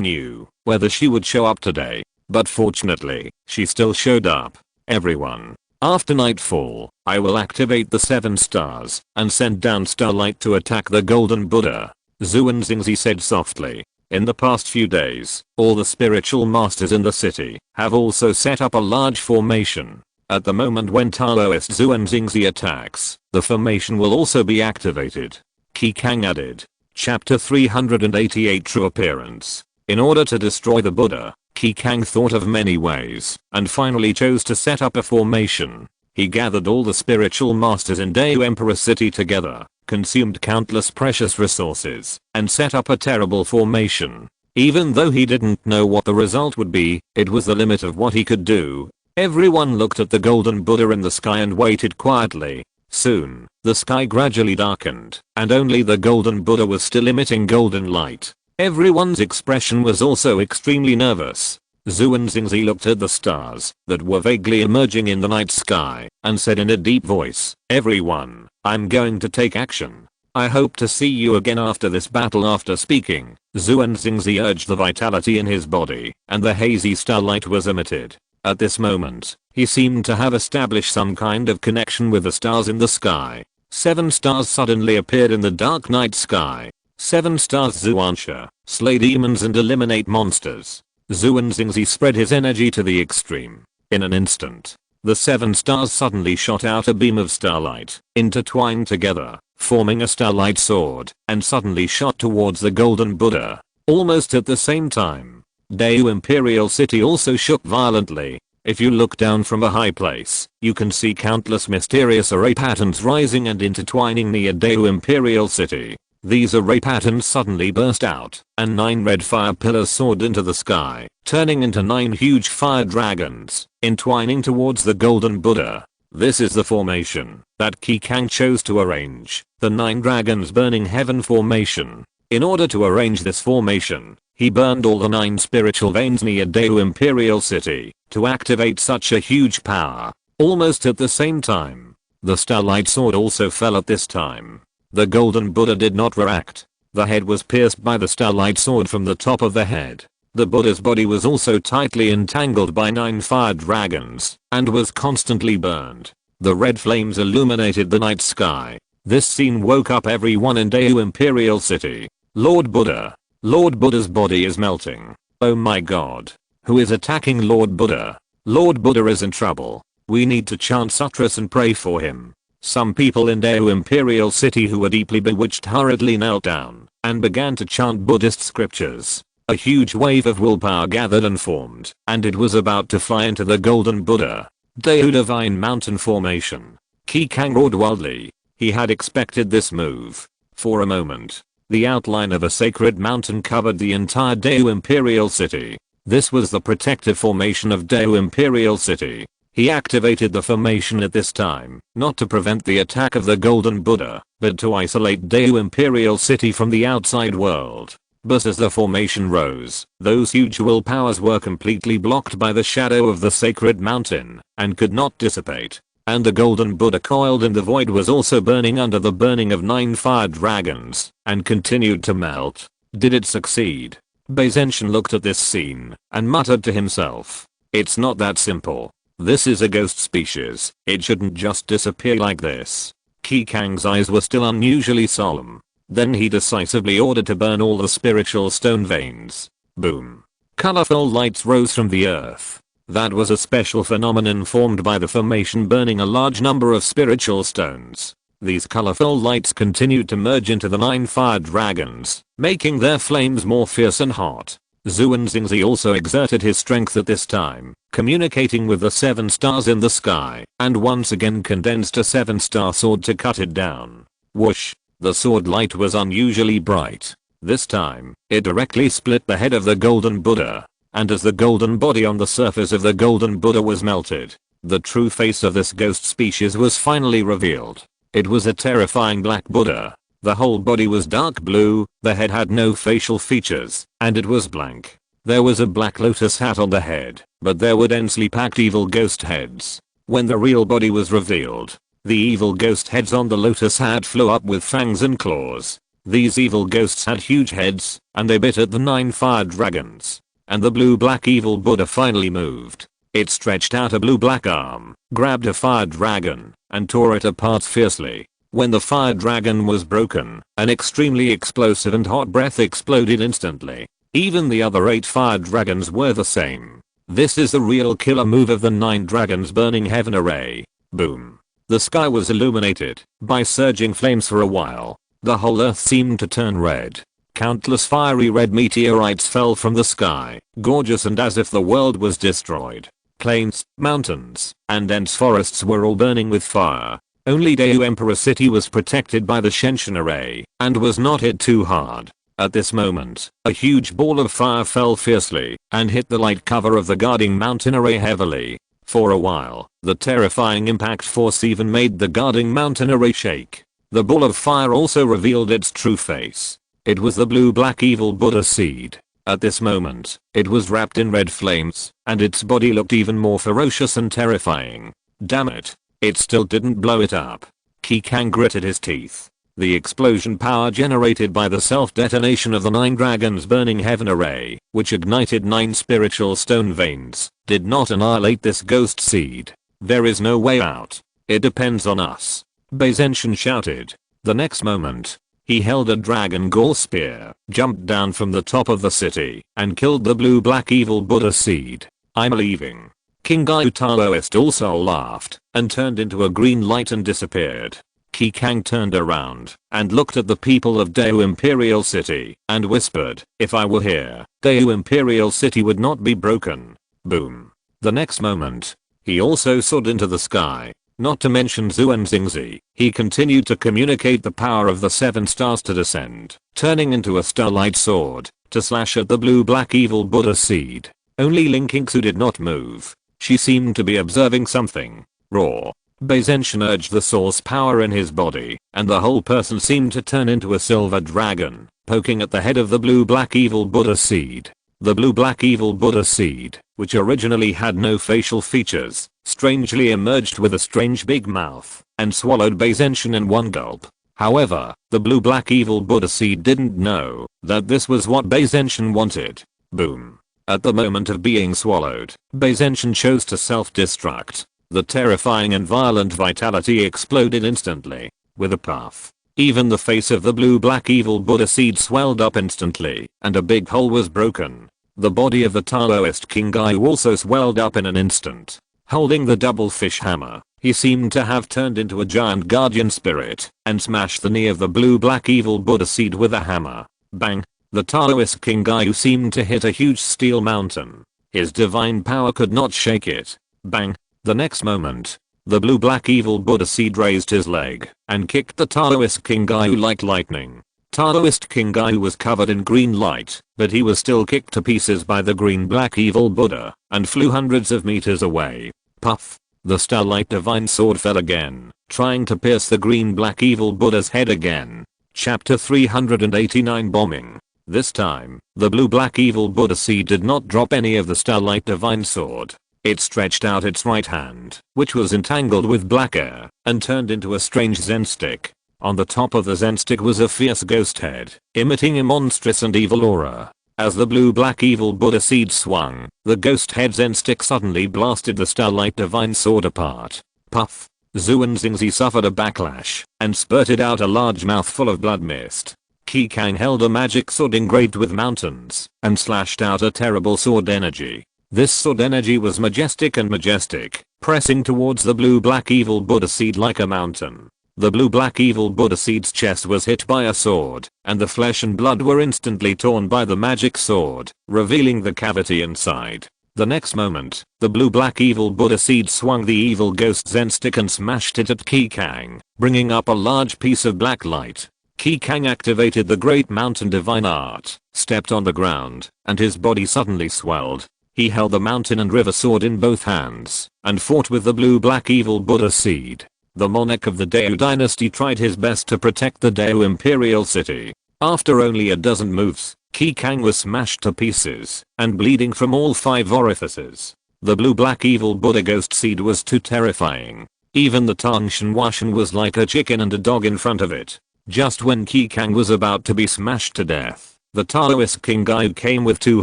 A: knew whether she would show up today. But fortunately, she still showed up. "Everyone. After nightfall, I will activate the 7 stars and send down starlight to attack the golden Buddha." Zhu and Xingzi said softly. In the past few days, all the spiritual masters in the city have also set up a large formation. At the moment when Taoist Xuanzingzi attacks, the formation will also be activated. Qin Yang added. Chapter 388 True Appearance. In order to destroy the Buddha, Qin Yang thought of many ways and finally chose to set up a formation. He gathered all the spiritual masters in Deu Emperor City together, consumed countless precious resources, and set up a terrible formation. Even though he didn't know what the result would be, it was the limit of what he could do. Everyone looked at the golden Buddha in the sky and waited quietly. Soon, the sky gradually darkened, and only the golden Buddha was still emitting golden light. Everyone's expression was also extremely nervous. Xuanzingzi looked at the stars that were vaguely emerging in the night sky and said in a deep voice, "Everyone, I'm going to take action. I hope to see you again after this battle." After speaking, Xuanzingzi urged the vitality in his body, and the hazy starlight was emitted. At this moment, he seemed to have established some kind of connection with the stars in the sky. 7 stars suddenly appeared in the dark night sky. 7 stars Xuanxia, slay demons and eliminate monsters. Xuanzingzi spread his energy to the extreme. In an instant, the 7 stars suddenly shot out a beam of starlight, intertwined together, forming a starlight sword, and suddenly shot towards the golden Buddha. Almost at the same time, Deu Imperial City also shook violently. If you look down from a high place, you can see countless mysterious array patterns rising and intertwining near Deu Imperial City. These array patterns suddenly burst out, and 9 red fire pillars soared into the sky, turning into 9 huge fire dragons, entwining towards the golden Buddha. This is the formation that Qin Yang chose to arrange, the 9 dragons burning heaven formation. In order to arrange this formation, he burned all the 9 spiritual veins near Deu Imperial City to activate such a huge power. Almost at the same time, the starlight sword also fell at this time. The golden Buddha did not react. The head was pierced by the starlight sword from the top of the head. The Buddha's body was also tightly entangled by 9 fire dragons and was constantly burned. The red flames illuminated the night sky. This scene woke up everyone in Deu Imperial City. Lord Buddha. Lord Buddha's body is melting. Oh my god. Who is attacking Lord Buddha? Lord Buddha is in trouble. We need to chant sutras and pray for him. Some people in Deu Imperial City who were deeply bewitched hurriedly knelt down and began to chant Buddhist scriptures. A huge wave of willpower gathered and formed, and it was about to fly into the golden Buddha. Deu Divine Mountain Formation. Qin Yang roared wildly. He had expected this move. For a moment, the outline of a sacred mountain covered the entire Deu Imperial City. This was the protective formation of Deu Imperial City. He activated the formation at this time, not to prevent the attack of the golden Buddha, but to isolate Deu Imperial City from the outside world. But as the formation rose, those huge will powers were completely blocked by the shadow of the sacred mountain, and could not dissipate. And the golden Buddha coiled in the void was also burning under the burning of 9 fire dragons, and continued to melt. Did it succeed? Bei Zenshin looked at this scene, and muttered to himself. It's not that simple. This is a ghost species. It shouldn't just disappear like this. Qin Yang's eyes were still unusually solemn. Then he decisively ordered to burn all the spiritual stone veins. Boom. Colorful lights rose from the earth. That was a special phenomenon formed by the formation burning a large number of spiritual stones. These colorful lights continued to merge into the 9 fire dragons, making their flames more fierce and hot. Xuanzingzi also exerted his strength at this time, communicating with the 7 stars in the sky, and once again condensed a 7-star sword to cut it down. Whoosh! The sword light was unusually bright. This time, it directly split the head of the golden Buddha. And as the golden body on the surface of the golden Buddha was melted, the true face of this ghost species was finally revealed. It was a terrifying black Buddha. The whole body was dark blue, the head had no facial features, and it was blank. There was a black lotus hat on the head, but there were densely packed evil ghost heads. When the real body was revealed, the evil ghost heads on the lotus hat flew up with fangs and claws. These evil ghosts had huge heads, and they bit at the 9 fire dragons. And the blue-black evil Buddha finally moved. It stretched out a blue-black arm, grabbed a fire dragon, and tore it apart fiercely. When the fire dragon was broken, an extremely explosive and hot breath exploded instantly. Even the other 8 fire dragons were the same. This is the real killer move of the 9 dragons burning heaven array. Boom. The sky was illuminated by surging flames for a while. The whole earth seemed to turn red. Countless fiery red meteorites fell from the sky, gorgeous and as if the world was destroyed. Plains, mountains, and dense forests were all burning with fire. Only Daewoo Emperor City was protected by the Shenshin array and was not hit too hard. At this moment, a huge ball of fire fell fiercely and hit the light cover of the guarding mountain array heavily. For a while, the terrifying impact force even made the guarding mountain array shake. The ball of fire also revealed its true face. It was the blue-black evil Buddha seed. At this moment, it was wrapped in red flames, and its body looked even more ferocious and terrifying. Damn it. It still didn't blow it up. Qi Kang gritted his teeth. The explosion power generated by the self-detonation of the 9 dragons burning heaven array, which ignited 9 spiritual stone veins, did not annihilate this ghost seed. There is no way out. It depends on us. Bei Zenshin shouted. The next moment, he held a dragon gall spear, jumped down from the top of the city, and killed the blue-black evil Buddha seed. I'm leaving. King Gaiu Taoist also laughed, and turned into a green light and disappeared. Qi Kang turned around, and looked at the people of Daewoo Imperial City, and whispered, if I were here, Daewoo Imperial City would not be broken. Boom. The next moment, he also soared into the sky. Not to mention Xuanzingzi, he continued to communicate the power of the 7 stars to descend, turning into a starlight sword, to slash at the blue-black evil Buddha seed. Only Ling Qingsu did not move. She seemed to be observing something. Roar. Bei Zenshin urged the source power in his body, and the whole person seemed to turn into a silver dragon, poking at the head of the blue-black evil Buddha seed. The blue-black evil Buddha seed, which originally had no facial features, strangely emerged with a strange big mouth, and swallowed Bei Zenshin in one gulp. However, the blue-black evil Buddha seed didn't know that this was what Bei Zenshin wanted. Boom. At the moment of being swallowed, Bei Zenshin chose to self-destruct. The terrifying and violent vitality exploded instantly. With a puff, even the face of the blue-black evil Buddha seed swelled up instantly, and a big hole was broken. The body of the Taoist King Gaiu also swelled up in an instant. Holding the double fish hammer, he seemed to have turned into a giant guardian spirit, and smashed the knee of the blue-black evil Buddha seed with a hammer. Bang! The Taoist King Gaiu seemed to hit a huge steel mountain. His divine power could not shake it. Bang! The next moment, the blue-black evil Buddha seed raised his leg and kicked the Taoist King Gaiu like lightning. Taoist King Gaiu was covered in green light, but he was still kicked to pieces by the green-black evil Buddha and flew hundreds of meters away. Puff! The starlight divine sword fell again, trying to pierce the green-black evil Buddha's head again. Chapter 389 Bombing. This time, the blue-black evil Buddha seed did not drop any of the starlight divine sword. It stretched out its right hand, which was entangled with black air, and turned into a strange Zen stick. On the top of the Zen stick was a fierce ghost head, emitting a monstrous and evil aura. As the blue-black evil Buddha seed swung, the ghost head Zen stick suddenly blasted the starlight divine sword apart. Puff! Xuanzingzi suffered a backlash, and spurted out a large mouthful of blood mist. Qi Kang held a magic sword engraved with mountains, and slashed out a terrible sword energy. This sword energy was majestic, pressing towards the blue-black evil Buddha seed like a mountain. The blue-black evil Buddha seed's chest was hit by a sword, and the flesh and blood were instantly torn by the magic sword, revealing the cavity inside. The next moment, the blue-black evil Buddha seed swung the evil ghost Zen stick and smashed it at Qi Kang, bringing up a large piece of black light. Qi Kang activated the Great Mountain Divine Art, stepped on the ground, and his body suddenly swelled. He held the mountain and river sword in both hands, and fought with the blue-black evil Buddha seed. The monarch of the Daewoo dynasty tried his best to protect the Daewoo Imperial City. After only a dozen moves, Qi Kang was smashed to pieces, and bleeding from all 5 orifices. The blue-black evil Buddha ghost seed was too terrifying. Even the Tangshan Washan was like a chicken and a dog in front of it. Just when Qi Kang was about to be smashed to death, the Taoist King Gaiu came with 2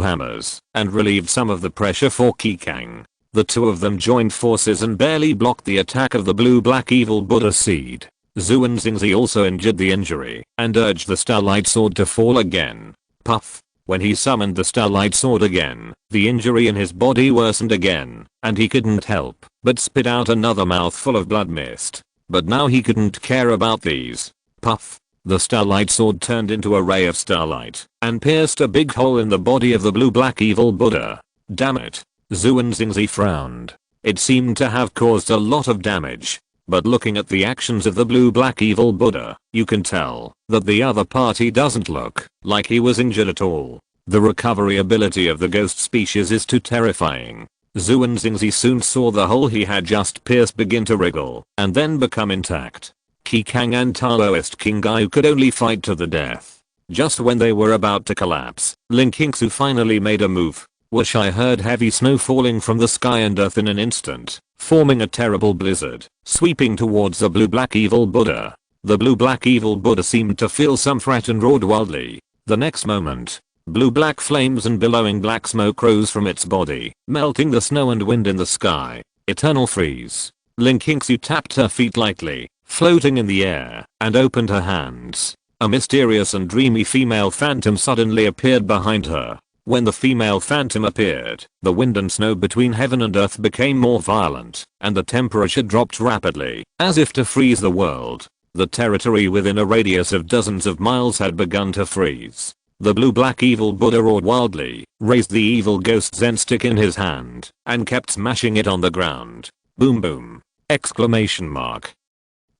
A: hammers, and relieved some of the pressure for Qi Kang. The 2 of them joined forces and barely blocked the attack of the blue-black evil Buddha seed. Xuanzingzi also injured the injury, and urged the starlight sword to fall again. Puff! When he summoned the starlight sword again, the injury in his body worsened again, and he couldn't help but spit out another mouthful of blood mist. But now he couldn't care about these. Puff. The starlight sword turned into a ray of starlight and pierced a big hole in the body of the blue-black evil Buddha. Damn it. Xuanzingzi frowned. It seemed to have caused a lot of damage. But looking at the actions of the blue-black evil Buddha, you can tell that the other party doesn't look like he was injured at all. The recovery ability of the ghost species is too terrifying. Xuanzingzi soon saw the hole he had just pierced begin to wriggle and then become intact. Qin Yang and Taoist King Gaiu could only fight to the death. Just when they were about to collapse, Ling Qingsu finally made a move. Whoosh! I heard heavy snow falling from the sky and earth in an instant, forming a terrible blizzard, sweeping towards the blue-black evil Buddha. The blue-black evil Buddha seemed to feel some threat and roared wildly. The next moment, blue-black flames and billowing black smoke rose from its body, melting the snow and wind in the sky. Eternal freeze. Ling Qingsu tapped her feet lightly, floating in the air, and opened her hands. A mysterious and dreamy female phantom suddenly appeared behind her. When the female phantom appeared, the wind and snow between heaven and earth became more violent, and the temperature dropped rapidly, as if to freeze the world. The territory within a radius of dozens of miles had begun to freeze. The blue-black evil Buddha roared wildly, raised the evil ghost Zen stick in his hand, and kept smashing it on the ground. Boom boom! Exclamation mark.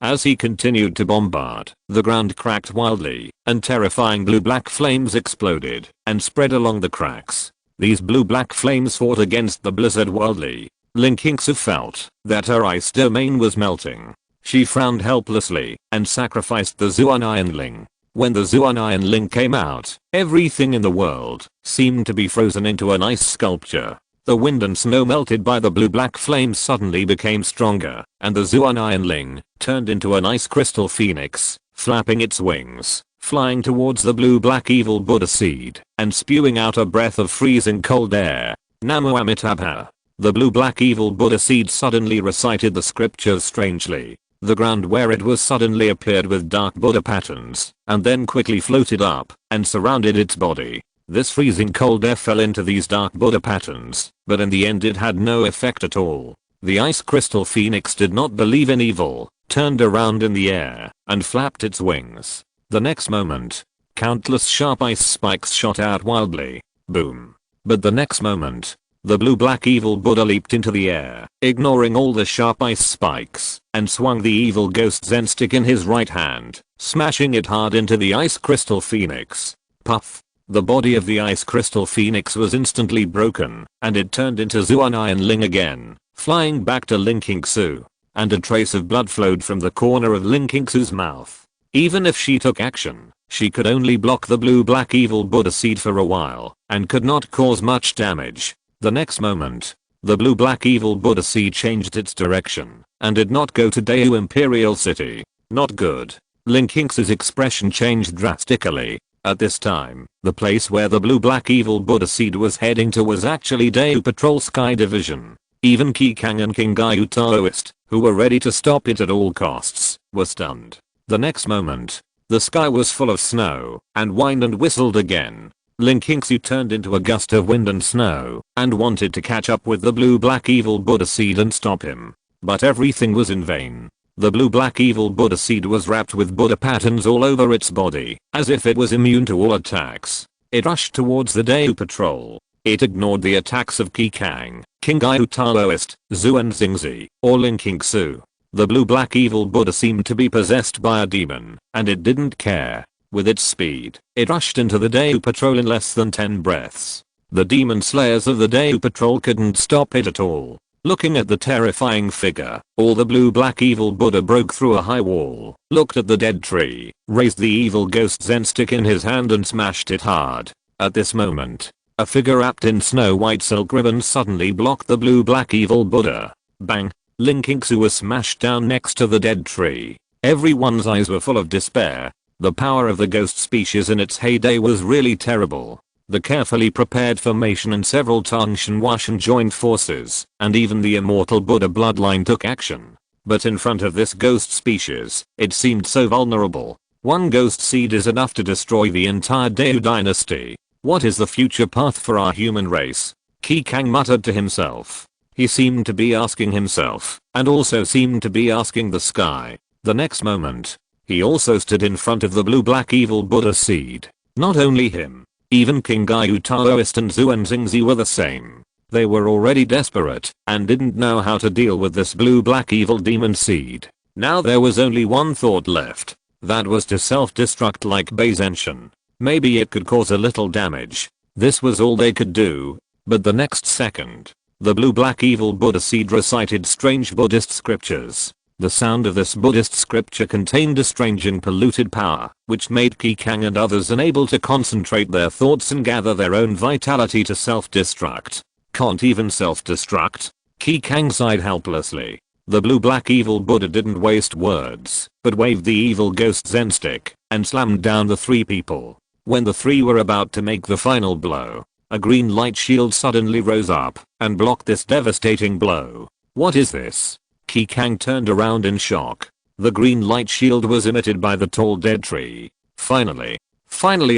A: As he continued to bombard, the ground cracked wildly, and terrifying blue-black flames exploded and spread along the cracks. These blue-black flames fought against the blizzard wildly. Ling Qingsu felt that her ice domain was melting. She frowned helplessly and sacrificed the Zuan Ironling. When the Zuan Ironling came out, everything in the world seemed to be frozen into an ice sculpture. The wind and snow melted by the blue-black flames suddenly became stronger, and the Zuan Ironling turned into an ice crystal phoenix, flapping its wings, flying towards the blue-black evil Buddha seed, and spewing out a breath of freezing cold air. Namo Amitabha. The blue-black evil Buddha seed suddenly recited the scriptures strangely. The ground where it was suddenly appeared with dark Buddha patterns, and then quickly floated up and surrounded its body. This freezing cold air fell into these dark Buddha patterns, but in the end it had no effect at all. The ice crystal phoenix did not believe in evil, turned around in the air, and flapped its wings. The next moment, countless sharp ice spikes shot out wildly. Boom. But the next moment, the blue-black evil Buddha leaped into the air, ignoring all the sharp ice spikes, and swung the evil ghost Zen stick in his right hand, smashing it hard into the ice crystal phoenix. Puff. The body of the ice crystal phoenix was instantly broken, and it turned into Zuan Ironling again, flying back to Ling Qingsu. And a trace of blood flowed from the corner of Ling Qingsu's mouth. Even if she took action, she could only block the blue-black evil Buddha seed for a while, and could not cause much damage. The next moment, the blue-black evil Buddha seed changed its direction, and did not go to Daewoo Imperial City. Not good. Ling Qingsu's expression changed drastically. At this time, the place where the blue-black evil Buddha seed was heading to was actually Daewoo Patrol Sky Division. Even Qin Yang and King Gaiu Taoist, who were ready to stop it at all costs, were stunned. The next moment, the sky was full of snow, and whined and whistled again. Ling Qingsu turned into a gust of wind and snow, and wanted to catch up with the blue-black evil Buddha seed and stop him. But everything was in vain. The blue-black evil Buddha seed was wrapped with Buddha patterns all over its body, as if it was immune to all attacks. It rushed towards the Daewoo Patrol. It ignored the attacks of Qin Yang, King Gaiu Taoist, Xuanzingzi, or Ling Qingsu. The blue-black evil Buddha seemed to be possessed by a demon, and it didn't care. With its speed, it rushed into the Daewoo Patrol in less than 10 breaths. The demon slayers of the Daewoo Patrol couldn't stop it at all. Looking at the terrifying figure, all the blue-black evil Buddha broke through a high wall, looked at the dead tree, raised the evil ghost Zen stick in his hand and smashed it hard. At this moment, a figure wrapped in snow-white silk ribbons suddenly blocked the blue-black evil Buddha. Bang! Ling Qingsu was smashed down next to the dead tree. Everyone's eyes were full of despair. The power of the ghost species in its heyday was really terrible. The carefully prepared formation and several Tangshan Washan joined forces, and even the immortal Buddha bloodline took action. But in front of this ghost species, it seemed so vulnerable. One ghost seed is enough to destroy the entire Daewoo dynasty. What is the future path for our human race? Qi Yang muttered to himself. He seemed to be asking himself, and also seemed to be asking the sky. The next moment, he also stood in front of the blue-black evil Buddha seed. Not only him, even King Gaiu Taoist and Zhuan Xingzi were the same. They were already desperate and didn't know how to deal with this blue-black evil demon seed. Now there was only one thought left. That was to self-destruct like Baizenshan. Maybe it could cause a little damage. This was all they could do. But the next second, the blue-black evil Buddha seed recited strange Buddhist scriptures. The sound of this Buddhist scripture contained a strange and polluted power, which made Qi Yang and others unable to concentrate their thoughts and gather their own vitality to self-destruct. Can't even self-destruct? Qi Yang sighed helplessly. The blue-black evil Buddha didn't waste words, but waved the evil ghost Zen stick and slammed down the three people. When the three were about to make the final blow, a green light shield suddenly rose up and blocked this devastating blow. What is this? Qi Yang turned around in shock. The green light shield was emitted by the tall dead tree. Finally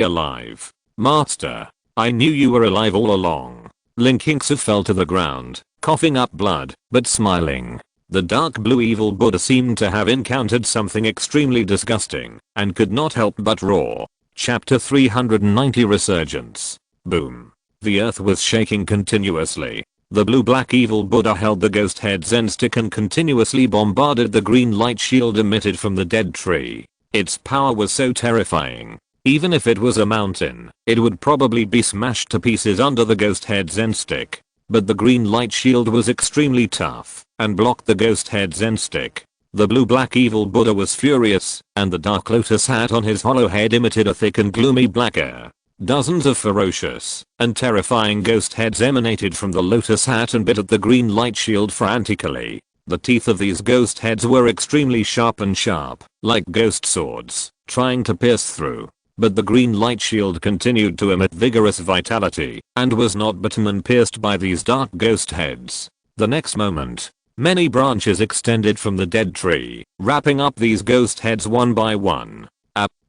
A: alive. Master, I knew you were alive all along. Ling Qingsu fell to the ground, coughing up blood, but smiling. The dark blue evil Buddha seemed to have encountered something extremely disgusting and could not help but roar. Chapter 390 Resurgence. Boom. The earth was shaking continuously. The blue-black evil Buddha held the ghost head Zen stick and continuously bombarded the green light shield emitted from the dead tree. Its power was so terrifying. Even if it was a mountain, it would probably be smashed to pieces under the ghost head Zen stick. But the green light shield was extremely tough and blocked the ghost head Zen stick. The blue-black evil Buddha was furious, and the dark lotus hat on his hollow head emitted a thick and gloomy black air. Dozens of ferocious and terrifying ghost heads emanated from the lotus hat and bit at the green light shield frantically. The teeth of these ghost heads were extremely sharp, like ghost swords, trying to pierce through. But the green light shield continued to emit vigorous vitality and was not bitten and pierced by these dark ghost heads. The next moment, many branches extended from the dead tree, wrapping up these ghost heads one by one.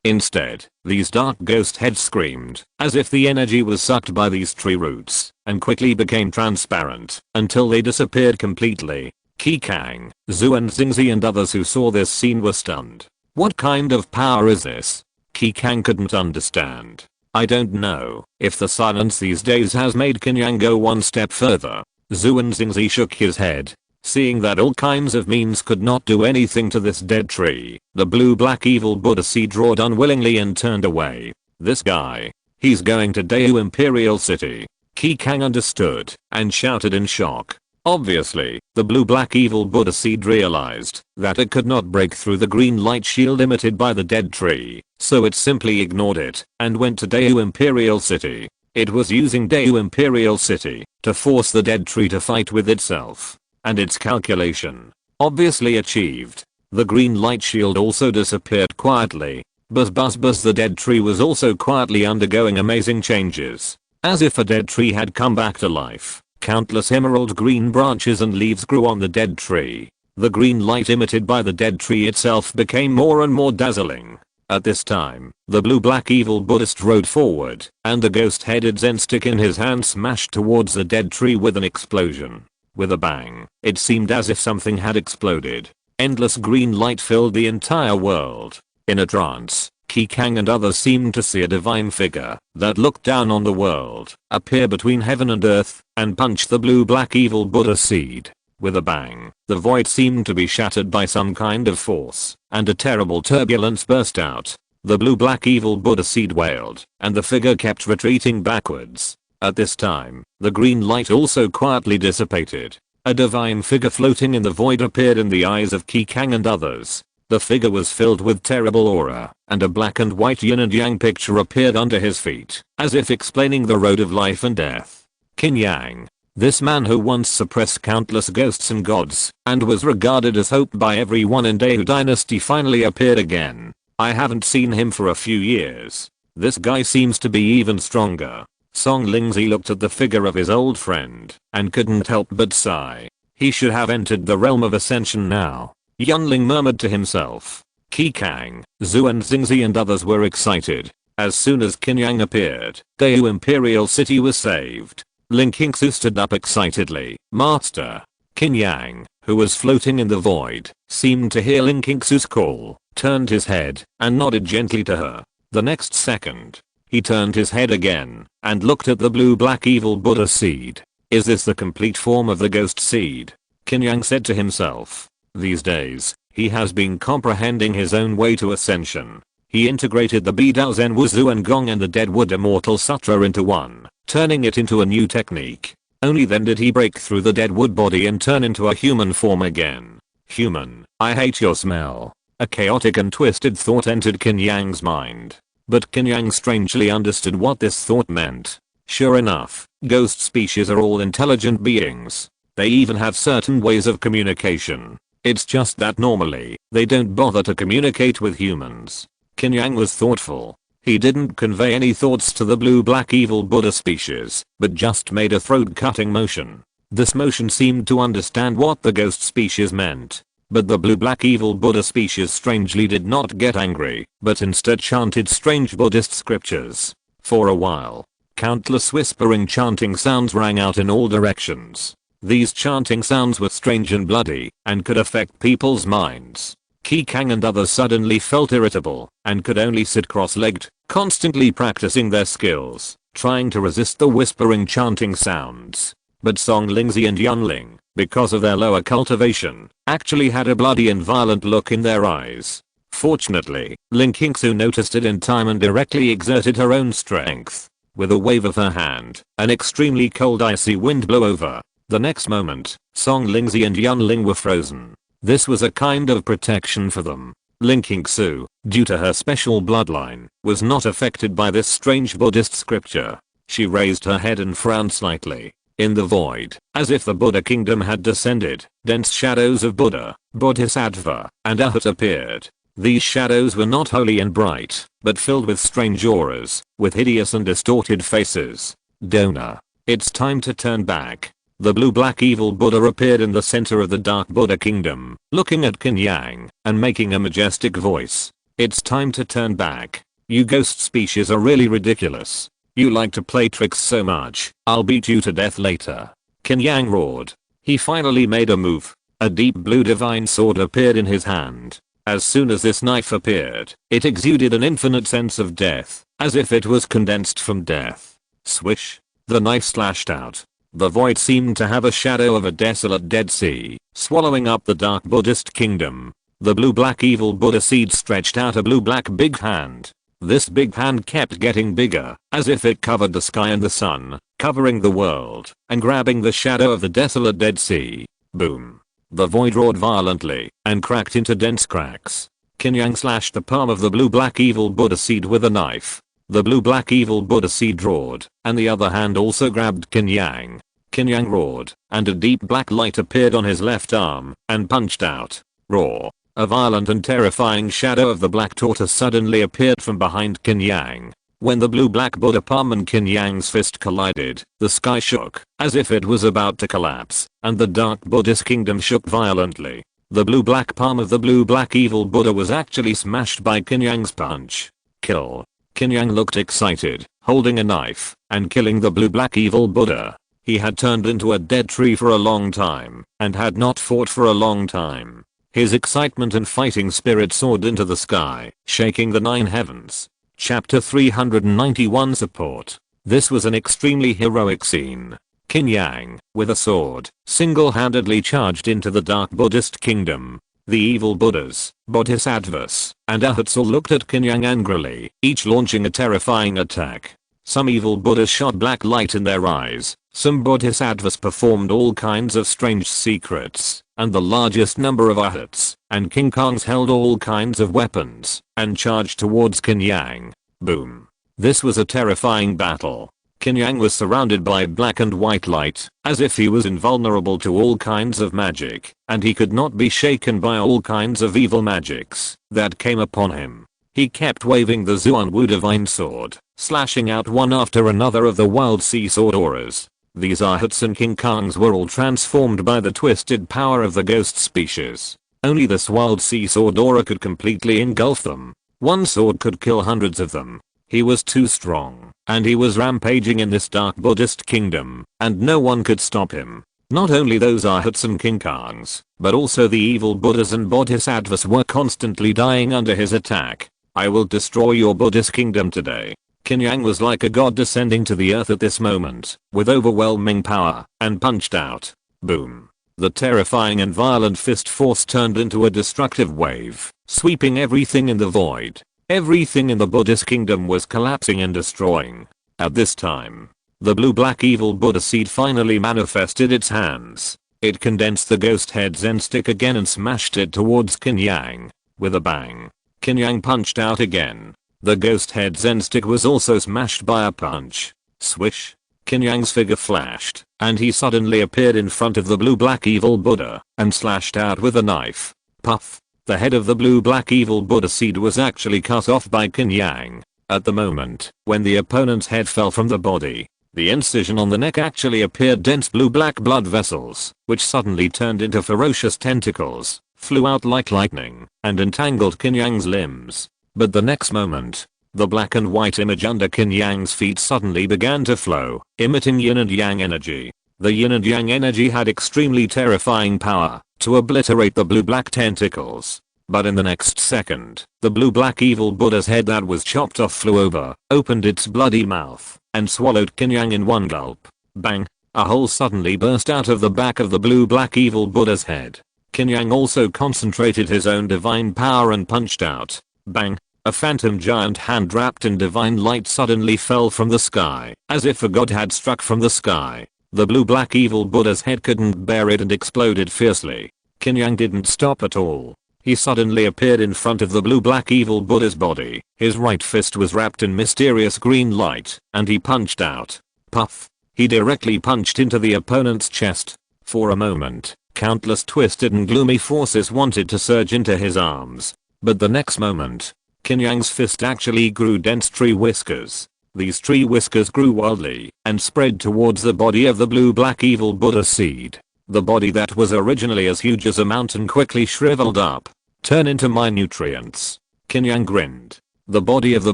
A: Instead, these dark ghost heads screamed, as if the energy was sucked by these tree roots, and quickly became transparent, until they disappeared completely. Qi Yang, Zhuan Xingzi and others who saw this scene were stunned. What kind of power is this? Qi Yang couldn't understand. I don't know if the silence these days has made Qin Yang go one step further. Zhuan Xingzi shook his head. Seeing that all kinds of means could not do anything to this dead tree, the blue-black evil Buddha seed roared unwillingly and turned away. This guy, he's going to Daewoo Imperial City. Qi Yang understood and shouted in shock. Obviously, the blue-black evil Buddha seed realized that it could not break through the green light shield emitted by the dead tree, so it simply ignored it and went to Daewoo Imperial City. It was using Daewoo Imperial City to force the dead tree to fight with itself. And its calculation obviously achieved. The green light shield also disappeared quietly. Buzz the dead tree was also quietly undergoing amazing changes. As if a dead tree had come back to life. Countless emerald green branches and leaves grew on the dead tree. The green light emitted by the dead tree itself became more and more dazzling. At this time, the blue-black evil Buddha strode forward, and the ghost-headed Zen stick in his hand smashed towards the dead tree with an explosion. With a bang, it seemed as if something had exploded. Endless green light filled the entire world. In a trance, Qi Yang and others seemed to see a divine figure that looked down on the world, appear between heaven and earth, and punch the blue-black evil Buddha seed. With a bang, the void seemed to be shattered by some kind of force, and a terrible turbulence burst out. The blue-black evil Buddha seed wailed, and the figure kept retreating backwards. At this time, the green light also quietly dissipated. A divine figure floating in the void appeared in the eyes of Qi Yang and others. The figure was filled with terrible aura, and a black and white yin and yang picture appeared under his feet, as if explaining the road of life and death. Qin Yang, this man who once suppressed countless ghosts and gods, and was regarded as hope by everyone in Daewoo Dynasty, finally appeared again. I haven't seen him for a few years. This guy seems to be even stronger. Song Lingzi looked at the figure of his old friend and couldn't help but sigh. He should have entered the realm of ascension now. Yunling murmured to himself. Qi Yang, Zhuan Xingzi and others were excited. As soon as Qin Yang appeared, Daewoo Imperial City was saved. Ling Qingsu stood up excitedly. Master. Qin Yang, who was floating in the void, seemed to hear Ling Qingsu's call, turned his head, and nodded gently to her. The next second, he turned his head again, and looked at the blue-black evil Buddha seed. Is this the complete form of the ghost seed? Qin Yang said to himself. These days, he has been comprehending his own way to ascension. He integrated the Bidao Zen Wuzu and Gong and the Deadwood Immortal Sutra into one, turning it into a new technique. Only then did he break through the Deadwood body and turn into a human form again. Human, I hate your smell. A chaotic and twisted thought entered Qin Yang's mind. But Qin Yang strangely understood what this thought meant. Sure enough, ghost species are all intelligent beings. They even have certain ways of communication. It's just that normally, they don't bother to communicate with humans. Qin Yang was thoughtful. He didn't convey any thoughts to the blue-black evil Buddha species, but just made a throat-cutting motion. This motion seemed to understand what the ghost species meant. But the blue-black evil Buddha species strangely did not get angry, but instead chanted strange Buddhist scriptures. For a while, countless whispering chanting sounds rang out in all directions. These chanting sounds were strange and bloody, and could affect people's minds. Qi Kang and others suddenly felt irritable, and could only sit cross-legged, constantly practicing their skills, trying to resist the whispering chanting sounds. But Song Lingzi and Yunling, because of their lower cultivation, actually had a bloody and violent look in their eyes. Fortunately, Ling Qingsu noticed it in time and directly exerted her own strength. With a wave of her hand, an extremely cold icy wind blew over. The next moment, Song Lingzi and Yunling were frozen. This was a kind of protection for them. Ling Qingsu, due to her special bloodline, was not affected by this strange Buddhist scripture. She raised her head and frowned slightly. In the void, as if the Buddha kingdom had descended, dense shadows of Buddha, Bodhisattva, and Arhat appeared. These shadows were not holy and bright, but filled with strange auras, with hideous and distorted faces. Donor. It's time to turn back. The blue-black evil Buddha appeared in the center of the dark Buddha kingdom, looking at Qin Yang, and making a majestic voice. It's time to turn back. You ghost species are really ridiculous. You like to play tricks so much, I'll beat you to death later. Qin Yang roared. He finally made a move. A deep blue divine sword appeared in his hand. As soon as this knife appeared, it exuded an infinite sense of death, as if it was condensed from death. Swish. The knife slashed out. The void seemed to have a shadow of a desolate Dead Sea, swallowing up the dark Buddhist kingdom. The blue-black evil Buddha seed stretched out a blue-black big hand. This big hand kept getting bigger, as if it covered the sky and the sun, covering the world, and grabbing the shadow of the desolate Dead Sea. Boom. The void roared violently, and cracked into dense cracks. Qin Yang slashed the palm of the blue-black evil Buddha seed with a knife. The blue-black evil Buddha seed roared, and the other hand also grabbed Qin Yang. Qin Yang roared, and a deep black light appeared on his left arm, and punched out. Roar. A violent and terrifying shadow of the black tortoise suddenly appeared from behind Qin Yang. When the blue-black Buddha palm and Qin Yang's fist collided, the sky shook, as if it was about to collapse, and the dark Buddhist kingdom shook violently. The blue-black palm of the blue-black evil Buddha was actually smashed by Qin Yang's punch. Kill. Qin Yang looked excited, holding a knife, and killing the blue-black evil Buddha. He had turned into a dead tree for a long time, and had not fought for a long time. His excitement and fighting spirit soared into the sky, shaking the 9 heavens. Chapter 391 Support. This was an extremely heroic scene. Qin Yang, with a sword, single-handedly charged into the dark Buddhist kingdom. The evil Buddhas, Bodhisattvas, and Arhats all looked at Qin Yang angrily, each launching a terrifying attack. Some evil Buddhas shot black light in their eyes, some Bodhisattvas performed all kinds of strange secrets, and the largest number of Arhats and King Kongs held all kinds of weapons, and charged towards Qin Yang. Boom. This was a terrifying battle. Qin Yang was surrounded by black and white light, as if he was invulnerable to all kinds of magic, and he could not be shaken by all kinds of evil magics that came upon him. He kept waving the Zuan Wu divine sword, slashing out one after another of the wild sea sword auras. These Arhats and King Kongs were all transformed by the twisted power of the ghost species. Only this wild sea sword aura could completely engulf them. One sword could kill hundreds of them. He was too strong, and he was rampaging in this dark Buddhist kingdom, and no one could stop him. Not only those arhats and king kangs, but also the evil Buddhas and bodhisattvas were constantly dying under his attack. I will destroy your Buddhist kingdom today. Qin Yang was like a god descending to the earth at this moment, with overwhelming power, and punched out. Boom. The terrifying and violent fist force turned into a destructive wave, sweeping everything in the void. Everything in the Buddhist kingdom was collapsing and destroying. At this time, the blue-black evil Buddha seed finally manifested its hands. It condensed the ghost head Zen stick again and smashed it towards Qin Yang. With a bang, Qin Yang punched out again. The ghost head Zen stick was also smashed by a punch. Swish. Qin Yang's figure flashed, and he suddenly appeared in front of the blue-black evil Buddha, and slashed out with a knife. Puff. The head of the blue-black evil Buddha seed was actually cut off by Qin Yang. At the moment, when the opponent's head fell from the body, the incision on the neck actually appeared dense blue-black blood vessels, which suddenly turned into ferocious tentacles, flew out like lightning, and entangled Qin Yang's limbs. But the next moment, the black and white image under Qin Yang's feet suddenly began to flow, emitting yin and yang energy. The yin and yang energy had extremely terrifying power to obliterate the blue-black tentacles. But in the next second, the blue-black evil Buddha's head that was chopped off flew over, opened its bloody mouth, and swallowed Qin Yang in one gulp. Bang! A hole suddenly burst out of the back of the blue-black evil Buddha's head. Qin Yang also concentrated his own divine power and punched out. Bang! A phantom giant hand wrapped in divine light suddenly fell from the sky, as if a god had struck from the sky. The blue-black evil Buddha's head couldn't bear it and exploded fiercely. Qin Yang didn't stop at all. He suddenly appeared in front of the blue-black evil Buddha's body. His right fist was wrapped in mysterious green light, and he punched out. Puff. He directly punched into the opponent's chest. For a moment, countless twisted and gloomy forces wanted to surge into his arms. But the next moment, Qin Yang's fist actually grew dense tree whiskers. These tree whiskers grew wildly and spread towards the body of the blue-black evil Buddha seed. The body that was originally as huge as a mountain quickly shriveled up, turn into my nutrients. Qin Yang grinned. The body of the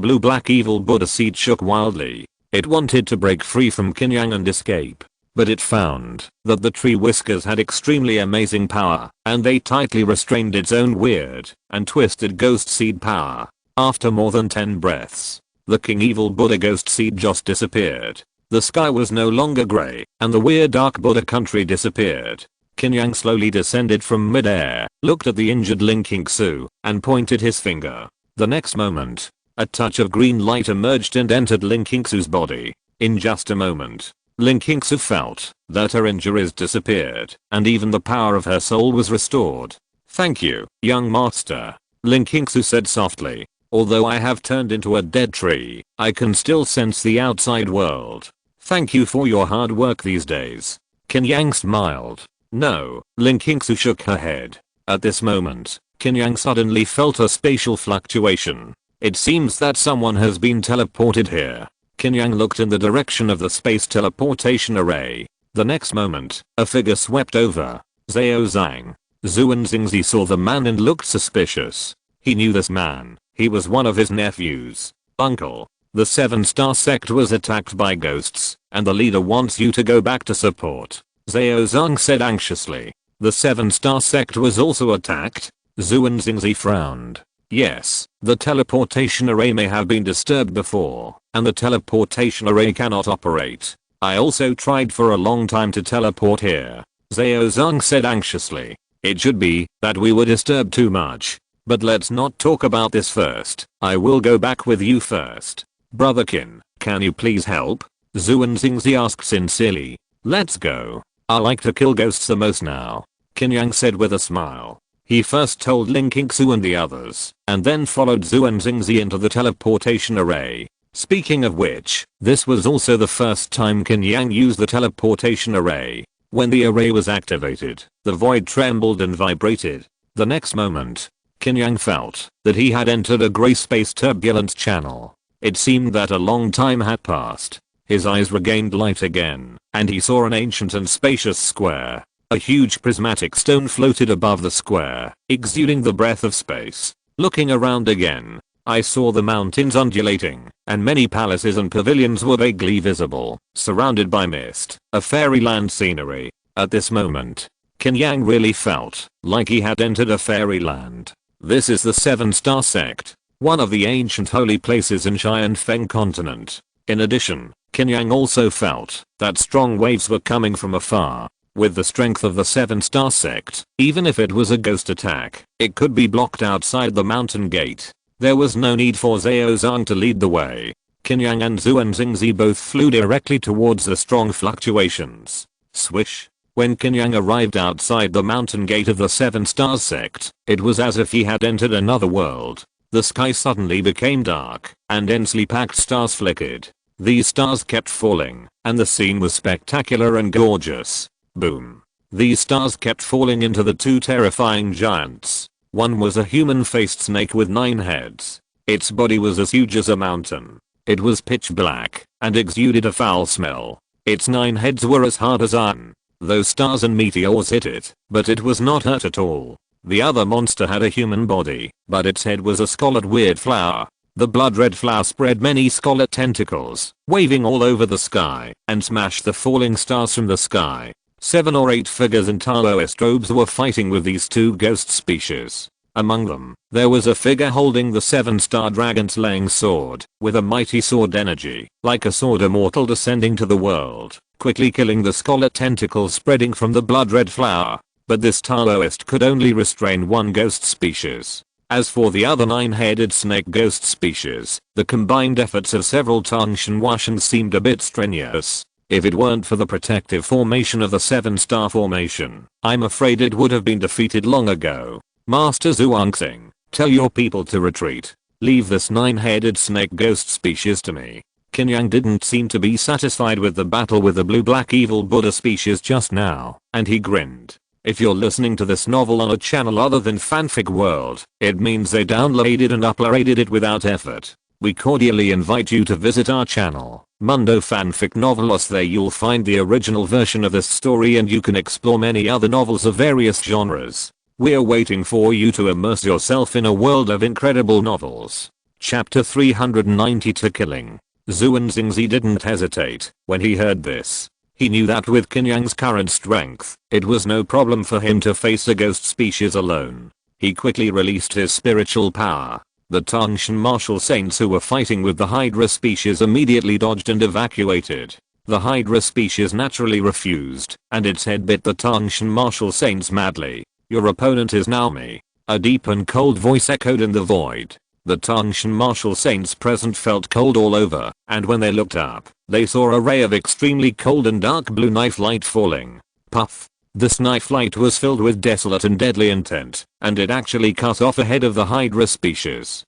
A: blue-black evil Buddha seed shook wildly. It wanted to break free from Qin Yang and escape, but it found that the tree whiskers had extremely amazing power, and they tightly restrained its own weird and twisted ghost seed power. After more than 10 breaths, the King Evil Buddha ghost seed just disappeared. The sky was no longer grey, and the weird dark Buddha country disappeared. Qin Yang slowly descended from mid-air, looked at the injured Ling Qingsu, and pointed his finger. The next moment, a touch of green light emerged and entered Ling Qingsu's body. In just a moment, Ling Qingsu felt that her injuries disappeared, and even the power of her soul was restored. "Thank you, young master," Ling Qingsu said softly. "Although I have turned into a dead tree, I can still sense the outside world. Thank you for your hard work these days." Qin Yang smiled. "No," Ling Qingsu shook her head. At this moment, Qin Yang suddenly felt a spatial fluctuation. It seems that someone has been teleported here. Qin Yang looked in the direction of the space teleportation array. The next moment, a figure swept over. Zhao Zhang. Zhuan Xingzi saw the man and looked suspicious. He knew this man. He was one of his nephews. "Uncle, the 7-star sect was attacked by ghosts, and the leader wants you to go back to support," Zhao Zhang said anxiously. "The 7-star sect was also attacked?" Zhuan Xingzi frowned. "Yes, the teleportation array may have been disturbed before, and the teleportation array cannot operate. I also tried for a long time to teleport here," Zhao Zhang said anxiously. "It should be that we were disturbed too much. But let's not talk about this first. I will go back with you first. Brother Qin, can you please help?" Zhuan Xingzi asked sincerely. "Let's go. I like to kill ghosts the most now," Qin Yang said with a smile. He first told Ling Qingsu and the others, and then followed Zhuan Xingzi into the teleportation array. Speaking of which, this was also the first time Qin Yang used the teleportation array. When the array was activated, the void trembled and vibrated. The next moment, Qin Yang felt that he had entered a grey space turbulence channel. It seemed that a long time had passed. His eyes regained light again, and he saw an ancient and spacious square. A huge prismatic stone floated above the square, exuding the breath of space. Looking around again, I saw the mountains undulating, and many palaces and pavilions were vaguely visible, surrounded by mist, a fairyland scenery. At this moment, Qin Yang really felt like he had entered a fairyland. This is the 7-star sect, one of the ancient holy places in Xianfeng continent. In addition, Qin Yang also felt that strong waves were coming from afar. With the strength of the 7-star sect, even if it was a ghost attack, it could be blocked outside the mountain gate. There was no need for Zhao Zhang to lead the way. Qin Yang and Zhuan Xingzi both flew directly towards the strong fluctuations. Swish. When Qin Yang arrived outside the mountain gate of the 7-star sect, it was as if he had entered another world. The sky suddenly became dark, and densely packed stars flickered. These stars kept falling, and the scene was spectacular and gorgeous. Boom. These stars kept falling into the two terrifying giants. One was a human-faced snake with 9 heads. Its body was as huge as a mountain. It was pitch black, and exuded a foul smell. Its 9 heads were as hard as iron. Those stars and meteors hit it, but it was not hurt at all. The other monster had a human body, but its head was a scarlet weird flower. The blood-red flower spread many scarlet tentacles, waving all over the sky, and smashed the falling stars from the sky. 7 or 8 figures in Taoist robes were fighting with these two ghost species. Among them, there was a figure holding the 7-star dragon slaying sword, with a mighty sword energy, like a sword immortal descending to the world, quickly killing the scarlet tentacles spreading from the blood-red flower. But this Taoist could only restrain one ghost species. As for the other 9-headed snake ghost species, the combined efforts of several Tangshan Washan seemed a bit strenuous. If it weren't for the protective formation of the 7-star formation, I'm afraid it would have been defeated long ago. Master Zhuangxing, tell your people to retreat. Leave this 9-headed snake ghost species to me. Qin Yang didn't seem to be satisfied with the battle with the blue-black evil Buddha species just now, and he grinned. If you're listening to this novel on a channel other than Fanfic World, it means they downloaded and uploaded it without effort. We cordially invite you to visit our channel, Mundo Fanfic Novelos. There you'll find the original version of this story and you can explore many other novels of various genres. We're waiting for you to immerse yourself in a world of incredible novels. Chapter 392 Killing. Zhuan Xingzi didn't hesitate when he heard this. He knew that with Qin Yang's current strength, it was no problem for him to face a ghost species alone. He quickly released his spiritual power. The Tangshan martial saints who were fighting with the Hydra species immediately dodged and evacuated. The Hydra species naturally refused, and its head bit the Tangshan martial saints madly. Your opponent is now me. A deep and cold voice echoed in the void. The Tangshan martial saints present felt cold all over, and when they looked up, they saw a ray of extremely cold and dark blue knife light falling. Puff. This knife light was filled with desolate and deadly intent, and it actually cut off a head of the Hydra species.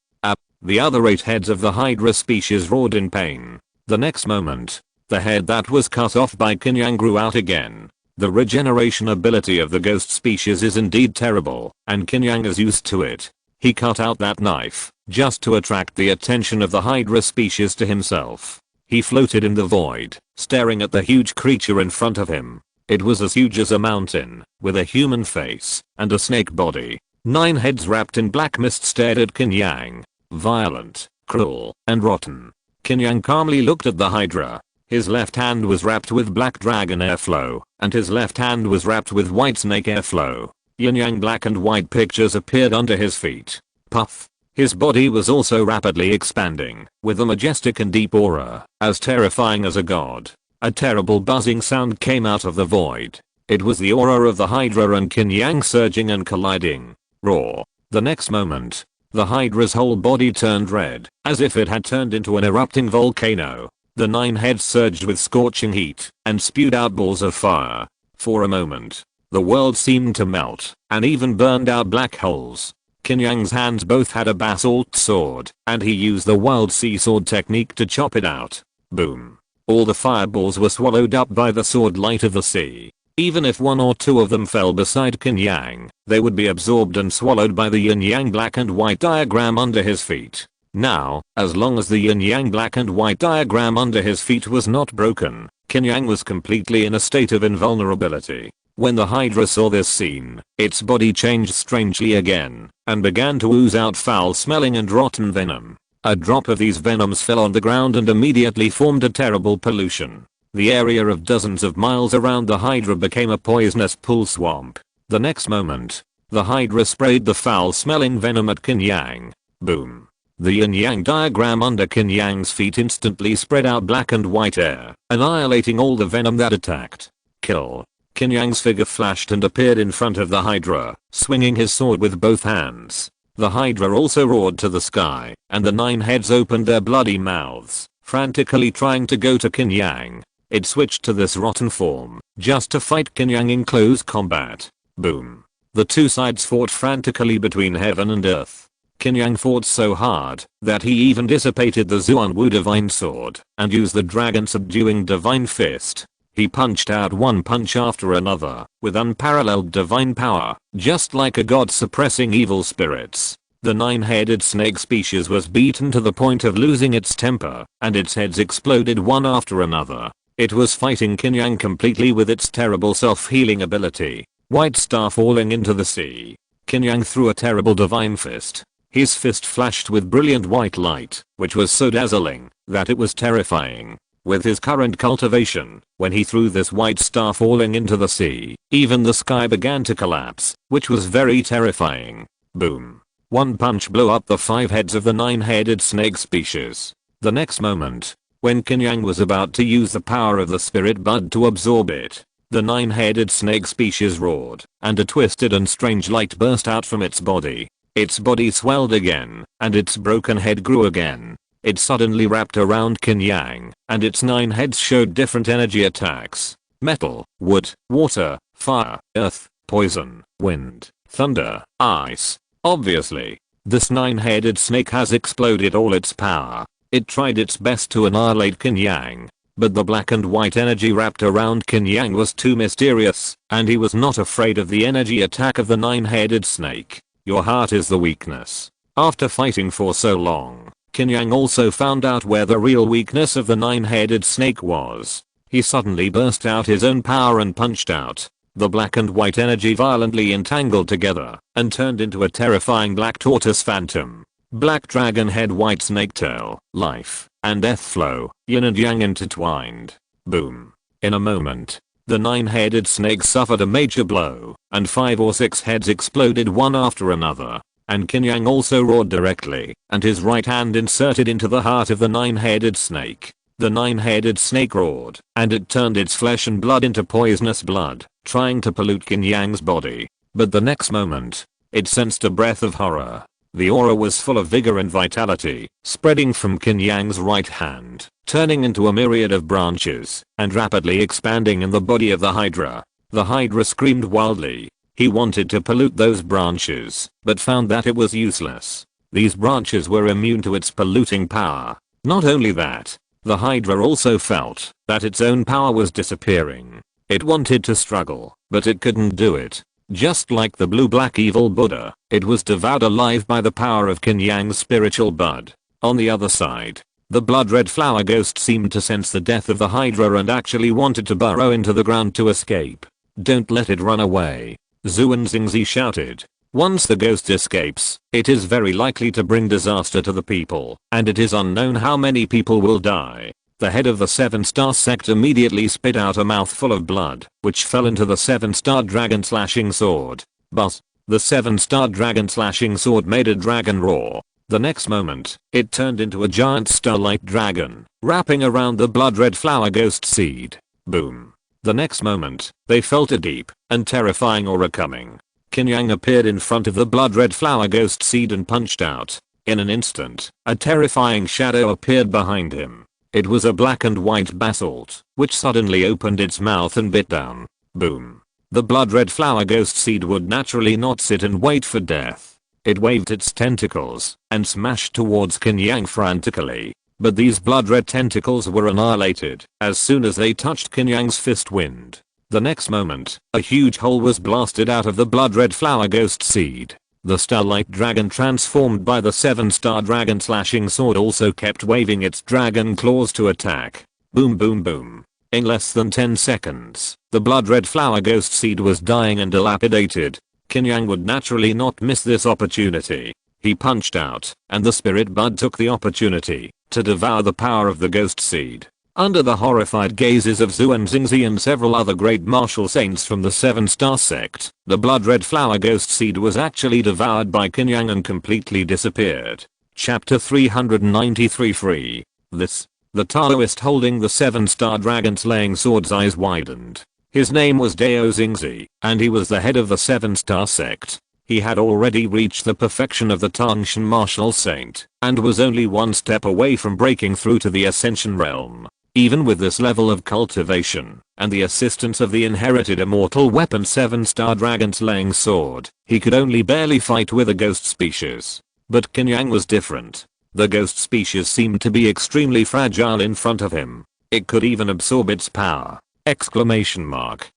A: The other 8 heads of the Hydra species roared in pain. The next moment, the head that was cut off by Qin Yang grew out again. The regeneration ability of the ghost species is indeed terrible, and Qin Yang is used to it. He cut out that knife, just to attract the attention of the Hydra species to himself. He floated in the void, staring at the huge creature in front of him. It was as huge as a mountain, with a human face, and a snake body. 9 heads wrapped in black mist stared at Qin Yang. Violent, cruel, and rotten. Qin Yang calmly looked at the Hydra. His left hand was wrapped with black dragon airflow, and his left hand was wrapped with white snake airflow. Yin Yang black and white pictures appeared under his feet. Puff. His body was also rapidly expanding, with a majestic and deep aura, as terrifying as a god. A terrible buzzing sound came out of the void. It was the aura of the Hydra and Qin Yang surging and colliding. Roar. The next moment, the Hydra's whole body turned red, as if it had turned into an erupting volcano. The 9 heads surged with scorching heat, and spewed out balls of fire. For a moment, the world seemed to melt, and even burned out black holes. Qin Yang's hands both had a basalt sword, and he used the wild sea sword technique to chop it out. Boom. All the fireballs were swallowed up by the sword light of the sea. Even if 1 or 2 of them fell beside Qin Yang, they would be absorbed and swallowed by the yin-yang black and white diagram under his feet. Now, as long as the yin-yang black and white diagram under his feet was not broken, Qin Yang was completely in a state of invulnerability. When the Hydra saw this scene, its body changed strangely again and began to ooze out foul-smelling and rotten venom. A drop of these venoms fell on the ground and immediately formed a terrible pollution. The area of dozens of miles around the Hydra became a poisonous pool swamp. The next moment, the Hydra sprayed the foul-smelling venom at Qin Yang. Boom. The yin-yang diagram under Qin Yang's feet instantly spread out black and white air, annihilating all the venom that attacked. Kill. Qin Yang's figure flashed and appeared in front of the Hydra, swinging his sword with both hands. The Hydra also roared to the sky, and the 9 heads opened their bloody mouths, frantically trying to go to Qin Yang. It switched to this rotten form, just to fight Qin Yang in close combat. Boom. The two sides fought frantically between heaven and earth. Qin Yang fought so hard that he even dissipated the Zuanwu divine sword and used the dragon subduing divine fist. He punched out one punch after another with unparalleled divine power, just like a god suppressing evil spirits. The 9-headed snake species was beaten to the point of losing its temper, and its heads exploded one after another. It was fighting Qin Yang completely with its terrible self-healing ability. White star falling into the sea. Qin Yang threw a terrible divine fist. His fist flashed with brilliant white light, which was so dazzling that it was terrifying. With his current cultivation, when he threw this white star falling into the sea, even the sky began to collapse, which was very terrifying. Boom. One punch blew up the 5 heads of the 9-headed snake species. The next moment, when Qin Yang was about to use the power of the spirit bud to absorb it, the 9-headed snake species roared, and a twisted and strange light burst out from its body. Its body swelled again, and its broken head grew again. It suddenly wrapped around Qin Yang, and its 9 heads showed different energy attacks. Metal, wood, water, fire, earth, poison, wind, thunder, ice. Obviously, this 9-headed snake has exploded all its power. It tried its best to annihilate Qin Yang, but the black and white energy wrapped around Qin Yang was too mysterious, and he was not afraid of the energy attack of the 9-headed snake. Your heart is the weakness. After fighting for so long, Qin Yang also found out where the real weakness of the 9-headed snake was. He suddenly burst out his own power and punched out. The black and white energy violently entangled together and turned into a terrifying black tortoise phantom. Black dragon head, white snake tail, life and death flow, yin and yang intertwined. Boom. In a moment, the 9-headed snake suffered a major blow, and 5 or 6 heads exploded one after another. And Qin Yang also roared directly, and his right hand inserted into the heart of the 9-headed snake. The 9-headed snake roared, and it turned its flesh and blood into poisonous blood, trying to pollute Qin Yang's body. But the next moment, it sensed a breath of horror. The aura was full of vigor and vitality, spreading from Qin Yang's right hand, turning into a myriad of branches, and rapidly expanding in the body of the Hydra. The Hydra screamed wildly. He wanted to pollute those branches, but found that it was useless. These branches were immune to its polluting power. Not only that, the Hydra also felt that its own power was disappearing. It wanted to struggle, but it couldn't do it. Just like the blue-black evil Buddha, it was devoured alive by the power of Qin Yang's spiritual bud. On the other side, the blood-red flower ghost seemed to sense the death of the Hydra and actually wanted to burrow into the ground to escape. Don't let it run away, Zuan Xingzi shouted. Once the ghost escapes, it is very likely to bring disaster to the people, and it is unknown how many people will die. The head of the 7-star sect immediately spit out a mouthful of blood, which fell into the 7-star dragon slashing sword. Buzz. The 7-star dragon slashing sword made a dragon roar. The next moment, it turned into a giant starlight dragon, wrapping around the blood-red flower ghost seed. Boom. The next moment, they felt a deep and terrifying aura coming. Qin Yang appeared in front of the blood-red flower ghost seed and punched out. In an instant, a terrifying shadow appeared behind him. It was a black and white basalt, which suddenly opened its mouth and bit down. Boom. The blood-red flower ghost seed would naturally not sit and wait for death. It waved its tentacles and smashed towards Qin Yang frantically. But these blood-red tentacles were annihilated as soon as they touched Qin Yang's fist wind. The next moment, a huge hole was blasted out of the blood-red flower ghost seed. The starlight dragon transformed by the 7-star dragon slashing sword also kept waving its dragon claws to attack. Boom boom boom. In less than 10 seconds, the blood-red flower ghost seed was dying and dilapidated. Qin Yang would naturally not miss this opportunity. He punched out, and the spirit bud took the opportunity to devour the power of the ghost seed. Under the horrified gazes of Zhu and Xingzi and several other great martial saints from the 7-star sect, the blood-red flower ghost seed was actually devoured by Qin Yang and completely disappeared. Chapter 393 Free. The Taoist holding the 7-star dragon slaying sword's eyes widened. His name was Dao Xingzi, and he was the head of the 7-star sect. He had already reached the perfection of the Tangshan martial saint, and was only one step away from breaking through to the ascension realm. Even with this level of cultivation, and the assistance of the inherited immortal weapon 7-star dragon slaying sword, he could only barely fight with a ghost species. But Qin Yang was different. The ghost species seemed to be extremely fragile in front of him. It could even absorb its power! Exclamation mark.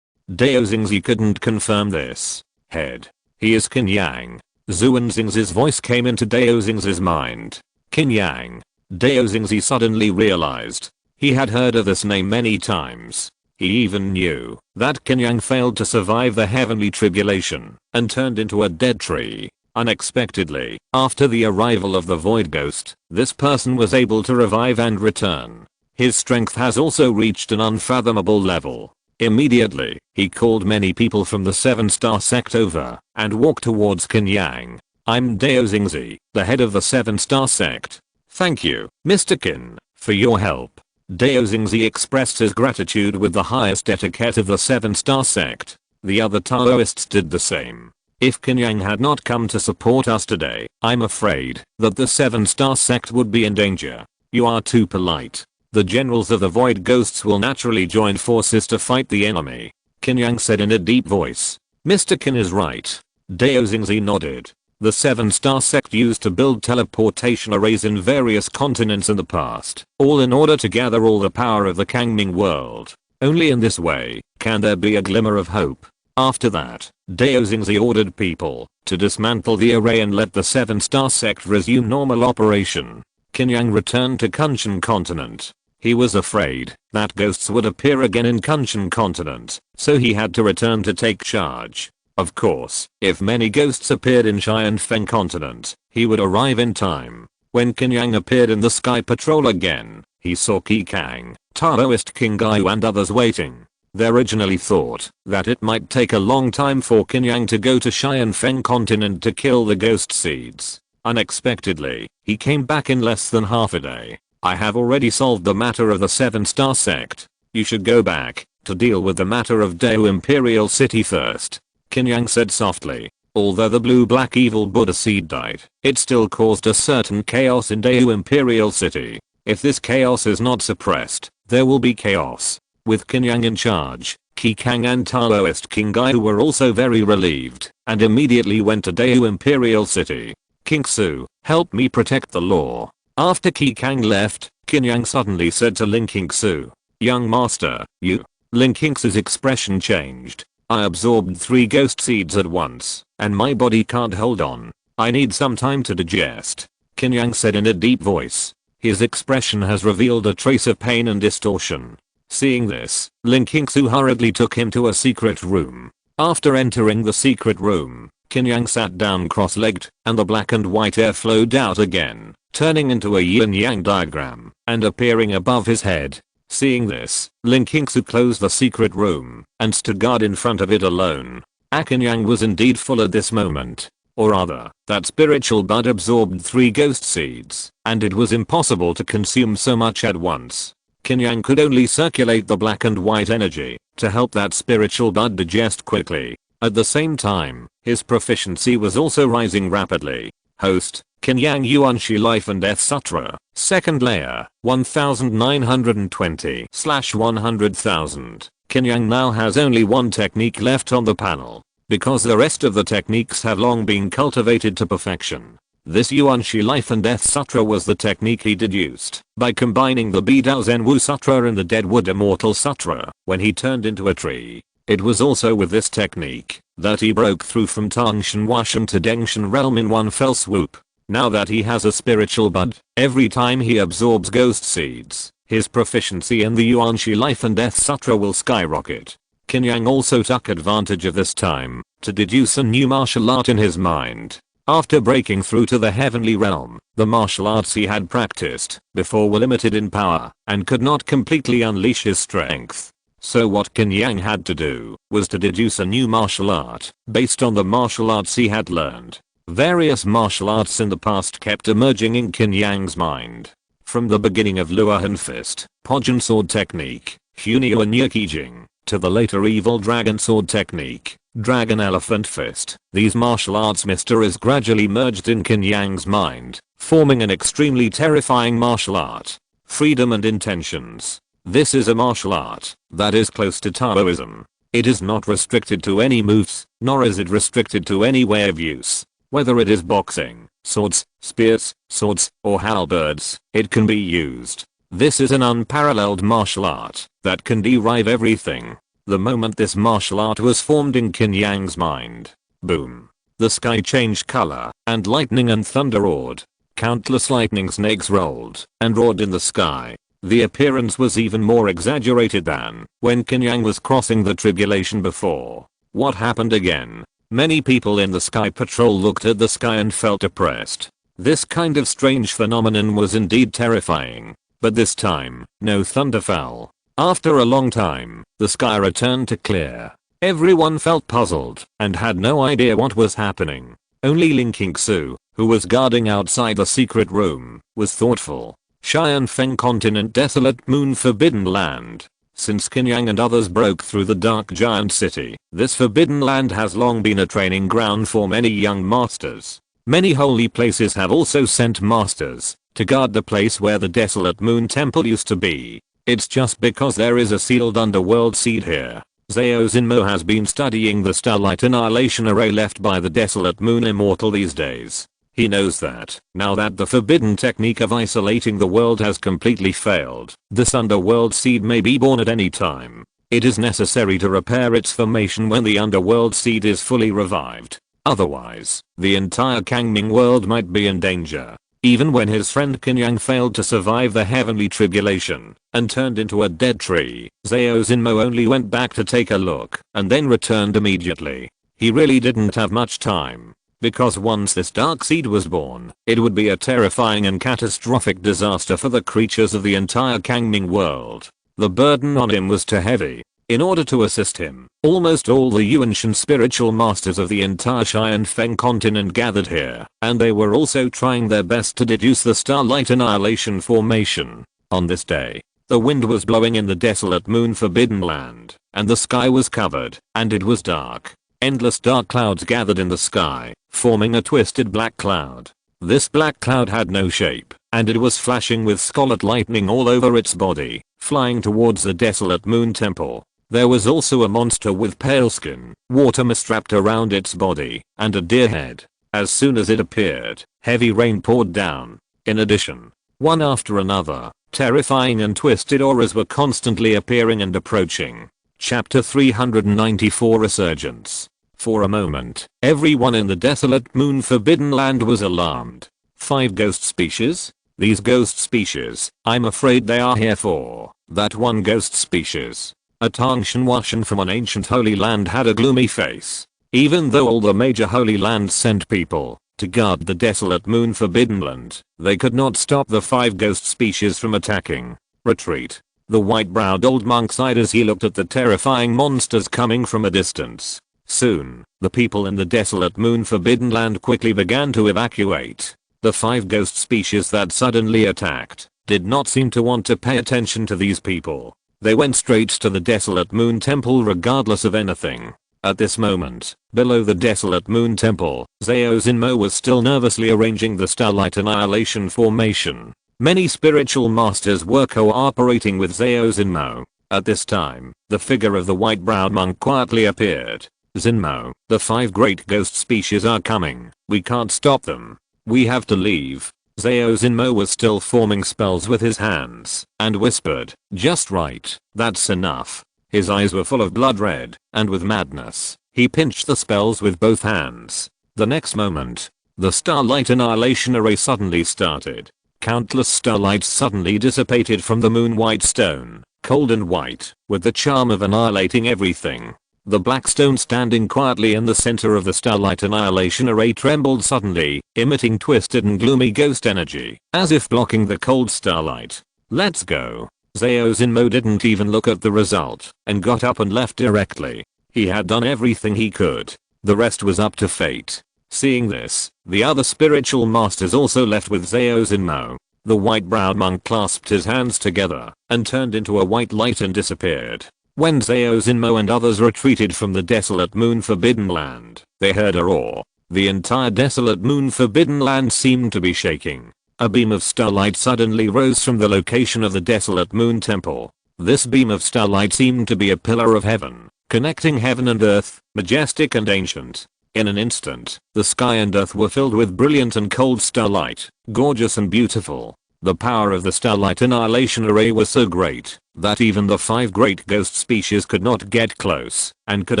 A: Dao Xingzi couldn't confirm this. Head. He is Qin Yang. Zhu and Xingzi's voice came into Dao Xingzi's mind. Qin Yang. Dao Xingzi suddenly realized. He had heard of this name many times. He even knew that Qin Yang failed to survive the heavenly tribulation and turned into a dead tree. Unexpectedly, after the arrival of the Void Ghost, this person was able to revive and return. His strength has also reached an unfathomable level. Immediately, he called many people from the 7-star sect over and walked towards Qin Yang. I'm Dao Xingzi, the head of the 7-star sect. Thank you, Mr. Qin, for your help. Dao Xingzi expressed his gratitude with the highest etiquette of the 7-star sect. The other Taoists did the same. If Qin Yang had not come to support us today, I'm afraid that the 7-star sect would be in danger. You are too polite. The generals of the Void Ghosts will naturally join forces to fight the enemy. Qin Yang said in a deep voice. Mr. Qin is right. Dao Xingzi nodded. The 7-star sect used to build teleportation arrays in various continents in the past, all in order to gather all the power of the Kangming world. Only in this way can there be a glimmer of hope. After that, Dao Xingzi ordered people to dismantle the array and let the 7-star sect resume normal operation. Qin Yang returned to Kunshan continent. He was afraid that ghosts would appear again in Kunshan continent, so he had to return to take charge. Of course, if many ghosts appeared in Xianfeng continent, he would arrive in time. When Qin Yang appeared in the sky patrol again, he saw Qi Kang, Taoist King Gaiu and others waiting. They originally thought that it might take a long time for Qin Yang to go to Xianfeng continent to kill the ghost seeds. Unexpectedly, he came back in less than half a day. I have already solved the matter of the 7-star sect. You should go back to deal with the matter of Dao Imperial City first. Qin Yang said softly. Although the blue-black evil Buddha seed died, it still caused a certain chaos in Dao Imperial City. If this chaos is not suppressed, there will be chaos. With Qin Yang in charge, Qi Kang and Taoist King Gaiu were also very relieved and immediately went to Dao Imperial City. King Su, help me protect the law. After Qi Kang left, Qin Yang suddenly said to Ling Qingsu, Young master, you. Ling Qingsu's expression changed. I absorbed 3 ghost seeds at once, and my body can't hold on. I need some time to digest. Qin Yang said in a deep voice. His expression has revealed a trace of pain and distortion. Seeing this, Ling Qingsu hurriedly took him to a secret room. After entering the secret room, Qin Yang sat down cross-legged, and the black and white air flowed out again, turning into a yin-yang diagram, and appearing above his head. Seeing this, Ling Qingsu closed the secret room, and stood guard in front of it alone. Qin Yang was indeed full at this moment. Or rather, that spiritual bud absorbed 3 ghost seeds, and it was impossible to consume so much at once. Qin Yang could only circulate the black and white energy to help that spiritual bud digest quickly. At the same time, his proficiency was also rising rapidly. Host, Qin Yang Yuanshi Life and Death Sutra, 2nd layer, 1920/100,000. Qin Yang now has only one technique left on the panel, because the rest of the techniques have long been cultivated to perfection. This Yuanshi Life and Death Sutra was the technique he deduced by combining the Bidao Zenwu Sutra and the Deadwood Immortal Sutra when he turned into a tree. It was also with this technique that he broke through from Tangshan Washan to Dengshan realm in one fell swoop. Now that he has a spiritual bud, every time he absorbs ghost seeds, His proficiency in the Yuanshi Life and Death Sutra will skyrocket. Qin Yang also took advantage of this time to deduce a new martial art in his mind. After breaking through to the heavenly realm, the martial arts he had practiced before were limited in power and could not completely unleash his strength. So what Qin Yang had to do was to deduce a new martial art based on the martial arts he had learned. Various martial arts in the past kept emerging in Qin Yang's mind. From the beginning of Luohan Fist, Pojin Sword Technique, Hunyo and Yukijing, to the later Evil Dragon Sword Technique, Dragon Elephant Fist, these martial arts mysteries gradually merged in Qin Yang's mind, forming an extremely terrifying martial art. Freedom and Intentions. This is a martial art that is close to Taoism. It is not restricted to any moves, nor is it restricted to any way of use. Whether it is boxing, swords, spears, swords, or halberds, it can be used. This is an unparalleled martial art that can derive everything. The moment this martial art was formed in Qin Yang's mind, boom, the sky changed color, and lightning and thunder roared. Countless lightning snakes rolled and roared in the sky. The appearance was even more exaggerated than when Qin Yang was crossing the tribulation before. What happened again? Many people in the Sky Patrol looked at the sky and felt depressed. This kind of strange phenomenon was indeed terrifying. But this time, no thunder fell. After a long time, the sky returned to clear. Everyone felt puzzled and had no idea what was happening. Only Ling Qingsu, who was guarding outside the secret room, was thoughtful. Xian Feng Continent, Desolate Moon, Forbidden Land. Since Qin Yang and others broke through the Dark Giant City, this forbidden land has long been a training ground for many young masters. Many holy places have also sent masters to guard the place where the Desolate Moon Temple used to be. It's just because there is a sealed underworld seed here. Zhao Xinmo has been studying the Starlight Annihilation Array left by the Desolate Moon Immortal these days. He knows that, now that the forbidden technique of isolating the world has completely failed, this underworld seed may be born at any time. It is necessary to repair its formation when the underworld seed is fully revived. Otherwise, the entire Kangming world might be in danger. Even when his friend Qin Yang failed to survive the heavenly tribulation and turned into a dead tree, Zhao Xinmo only went back to take a look and then returned immediately. He really didn't have much time. Because once this dark seed was born, it would be a terrifying and catastrophic disaster for the creatures of the entire Kangming world. The burden on him was too heavy. In order to assist him, almost all the Yuanshan spiritual masters of the entire Xian Feng continent gathered here, and they were also trying their best to deduce the Starlight Annihilation formation. On this day, the wind was blowing in the Desolate Moon Forbidden Land, and the sky was covered, and it was dark. Endless dark clouds gathered in the sky, forming a twisted black cloud. This black cloud had no shape, and it was flashing with scarlet lightning all over its body, flying towards the Desolate Moon Temple. There was also a monster with pale skin, water mist wrapped around its body, and a deer head. As soon as it appeared, heavy rain poured down. In addition, one after another, terrifying and twisted auras were constantly appearing and approaching. Chapter 394 Resurgence. For a moment, everyone in the Desolate Moon Forbidden Land was alarmed. 5 ghost species? These ghost species, I'm afraid they are here for that one ghost species. A Tangshan Washan from an ancient holy land had a gloomy face. Even though all the major holy lands sent people to guard the Desolate Moon Forbidden Land, they could not stop the 5 ghost species from attacking. Retreat. The white-browed old monk sighed as he looked at the terrifying monsters coming from a distance. Soon, the people in the Desolate Moon Forbidden Land quickly began to evacuate. The 5 ghost species that suddenly attacked did not seem to want to pay attention to these people. They went straight to the Desolate Moon Temple regardless of anything. At this moment, below the Desolate Moon Temple, Zhao Xinmo was still nervously arranging the Starlight Annihilation formation. Many spiritual masters were cooperating with Zhao Xinmo. At this time, the figure of the white-browed monk quietly appeared. Xinmo, the 5 great ghost species are coming. We can't stop them. We have to leave. Zhao Xinmo was still forming spells with his hands and whispered, just right, that's enough. His eyes were full of blood red, and with madness, he pinched the spells with both hands. The next moment, the Starlight Annihilation Array suddenly started. Countless starlights suddenly dissipated from the moon white stone, cold and white, with the charm of annihilating everything. The black stone standing quietly in the center of the starlight annihilation array trembled suddenly, emitting twisted and gloomy ghost energy, as if blocking the cold starlight. Let's go. Zhao Zinmo didn't even look at the result, and got up and left directly. He had done everything he could. The rest was up to fate. Seeing this, the other spiritual masters also left with Zhao Zinmo. The white-browed monk clasped his hands together, and turned into a white light and disappeared. When Zhao Zinmo and others retreated from the desolate moon forbidden land, they heard a roar. The entire desolate moon forbidden land seemed to be shaking. A beam of starlight suddenly rose from the location of the desolate moon temple. This beam of starlight seemed to be a pillar of heaven, connecting heaven and earth, majestic and ancient. In an instant, the sky and earth were filled with brilliant and cold starlight, gorgeous and beautiful. The power of the starlight annihilation array was so great that even the 5 great ghost species could not get close and could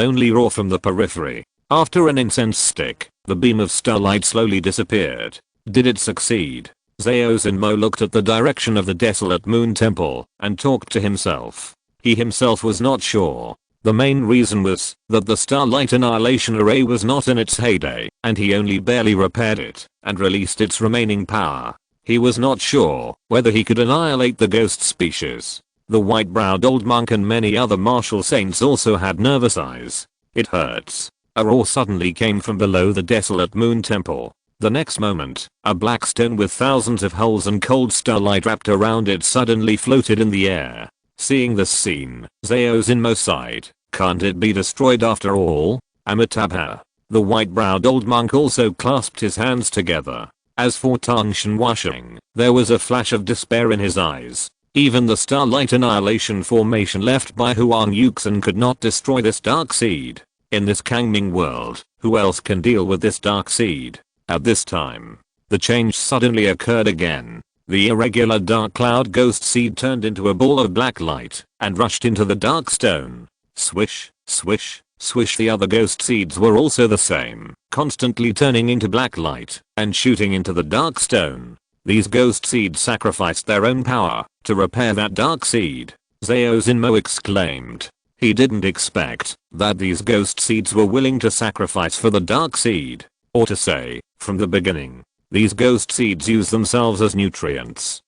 A: only roar from the periphery. After an incense stick, the beam of starlight slowly disappeared. Did it succeed? Zhao Zinmo looked at the direction of the desolate moon temple and talked to himself. He himself was not sure. The main reason was that the starlight annihilation array was not in its heyday and he only barely repaired it and released its remaining power. He was not sure whether he could annihilate the ghost species. The white-browed old monk and many other martial saints also had nervous eyes. It hurts. A roar suddenly came from below the desolate moon temple. The next moment, a black stone with thousands of holes and cold starlight wrapped around it suddenly floated in the air. Seeing this scene, Zhao Zinmo sighed. Can't it be destroyed after all? Amitabha. The white-browed old monk also clasped his hands together. As for Tang Shenhuasheng, there was a flash of despair in his eyes. Even the starlight annihilation formation left by Huang Yuxin could not destroy this dark seed. In this Kangming world, who else can deal with this dark seed? At this time, the change suddenly occurred again. The irregular dark cloud ghost seed turned into a ball of black light and rushed into the dark stone. Swish, swish, swish. The other ghost seeds were also the same, constantly turning into black light and shooting into the dark stone. These ghost seeds sacrificed their own power to repair that dark seed. Zhao Zinmo exclaimed. He didn't expect that these ghost seeds were willing to sacrifice for the dark seed. Or to say, from the beginning, these ghost seeds use themselves as nutrients.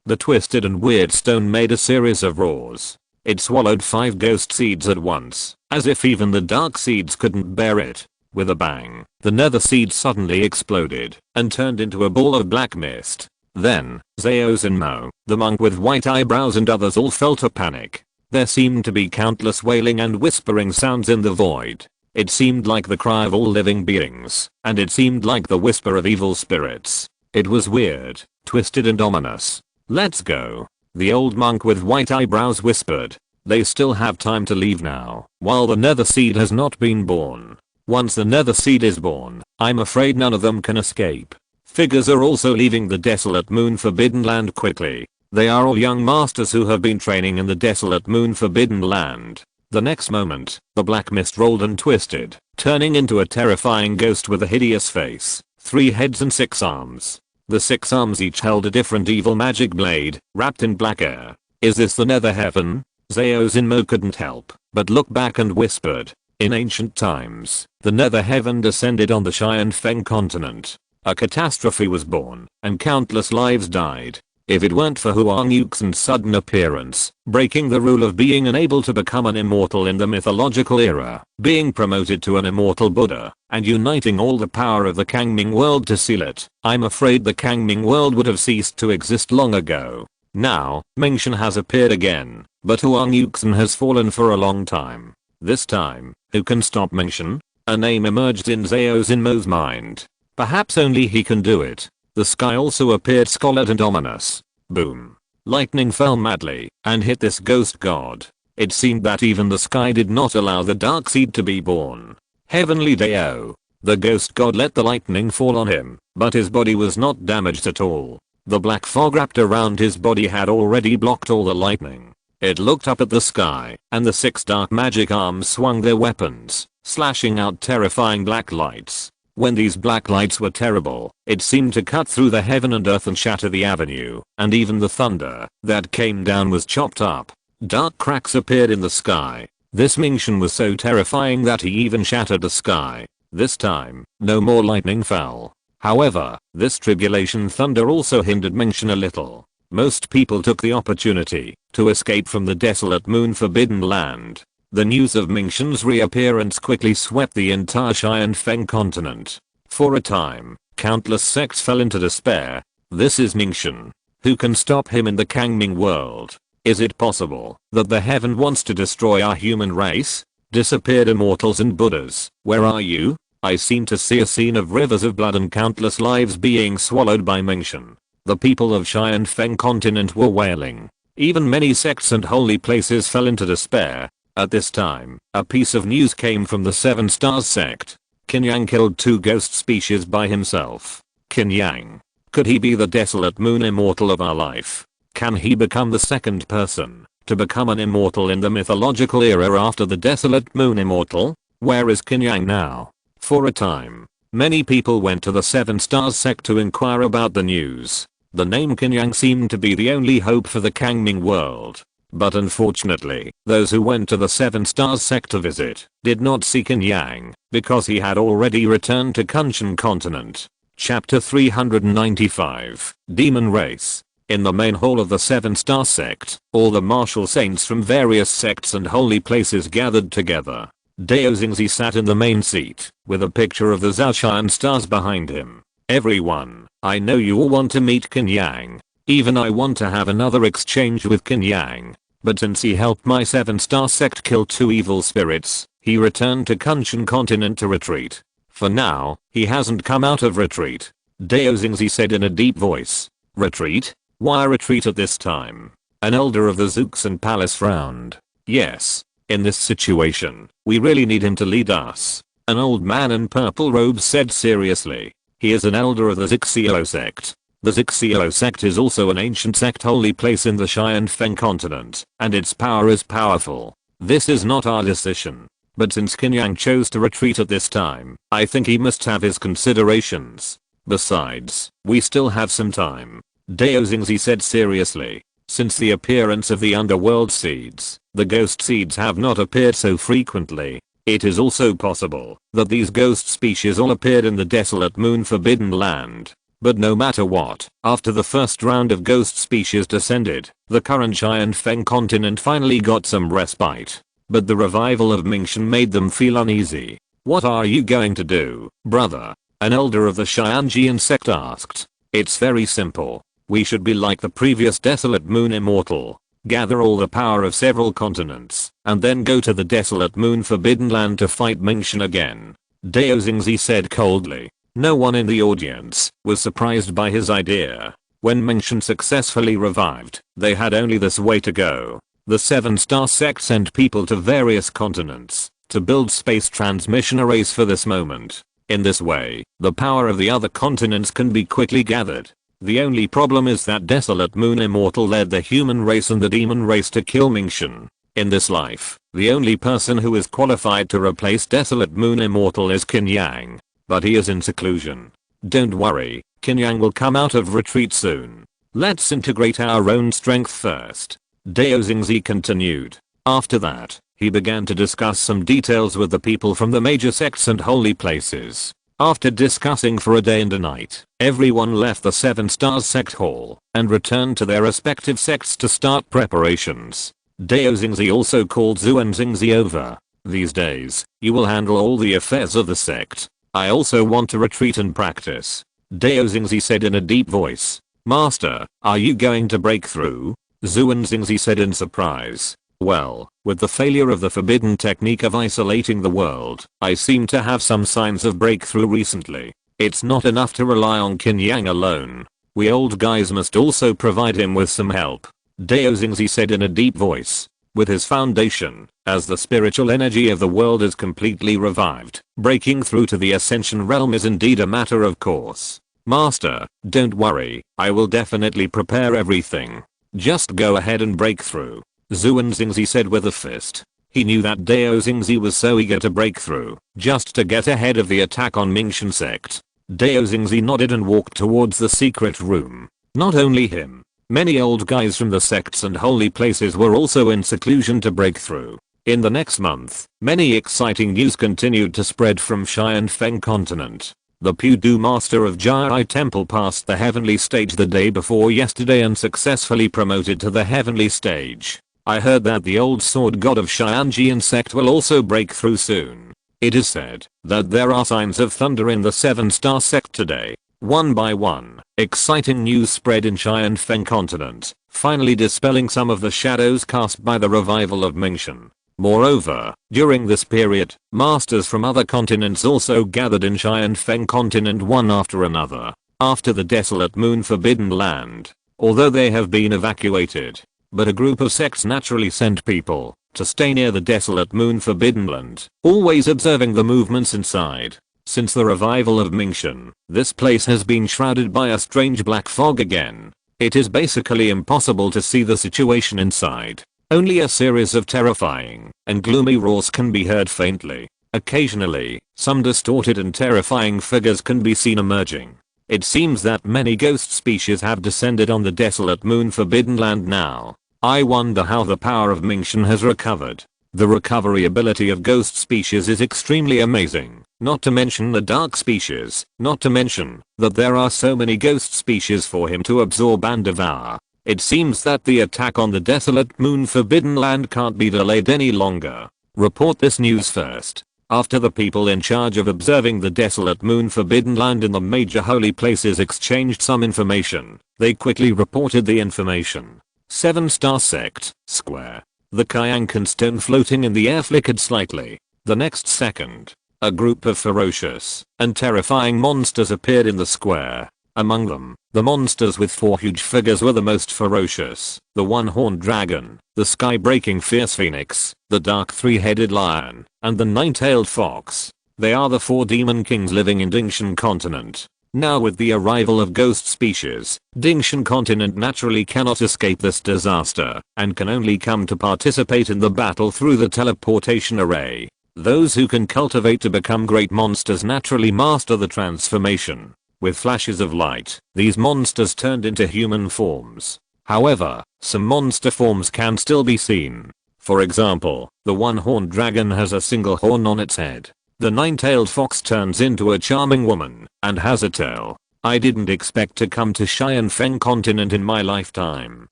A: The twisted and weird stone made a series of roars. It swallowed 5 ghost seeds at once, as if even the dark seeds couldn't bear it. With a bang, the nether seed suddenly exploded and turned into a ball of black mist. Then, Zhao Zinmo, the monk with white eyebrows and others all felt a panic. There seemed to be countless wailing and whispering sounds in the void. It seemed like the cry of all living beings, and it seemed like the whisper of evil spirits. It was weird, twisted and ominous. Let's go. The old monk with white eyebrows whispered. They still have time to leave now, while the nether seed has not been born. Once the nether seed is born, I'm afraid none of them can escape. Figures are also leaving the desolate moon forbidden land quickly. They are all young masters who have been training in the desolate moon forbidden land. The next moment, the black mist rolled and twisted, turning into a terrifying ghost with a hideous face, 3 heads and 6 arms. The 6 arms each held a different evil magic blade, wrapped in black air. Is this the nether heaven? Zhao Zinmo couldn't help but look back and whispered. In ancient times, the nether heaven descended on the Xian Feng continent. A catastrophe was born, and countless lives died. If it weren't for Huang Yuxin's sudden appearance, breaking the rule of being unable to become an immortal in the mythological era, being promoted to an immortal Buddha, and uniting all the power of the Kangming world to seal it, I'm afraid the Kangming world would have ceased to exist long ago. Now, Mengshan has appeared again, but Huang Yuxin has fallen for a long time. This time, who can stop Mengshan? A name emerged in Zhao Zinmo's mind. Perhaps only he can do it. The sky also appeared scarlet and ominous. Boom. Lightning fell madly and hit this ghost god. It seemed that even the sky did not allow the dark seed to be born. Heavenly Dao. The ghost god let the lightning fall on him, but his body was not damaged at all. The black fog wrapped around his body had already blocked all the lightning. It looked up at the sky, and the 6 dark magic arms swung their weapons, slashing out terrifying black lights. When these black lights were terrible, it seemed to cut through the heaven and earth and shatter the avenue, and even the thunder that came down was chopped up. Dark cracks appeared in the sky. This Mingxian was so terrifying that he even shattered the sky. This time, no more lightning fell. However, this tribulation thunder also hindered Mingxian a little. Most people took the opportunity to escape from the desolate moon forbidden land. The news of Mingxian's reappearance quickly swept the entire Xianfeng continent. For a time, countless sects fell into despair. This is Mingxian. Who can stop him in the Kangming world? Is it possible that the heaven wants to destroy our human race? Disappeared immortals and Buddhas, where are you? I seem to see a scene of rivers of blood and countless lives being swallowed by Mingxian. The people of Xianfeng continent were wailing. Even many sects and holy places fell into despair. At this time, a piece of news came from the Seven Stars sect. Qin Yang killed 2 ghost species by himself. Qin Yang. Could he be the desolate moon immortal of our life? Can he become the second person to become an immortal in the mythological era after the desolate moon immortal? Where is Qin Yang now? For a time, many people went to the Seven Stars sect to inquire about the news. The name Qin Yang seemed to be the only hope for the Kangming world. But unfortunately, those who went to the Seven Stars sect to visit did not see Qin Yang because he had already returned to Kunshan continent. Chapter 395, Demon Race. In the main hall of the Seven Star sect, all the martial saints from various sects and holy places gathered together. Dao Xingzi sat in the main seat, with a picture of the Zhaoshan stars behind him. Everyone, I know you all want to meet Qin Yang. Even I want to have another exchange with Qin Yang. But since he helped my 7-star sect kill 2 evil spirits, he returned to Kunshan continent to retreat. For now, he hasn't come out of retreat. Dao Xingzi said in a deep voice. Retreat? Why retreat at this time? An elder of the Zuxan Palace frowned. Yes. In this situation, we really need him to lead us. An old man in purple robes said seriously. He is an elder of the Zixio sect. The Zixio sect is also an ancient sect holy place in the Xianfeng continent, and its power is powerful. This is not our decision. But since Qin Yang chose to retreat at this time, I think he must have his considerations. Besides, we still have some time. Dao Xingzi said seriously. Since the appearance of the underworld seeds, the ghost seeds have not appeared so frequently. It is also possible that these ghost species all appeared in the desolate moon forbidden land. But no matter what, after the first round of ghost species descended, the current Xianfeng continent finally got some respite. But the revival of Mingxian made them feel uneasy. What are you going to do, brother? An elder of the Xianjian sect asked. It's very simple. We should be like the previous desolate moon immortal. Gather all the power of several continents, and then go to the desolate moon forbidden land to fight Mingxian again. Dao Xingzi said coldly. No one in the audience was surprised by his idea. When Mingxian successfully revived, they had only this way to go. The 7-star sect sent people to various continents to build space transmission arrays for this moment. In this way, the power of the other continents can be quickly gathered. The only problem is that desolate moon immortal led the human race and the demon race to kill Mingxian. In this life, the only person who is qualified to replace desolate moon immortal is Qin Yang. But he is in seclusion. Don't worry, Qin Yang will come out of retreat soon. Let's integrate our own strength first. Dao Xingzi continued. After that, he began to discuss some details with the people from the major sects and holy places. After discussing for a day and a night, everyone left the 7-star sect hall and returned to their respective sects to start preparations. Dao Xingzi also called Zuan Xingzi over. These days, you will handle all the affairs of the sect. I also want to retreat and practice. Dao Xingzi said in a deep voice. Master, are you going to break through? Zuan Xingzi said in surprise. Well, with the failure of the forbidden technique of isolating the world, I seem to have some signs of breakthrough recently. It's not enough to rely on Qin Yang alone. We old guys must also provide him with some help. Dao Xingzi said in a deep voice. With his foundation, as the spiritual energy of the world is completely revived, breaking through to the ascension realm is indeed a matter of course. Master, don't worry, I will definitely prepare everything. Just go ahead and break through. Zuan Xingzi said with a fist. He knew that Dao Xingzi was so eager to break through, just to get ahead of the attack on Mingxian sect. Dao Xingzi nodded and walked towards the secret room. Not only him, many old guys from the sects and holy places were also in seclusion to break through. In the next month, many exciting news continued to spread from Xianfeng continent. The Pudu master of Jai Temple passed the heavenly stage the day before yesterday and successfully promoted to the heavenly stage. I heard that the old sword god of Xianjian sect will also break through soon. It is said that there are signs of thunder in the 7-star sect today. One by one, exciting news spread in Xianfeng continent, finally dispelling some of the shadows cast by the revival of Mingxian. Moreover, during this period, masters from other continents also gathered in Xianfeng continent one after another, after the desolate moon forbidden land, although they have been evacuated. But a group of sects naturally sent people to stay near the desolate moon forbidden land, always observing the movements inside. Since the revival of Mingxian, this place has been shrouded by a strange black fog again. It is basically impossible to see the situation inside. Only a series of terrifying and gloomy roars can be heard faintly. Occasionally, some distorted and terrifying figures can be seen emerging. It seems that many ghost species have descended on the desolate moon forbidden land now. I wonder how the power of Mingxian has recovered. The recovery ability of ghost species is extremely amazing, not to mention the dark species, not to mention that there are so many ghost species for him to absorb and devour. It seems that the attack on the desolate moon forbidden land can't be delayed any longer. Report this news first. After the people in charge of observing the desolate moon forbidden land in the major holy places exchanged some information, they quickly reported the information. 7-star sect, square. The Qian stone floating in the air flickered slightly. The next second, a group of ferocious and terrifying monsters appeared in the square. Among them, the monsters with 4 huge figures were the most ferocious: the one-horned dragon, the sky-breaking fierce phoenix, the dark 3-headed lion, and the 9-tailed fox. They are the 4 demon kings living in Dingshan continent. Now with the arrival of ghost species, Dingshan continent naturally cannot escape this disaster, and can only come to participate in the battle through the teleportation array. Those who can cultivate to become great monsters naturally master the transformation. With flashes of light, these monsters turned into human forms. However, some monster forms can still be seen. For example, the one-horned dragon has a single horn on its head. The 9-tailed fox turns into a charming woman and has a tail. I didn't expect to come to Xianfeng continent in my lifetime.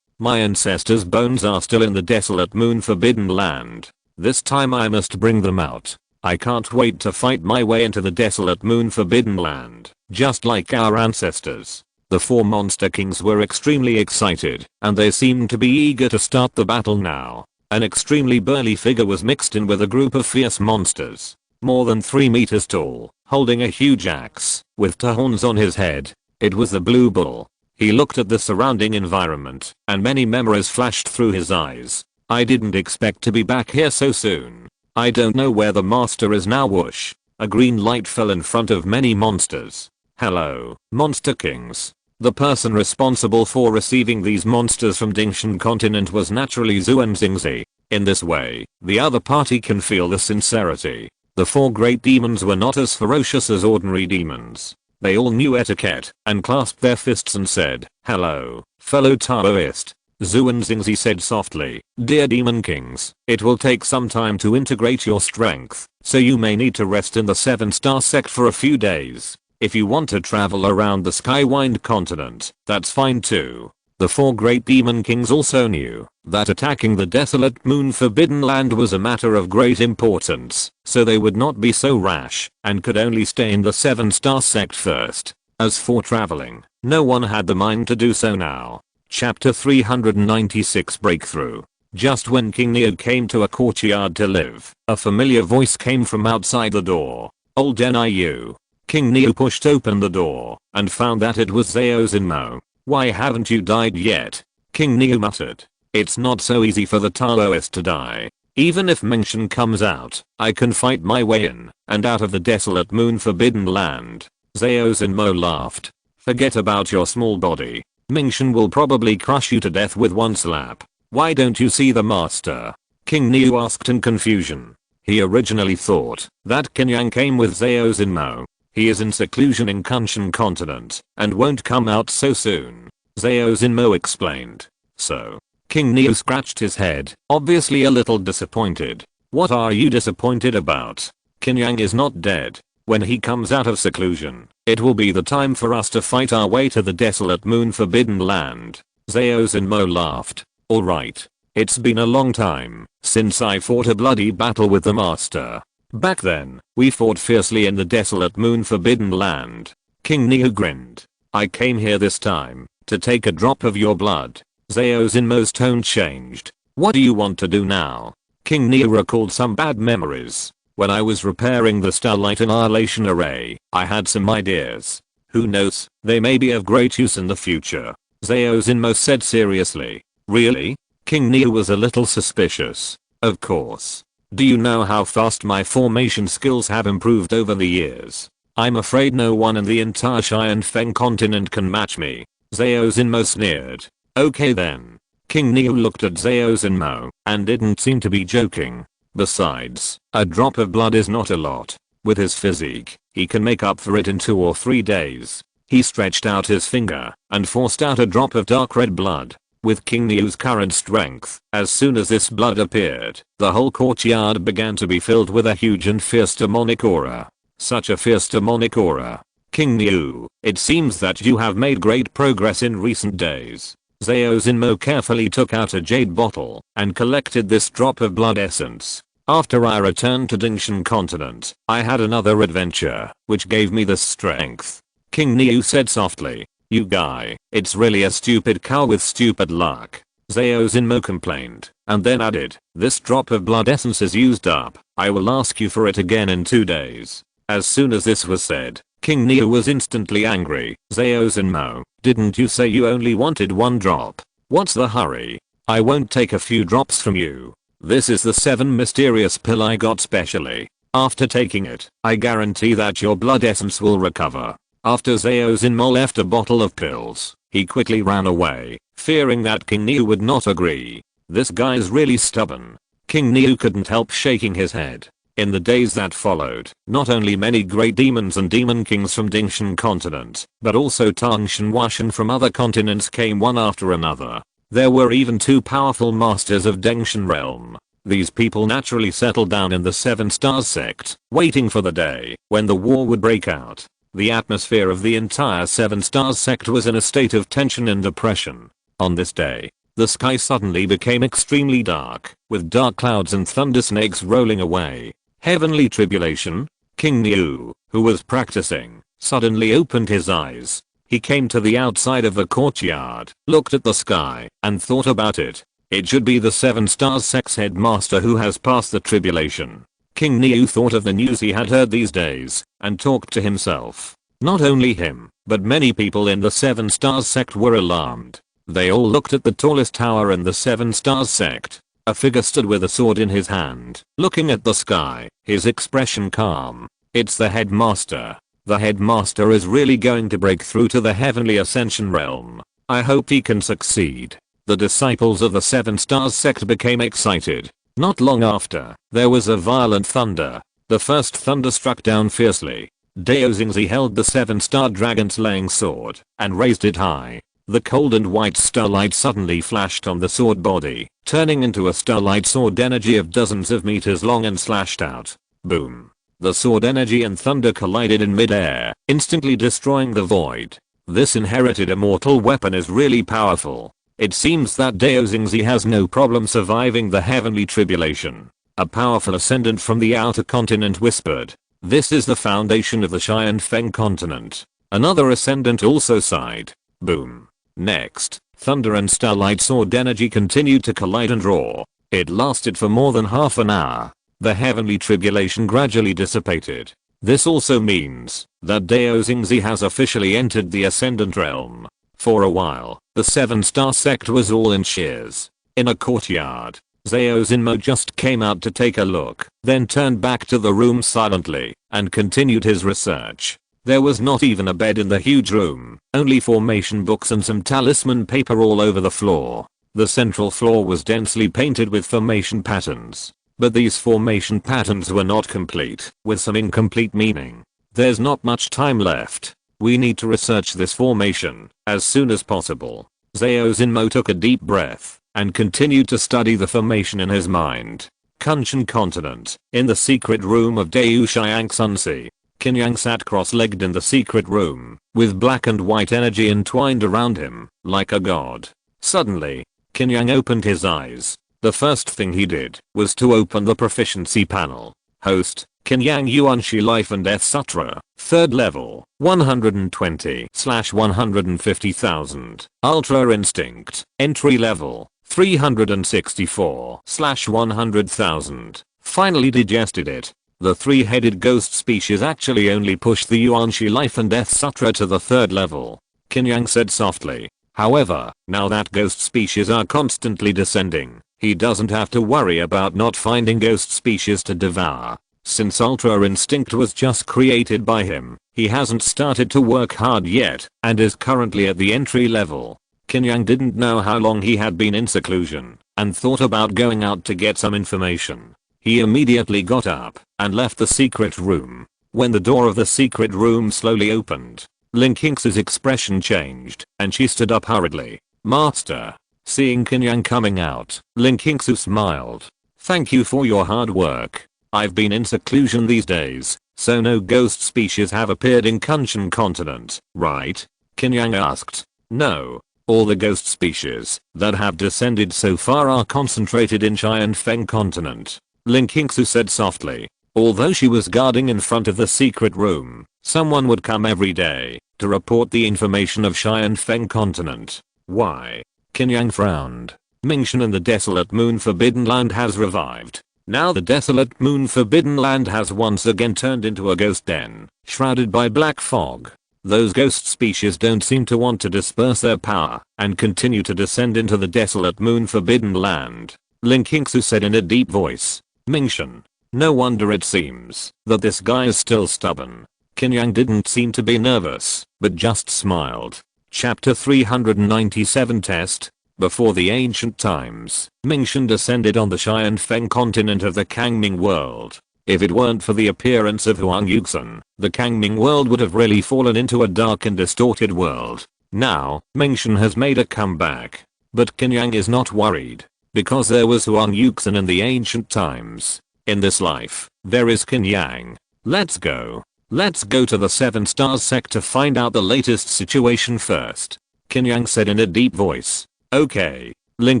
A: My ancestors' bones are still in the desolate moon forbidden land. This time I must bring them out. I can't wait to fight my way into the desolate moon forbidden land, just like our ancestors. The 4 monster kings were extremely excited, and they seemed to be eager to start the battle now. An extremely burly figure was mixed in with a group of fierce monsters, more than 3 meters tall, holding a huge axe, with 2 horns on his head. It was the Blue Bull. He looked at the surrounding environment, and many memories flashed through his eyes. I didn't expect to be back here so soon. I don't know where the master is now. Whoosh. A green light fell in front of many monsters. Hello, monster kings. The person responsible for receiving these monsters from Dingshan continent was naturally Zuan Xingzi. In this way, the other party can feel the sincerity. The 4 great demons were not as ferocious as ordinary demons. They all knew etiquette and clasped their fists and said, "Hello, fellow Taoist." Zuan Xingzi said softly, "Dear demon kings, it will take some time to integrate your strength, so you may need to rest in the 7-star sect for a few days. If you want to travel around the Skywind continent, that's fine too." The 4 great demon kings also knew that attacking the desolate moon forbidden land was a matter of great importance, so they would not be so rash and could only stay in the 7-star sect first. As for traveling, no one had the mind to do so now. Chapter 396 Breakthrough. Just when King Neo came to a courtyard to live, a familiar voice came from outside the door. "Old Niu." King Neo pushed open the door and found that it was Zhao Zinmo. "Why haven't you died yet?" King Neo muttered. "It's not so easy for the Taoist to die. Even if Mingxian comes out, I can fight my way in and out of the desolate moon forbidden land." Zhao Zinmo laughed. "Forget about your small body. Mingxian will probably crush you to death with one slap. Why don't you see the master?" King Niu asked in confusion. He originally thought that Qin Yang came with Zhao Xinmo. He is in seclusion in Kunshan continent and won't come out so soon, Zhao Xinmo explained. So, King Niu scratched his head, obviously a little disappointed. What are you disappointed about? Qin Yang is not dead. When he comes out of seclusion, it will be the time for us to fight our way to the desolate moon forbidden land. Zhao Xinmo laughed. Alright. It's been a long time since I fought a bloody battle with the master. Back then, we fought fiercely in the desolate moon forbidden land. King Niu grinned. I came here this time to take a drop of your blood. Zhao Xinmo's tone changed. What do you want to do now? King Niu recalled some bad memories. When I was repairing the Starlight Annihilation Array, I had some ideas. Who knows, they may be of great use in the future. Zhao Xinmo said seriously. Really? King Niu was a little suspicious. Of course. Do you know how fast my formation skills have improved over the years? I'm afraid no one in the entire Cheyenne Feng continent can match me. Zhao Xinmo sneered. Okay then. King Niu looked at Zhao Xinmo and didn't seem to be joking. Besides, a drop of blood is not a lot. With his physique, he can make up for it in 2 or 3 days. He stretched out his finger and forced out a drop of dark red blood. With King Niu's current strength, as soon as this blood appeared, the whole courtyard began to be filled with a huge and fierce demonic aura. Such a fierce demonic aura. King Niu, it seems that you have made great progress in recent days. Zhao Xinmo carefully took out a jade bottle and collected this drop of blood essence. After I returned to Dingshan continent, I had another adventure, which gave me this strength. King Niu said softly. You guy, it's really a stupid cow with stupid luck. Zhao Xinmo complained, and then added, this drop of blood essence is used up. I will ask you for it again in 2 days. As soon as this was said, King Niu was instantly angry. Zhao Xinmo, didn't you say you only wanted 1 drop? What's the hurry? I won't take a few drops from you. This is the 7 mysterious pill I got specially. After taking it, I guarantee that your blood essence will recover. After Zhao Xinmo left a bottle of pills, he quickly ran away, fearing that King Niu would not agree. This guy's really stubborn. King Niu couldn't help shaking his head. In the days that followed, not only many great demons and demon kings from Dingshan continent, but also Tangshan Washan from other continents came one after another. There were even 2 powerful masters of Dingshan realm. These people naturally settled down in the 7 Stars sect, waiting for the day when the war would break out. The atmosphere of the entire 7 Stars sect was in a state of tension and depression. On this day, the sky suddenly became extremely dark, with dark clouds and thunder snakes rolling away. Heavenly tribulation? King Niu, who was practicing, suddenly opened his eyes. He came to the outside of the courtyard, looked at the sky, and thought about it. It should be the 7 Stars sect's headmaster who has passed the tribulation. King Niu thought of the news he had heard these days, and talked to himself. Not only him, but many people in the 7 Stars sect were alarmed. They all looked at the tallest tower in the 7 Stars sect. A figure stood with a sword in his hand, looking at the sky, his expression calm. It's the headmaster. The headmaster is really going to break through to the heavenly ascension realm. I hope he can succeed. The disciples of the 7 Stars sect became excited. Not long after, there was a violent thunder. The first thunder struck down fiercely. Dao Xingzi held the 7-star dragon slaying sword and raised it high. The cold and white starlight suddenly flashed on the sword body, turning into a starlight sword energy of dozens of meters long and slashed out. Boom. The sword energy and thunder collided in mid-air, instantly destroying the void. This inherited immortal weapon is really powerful. It seems that Dao Xingzi has no problem surviving the heavenly tribulation. A powerful ascendant from the outer continent whispered. This is the foundation of the Cheyenne Feng continent. Another ascendant also sighed. Boom. Next, thunder and starlight sword energy continued to collide and roar. It lasted for more than half an hour. The heavenly tribulation gradually dissipated. This also means that Dao Xingzi has officially entered the ascendant realm. For a while, the 7-star sect was all in cheers. In a courtyard, Zhao Xinmo just came out to take a look, then turned back to the room silently, and continued his research. There was not even a bed in the huge room, only formation books and some talisman paper all over the floor. The central floor was densely painted with formation patterns. But these formation patterns were not complete, with some incomplete meaning. There's not much time left. We need to research this formation as soon as possible. Zhao Zinmo took a deep breath and continued to study the formation in his mind. Kunshan continent, in the secret room of Deu Xiang Sunsi. Qin Yang sat cross-legged in the secret room, with black and white energy entwined around him, like a god. Suddenly, Qin Yang opened his eyes. The first thing he did was to open the proficiency panel. Host, Qin Yang Yuanshi Life and Death Sutra, 3rd level, 120/150,000. Ultra Instinct, entry level, 364/100,000. Finally digested it. The three-headed ghost species actually only pushed the Yuanshi Life and Death Sutra to the 3rd level. Qin Yang said softly. However, now that ghost species are constantly descending, he doesn't have to worry about not finding ghost species to devour. Since Ultra Instinct was just created by him, he hasn't started to work hard yet and is currently at the entry level. Qin Yang didn't know how long he had been in seclusion and thought about going out to get some information. He immediately got up and left the secret room. When the door of the secret room slowly opened, Ling Qingsu's expression changed and she stood up hurriedly. Master. Seeing Qin Yang coming out, Ling Qingsu smiled. Thank you for your hard work. I've been in seclusion these days, so no ghost species have appeared in Kunshan continent, right? Qin Yang asked. No. All the ghost species that have descended so far are concentrated in Xianfeng continent. Ling Qingsu said softly. Although she was guarding in front of the secret room, someone would come every day to report the information of Xianfeng continent. Why? Qin Yang frowned. Mingshan and the desolate moon Forbidden Land has revived. Now the desolate moon Forbidden Land has once again turned into a ghost den, shrouded by black fog. Those ghost species don't seem to want to disperse their power and continue to descend into the desolate moon Forbidden Land. Ling Qingsu said in a deep voice. Mingshan. No wonder it seems that this guy is still stubborn. Qin Yang didn't seem to be nervous, but just smiled. Chapter 397 Test. Before the ancient times, Mingshan descended on the Xianfeng continent of the Kangming world. If it weren't for the appearance of Huang Yuxin, the Kangming world would have really fallen into a dark and distorted world. Now, Mingshan has made a comeback. But Qin Yang is not worried, because there was Huang Yuxin in the ancient times. In this life, there is Qin Yang. Let's go. Let's go to the 7 stars sect to find out the latest situation first. Qin Yang said in a deep voice. Okay. Ling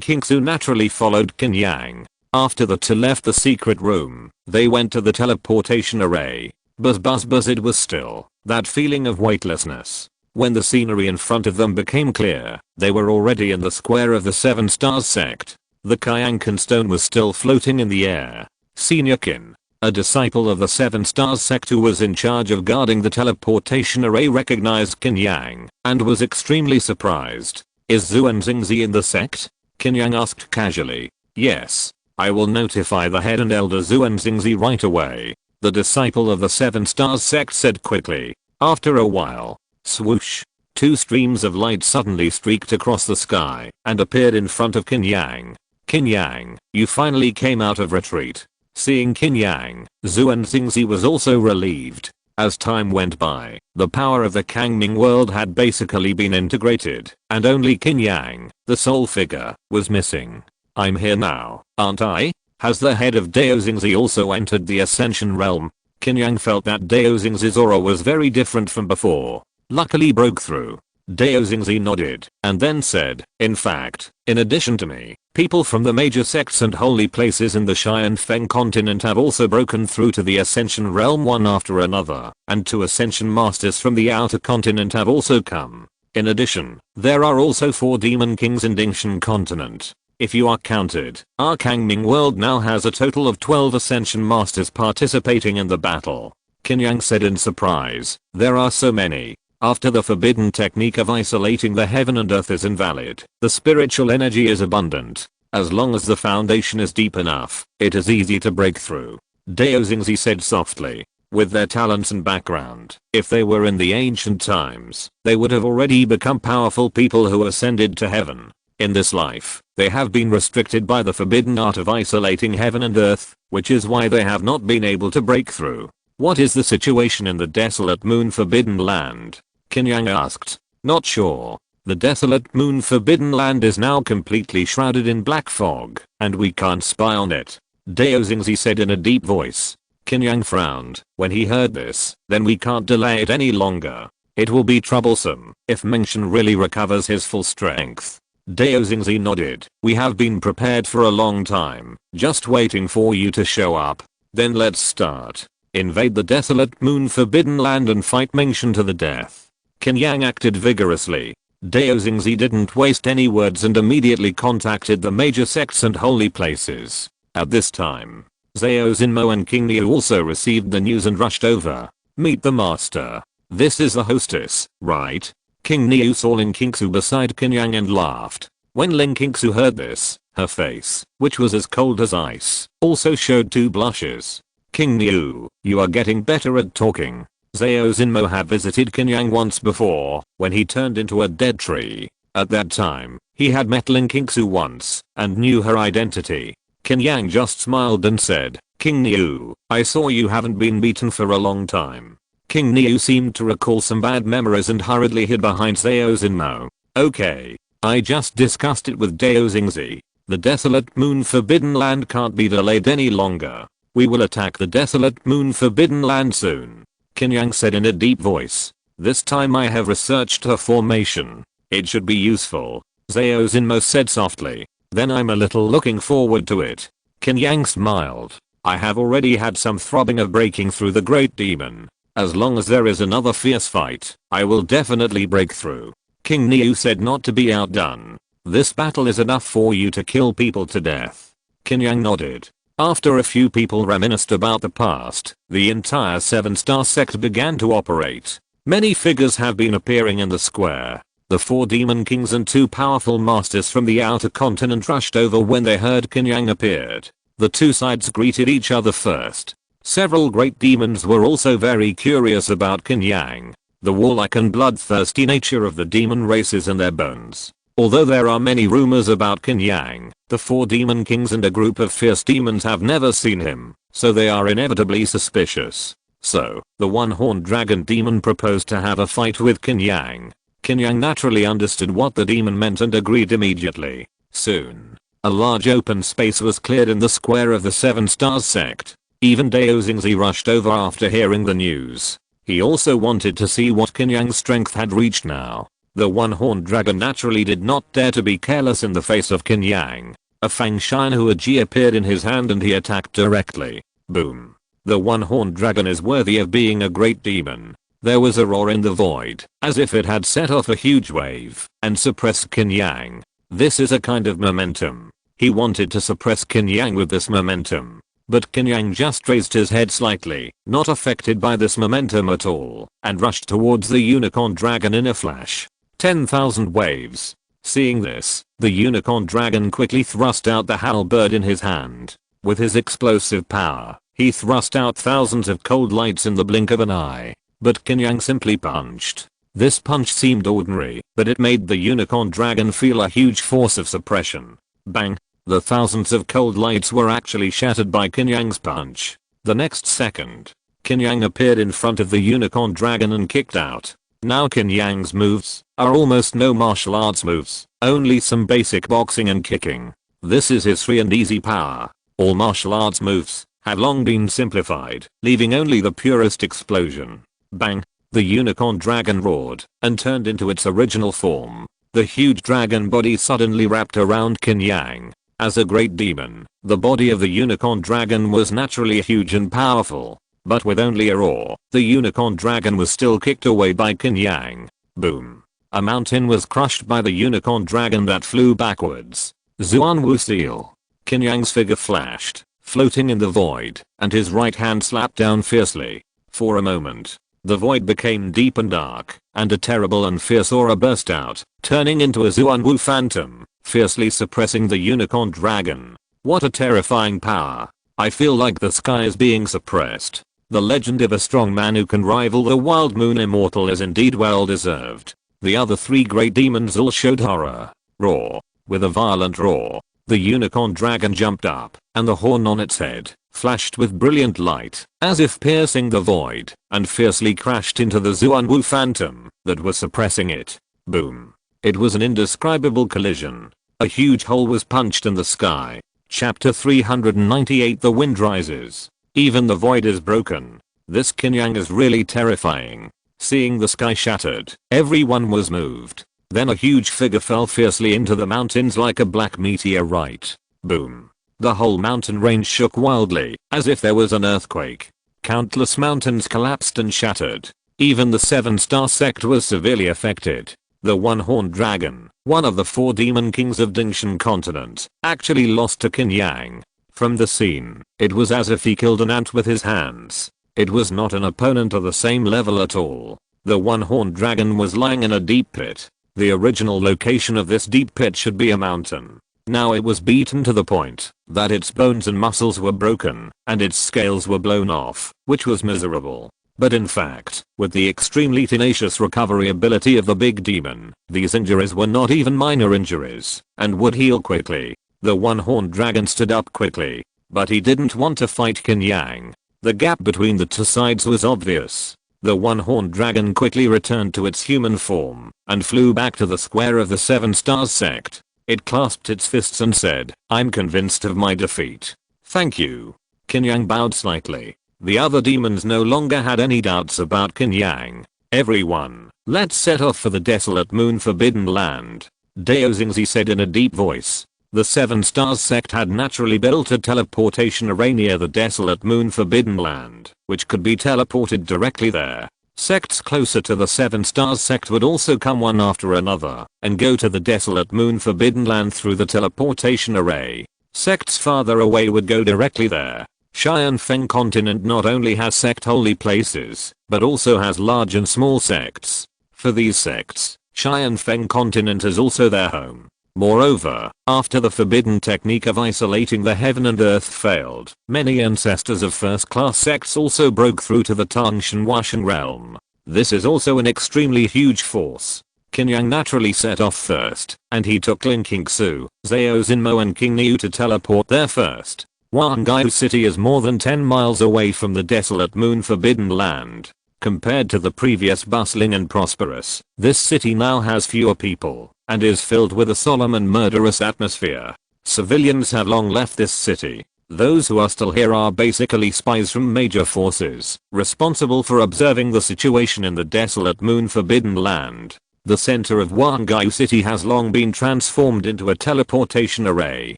A: Qingsu naturally followed Qin Yang. After the two left the secret room, they went to the teleportation array. Buzz buzz buzz, it was still that feeling of weightlessness. When the scenery in front of them became clear, they were already in the square of the 7 stars sect. The Kyankan stone was still floating in the air. Senior Qin, a disciple of the 7 stars sect who was in charge of guarding the teleportation array, recognized Qin Yang and was extremely surprised. Is Zuan Xingzi in the sect? Qin Yang asked casually. Yes. I will notify the head and elder Zuan Xingzi right away. The disciple of the 7 stars sect said quickly. After a while, swoosh. 2 streams of light suddenly streaked across the sky and appeared in front of Qin Yang. Qin Yang, you finally came out of retreat. Seeing Qin Yang, Zuan Xingzi was also relieved. As time went by, the power of the Kangming world had basically been integrated, and only Qin Yang, the sole figure, was missing. I'm here now, aren't I? Has the head of Dao Xingzi also entered the Ascension realm? Qin Yang felt that Dao Xingzi's aura was very different from before. Luckily broke through. Dao Xingzi nodded, and then said, in fact, in addition to me, people from the major sects and holy places in the Xianfeng continent have also broken through to the Ascension realm one after another, and 2 Ascension masters from the outer continent have also come. In addition, there are also 4 demon kings in Dingshan continent. If you are counted, our Kangming world now has a total of 12 Ascension masters participating in the battle. Qin Yang said in surprise, there are so many. After the forbidden technique of isolating the heaven and earth is invalid, the spiritual energy is abundant. As long as the foundation is deep enough, it is easy to break through. Dao Xingzi said softly. With their talents and background, if they were in the ancient times, they would have already become powerful people who ascended to heaven. In this life, they have been restricted by the forbidden art of isolating heaven and earth, which is why they have not been able to break through. What is the situation in the desolate moon forbidden land? Qin Yang asked. Not sure. The desolate moon forbidden land is now completely shrouded in black fog, and we can't spy on it. Dao Xingzi said in a deep voice. Qin Yang frowned when he heard this. Then we can't delay it any longer. It will be troublesome if Mengshan really recovers his full strength. Dao Xingzi nodded. We have been prepared for a long time, just waiting for you to show up. Then let's start. Invade the desolate moon forbidden land and fight Mengshan to the death. Qin Yang acted vigorously. Dao Xingzi didn't waste any words and immediately contacted the major sects and holy places. At this time, Zhao Xinmo and King Niu also received the news and rushed over. Meet the master. This is the hostess, right? King Niu saw Ling Qingsu beside Qin Yang and laughed. When Ling Qingsu heard this, her face, which was as cold as ice, also showed 2 blushes. King Niu, you are getting better at talking. Zhao Xinmo had visited Qin Yang once before, when he turned into a dead tree. At that time, he had met Ling Qingsu once, and knew her identity. Qin Yang just smiled and said, King Niu, I saw you haven't been beaten for a long time. King Niu seemed to recall some bad memories and hurriedly hid behind Zhao Xinmo. Okay. I just discussed it with Dao Xingzi. The desolate moon forbidden land can't be delayed any longer. We will attack the desolate moon forbidden land soon. Qin Yang said in a deep voice. This time I have researched her formation. It should be useful. Zhao Xinmo said softly. Then I'm a little looking forward to it. Qin Yang smiled. I have already had some throbbing of breaking through the great demon. As long as there is another fierce fight, I will definitely break through. King Niu said not to be outdone. This battle is enough for you to kill people to death. Qin Yang nodded. After a few people reminisced about the past, the entire 7-star sect began to operate. Many figures have been appearing in the square. The 4 demon kings and 2 powerful masters from the outer continent rushed over when they heard Qin Yang appeared. The 2 sides greeted each other first. Several great demons were also very curious about Qin Yang. The warlike and bloodthirsty nature of the demon race is in their bones. Although there are many rumors about Qin Yang, the 4 demon kings and a group of fierce demons have never seen him, so they are inevitably suspicious. So, the one-horned dragon demon proposed to have a fight with Qin Yang. Qin Yang naturally understood what the demon meant and agreed immediately. Soon, a large open space was cleared in the square of the 7-star sect. Even Dao Xingzi rushed over after hearing the news. He also wanted to see what Qin Yang's strength had reached now. The one-horned dragon naturally did not dare to be careless in the face of Qin Yang. A Fangshan Huaji appeared in his hand and he attacked directly. Boom. The one-horned dragon is worthy of being a great demon. There was a roar in the void, as if it had set off a huge wave, and suppressed Qin Yang. This is a kind of momentum. He wanted to suppress Qin Yang with this momentum. But Qin Yang just raised his head slightly, not affected by this momentum at all, and rushed towards the unicorn dragon in a flash. 10,000 waves. Seeing this, the unicorn dragon quickly thrust out the halberd in his hand. With his explosive power, he thrust out thousands of cold lights in the blink of an eye. But Qin Yang simply punched. This punch seemed ordinary, but it made the unicorn dragon feel a huge force of suppression. Bang! The thousands of cold lights were actually shattered by Qin Yang's punch. The next second, Qin Yang appeared in front of the unicorn dragon and kicked out. Now Qin Yang's moves are almost no martial arts moves, only some basic boxing and kicking. This is his free and easy power. All martial arts moves have long been simplified, leaving only the purest explosion. Bang! The unicorn dragon roared and turned into its original form. The huge dragon body suddenly wrapped around Qin Yang. As a great demon, the body of the unicorn dragon was naturally huge and powerful. But with only a roar, the unicorn dragon was still kicked away by Qin Yang. Boom. A mountain was crushed by the unicorn dragon that flew backwards. Zuan Wu seal. Qin Yang's figure flashed, floating in the void, and his right hand slapped down fiercely. For a moment, the void became deep and dark, and a terrible and fierce aura burst out, turning into a Zuan Wu phantom, fiercely suppressing the unicorn dragon. What a terrifying power. I feel like the sky is being suppressed. The legend of a strong man who can rival the wild moon immortal is indeed well deserved. The other 3 great demons all showed horror. Roar. With a violent roar, the unicorn dragon jumped up, and the horn on its head flashed with brilliant light, as if piercing the void, and fiercely crashed into the Zuanwu phantom that was suppressing it. Boom. It was an indescribable collision. A huge hole was punched in the sky. Chapter 398. The wind rises. Even the void is broken. This Qin Yang is really terrifying. Seeing the sky shattered, everyone was moved. Then a huge figure fell fiercely into the mountains like a black meteorite. Boom. The whole mountain range shook wildly, as if there was an earthquake. Countless mountains collapsed and shattered. Even the 7-star sect was severely affected. The one-horned dragon, one of the 4 demon kings of Dingshan continent, actually lost to Qin Yang. From the scene, it was as if he killed an ant with his hands. It was not an opponent of the same level at all. The one-horned dragon was lying in a deep pit. The original location of this deep pit should be a mountain. Now it was beaten to the point that its bones and muscles were broken, and its scales were blown off, which was miserable. But in fact, with the extremely tenacious recovery ability of the big demon, these injuries were not even minor injuries, and would heal quickly. The one-horned dragon stood up quickly, but he didn't want to fight Qin Yang. The gap between the two sides was obvious. The one-horned dragon quickly returned to its human form, and flew back to the square of the 7-star sect. It clasped its fists and said, "I'm convinced of my defeat. Thank you." Qin Yang bowed slightly. The other demons no longer had any doubts about Qin Yang. "Everyone, let's set off for the desolate moon forbidden land," Dao Xingzi said in a deep voice. The 7-star sect had naturally built a teleportation array near the desolate moon forbidden land, which could be teleported directly there. Sects closer to the 7-star sect would also come one after another, and go to the desolate moon forbidden land through the teleportation array. Sects farther away would go directly there. Xianfeng continent not only has sect holy places, but also has large and small sects. For these sects, Xianfeng continent is also their home. Moreover, after the forbidden technique of isolating the heaven and earth failed, many ancestors of first-class sects also broke through to the Tangshan Washan realm. This is also an extremely huge force. Qin Yang naturally set off first, and he took Lin Qingsu, Zhao Xinmo and King Niu to teleport there first. Huangaiu City is more than 10 miles away from the desolate moon forbidden land. Compared to the previous bustling and prosperous, this city now has fewer people, and is filled with a solemn and murderous atmosphere. Civilians have long left this city. Those who are still here are basically spies from major forces, responsible for observing the situation in the desolate moon forbidden land. The center of Huangaiu City has long been transformed into a teleportation array.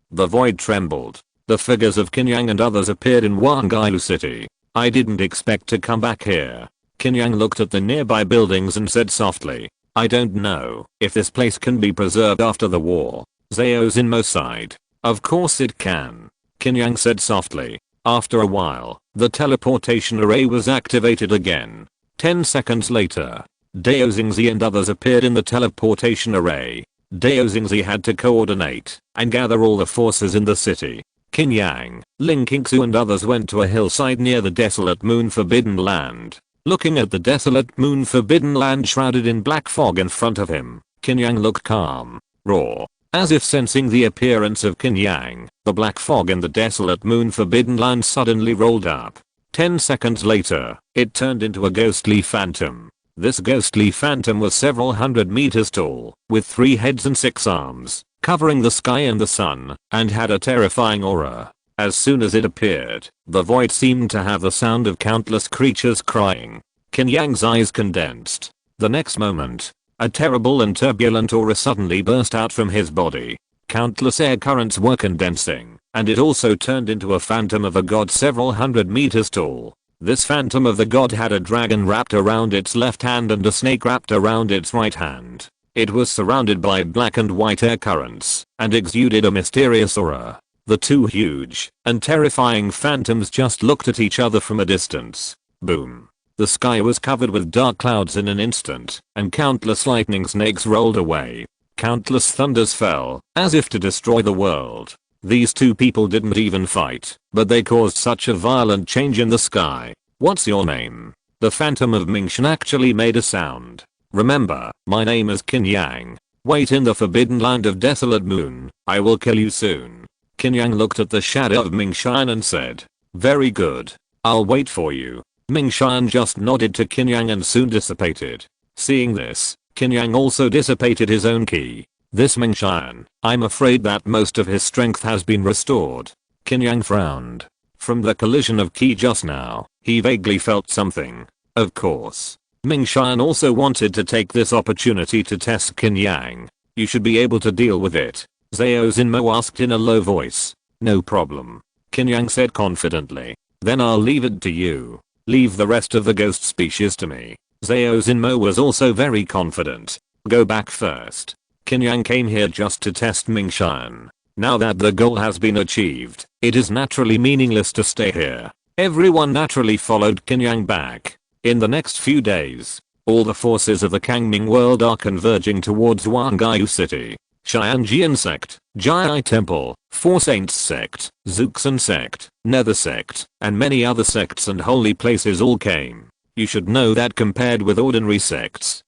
A: The void trembled. The figures of Qin Yang and others appeared in Huangaiu City. "I didn't expect to come back here." Qin Yang looked at the nearby buildings and said softly, "I don't know if this place can be preserved after the war." Zhao Xinmo sighed. "Of course it can," Qin Yang said softly. After a while, the teleportation array was activated again. 10 seconds later, Dao Xingzi and others appeared in the teleportation array. Dao Xingzi had to coordinate and gather all the forces in the city. Qin Yang, Lin Qingsu and others went to a hillside near the desolate moon forbidden land. Looking at the desolate moon forbidden land shrouded in black fog in front of him, Qin Yang looked calm, raw, as if sensing the appearance of Qin Yang. The black fog in the desolate moon forbidden land suddenly rolled up. 10 seconds later, it turned into a ghostly phantom. This ghostly phantom was several hundred meters tall, with 3 heads and 6 arms, covering the sky and the sun, and had a terrifying aura. As soon as it appeared, the void seemed to have the sound of countless creatures crying. Qin Yang's eyes condensed. The next moment, a terrible and turbulent aura suddenly burst out from his body. Countless air currents were condensing, and it also turned into a phantom of a god several hundred meters tall. This phantom of the god had a dragon wrapped around its left hand and a snake wrapped around its right hand. It was surrounded by black and white air currents, and exuded a mysterious aura. The two huge and terrifying phantoms just looked at each other from a distance. Boom. The sky was covered with dark clouds in an instant, and countless lightning snakes rolled away. Countless thunders fell, as if to destroy the world. These two people didn't even fight, but they caused such a violent change in the sky. "What's your name?" The phantom of Mingshan actually made a sound. "Remember, my name is Qin Yang." Wait in the forbidden land of desolate moon. I will kill you soon. Qin Yang looked at the shadow of Ming Xian and said, very good. I'll wait for you. Ming Xian just nodded to Qin Yang and soon dissipated. Seeing this, Qin Yang also dissipated his own ki. This Ming Xian, I'm afraid that most of his strength has been restored. Qin Yang frowned. From the collision of ki just now, he vaguely felt something. Of course. Ming Xian also wanted to take this opportunity to test Qin Yang. You should be able to deal with it. Zhao Xinmo asked in a low voice. No problem. Qin Yang said confidently. Then I'll leave it to you. Leave the rest of the ghost species to me. Zhao Xinmo was also very confident. Go back first. Qin Yang came here just to test Ming Xian. Now that the goal has been achieved, it is naturally meaningless to stay here. Everyone naturally followed Qin Yang back. In the next few days, all the forces of the Kangming world are converging towards Wangayu City. Xianjian sect, Jai Temple, Four Saints sect, Zuxan sect, Nether sect, and many other sects and holy places all came. You should know that compared with ordinary sects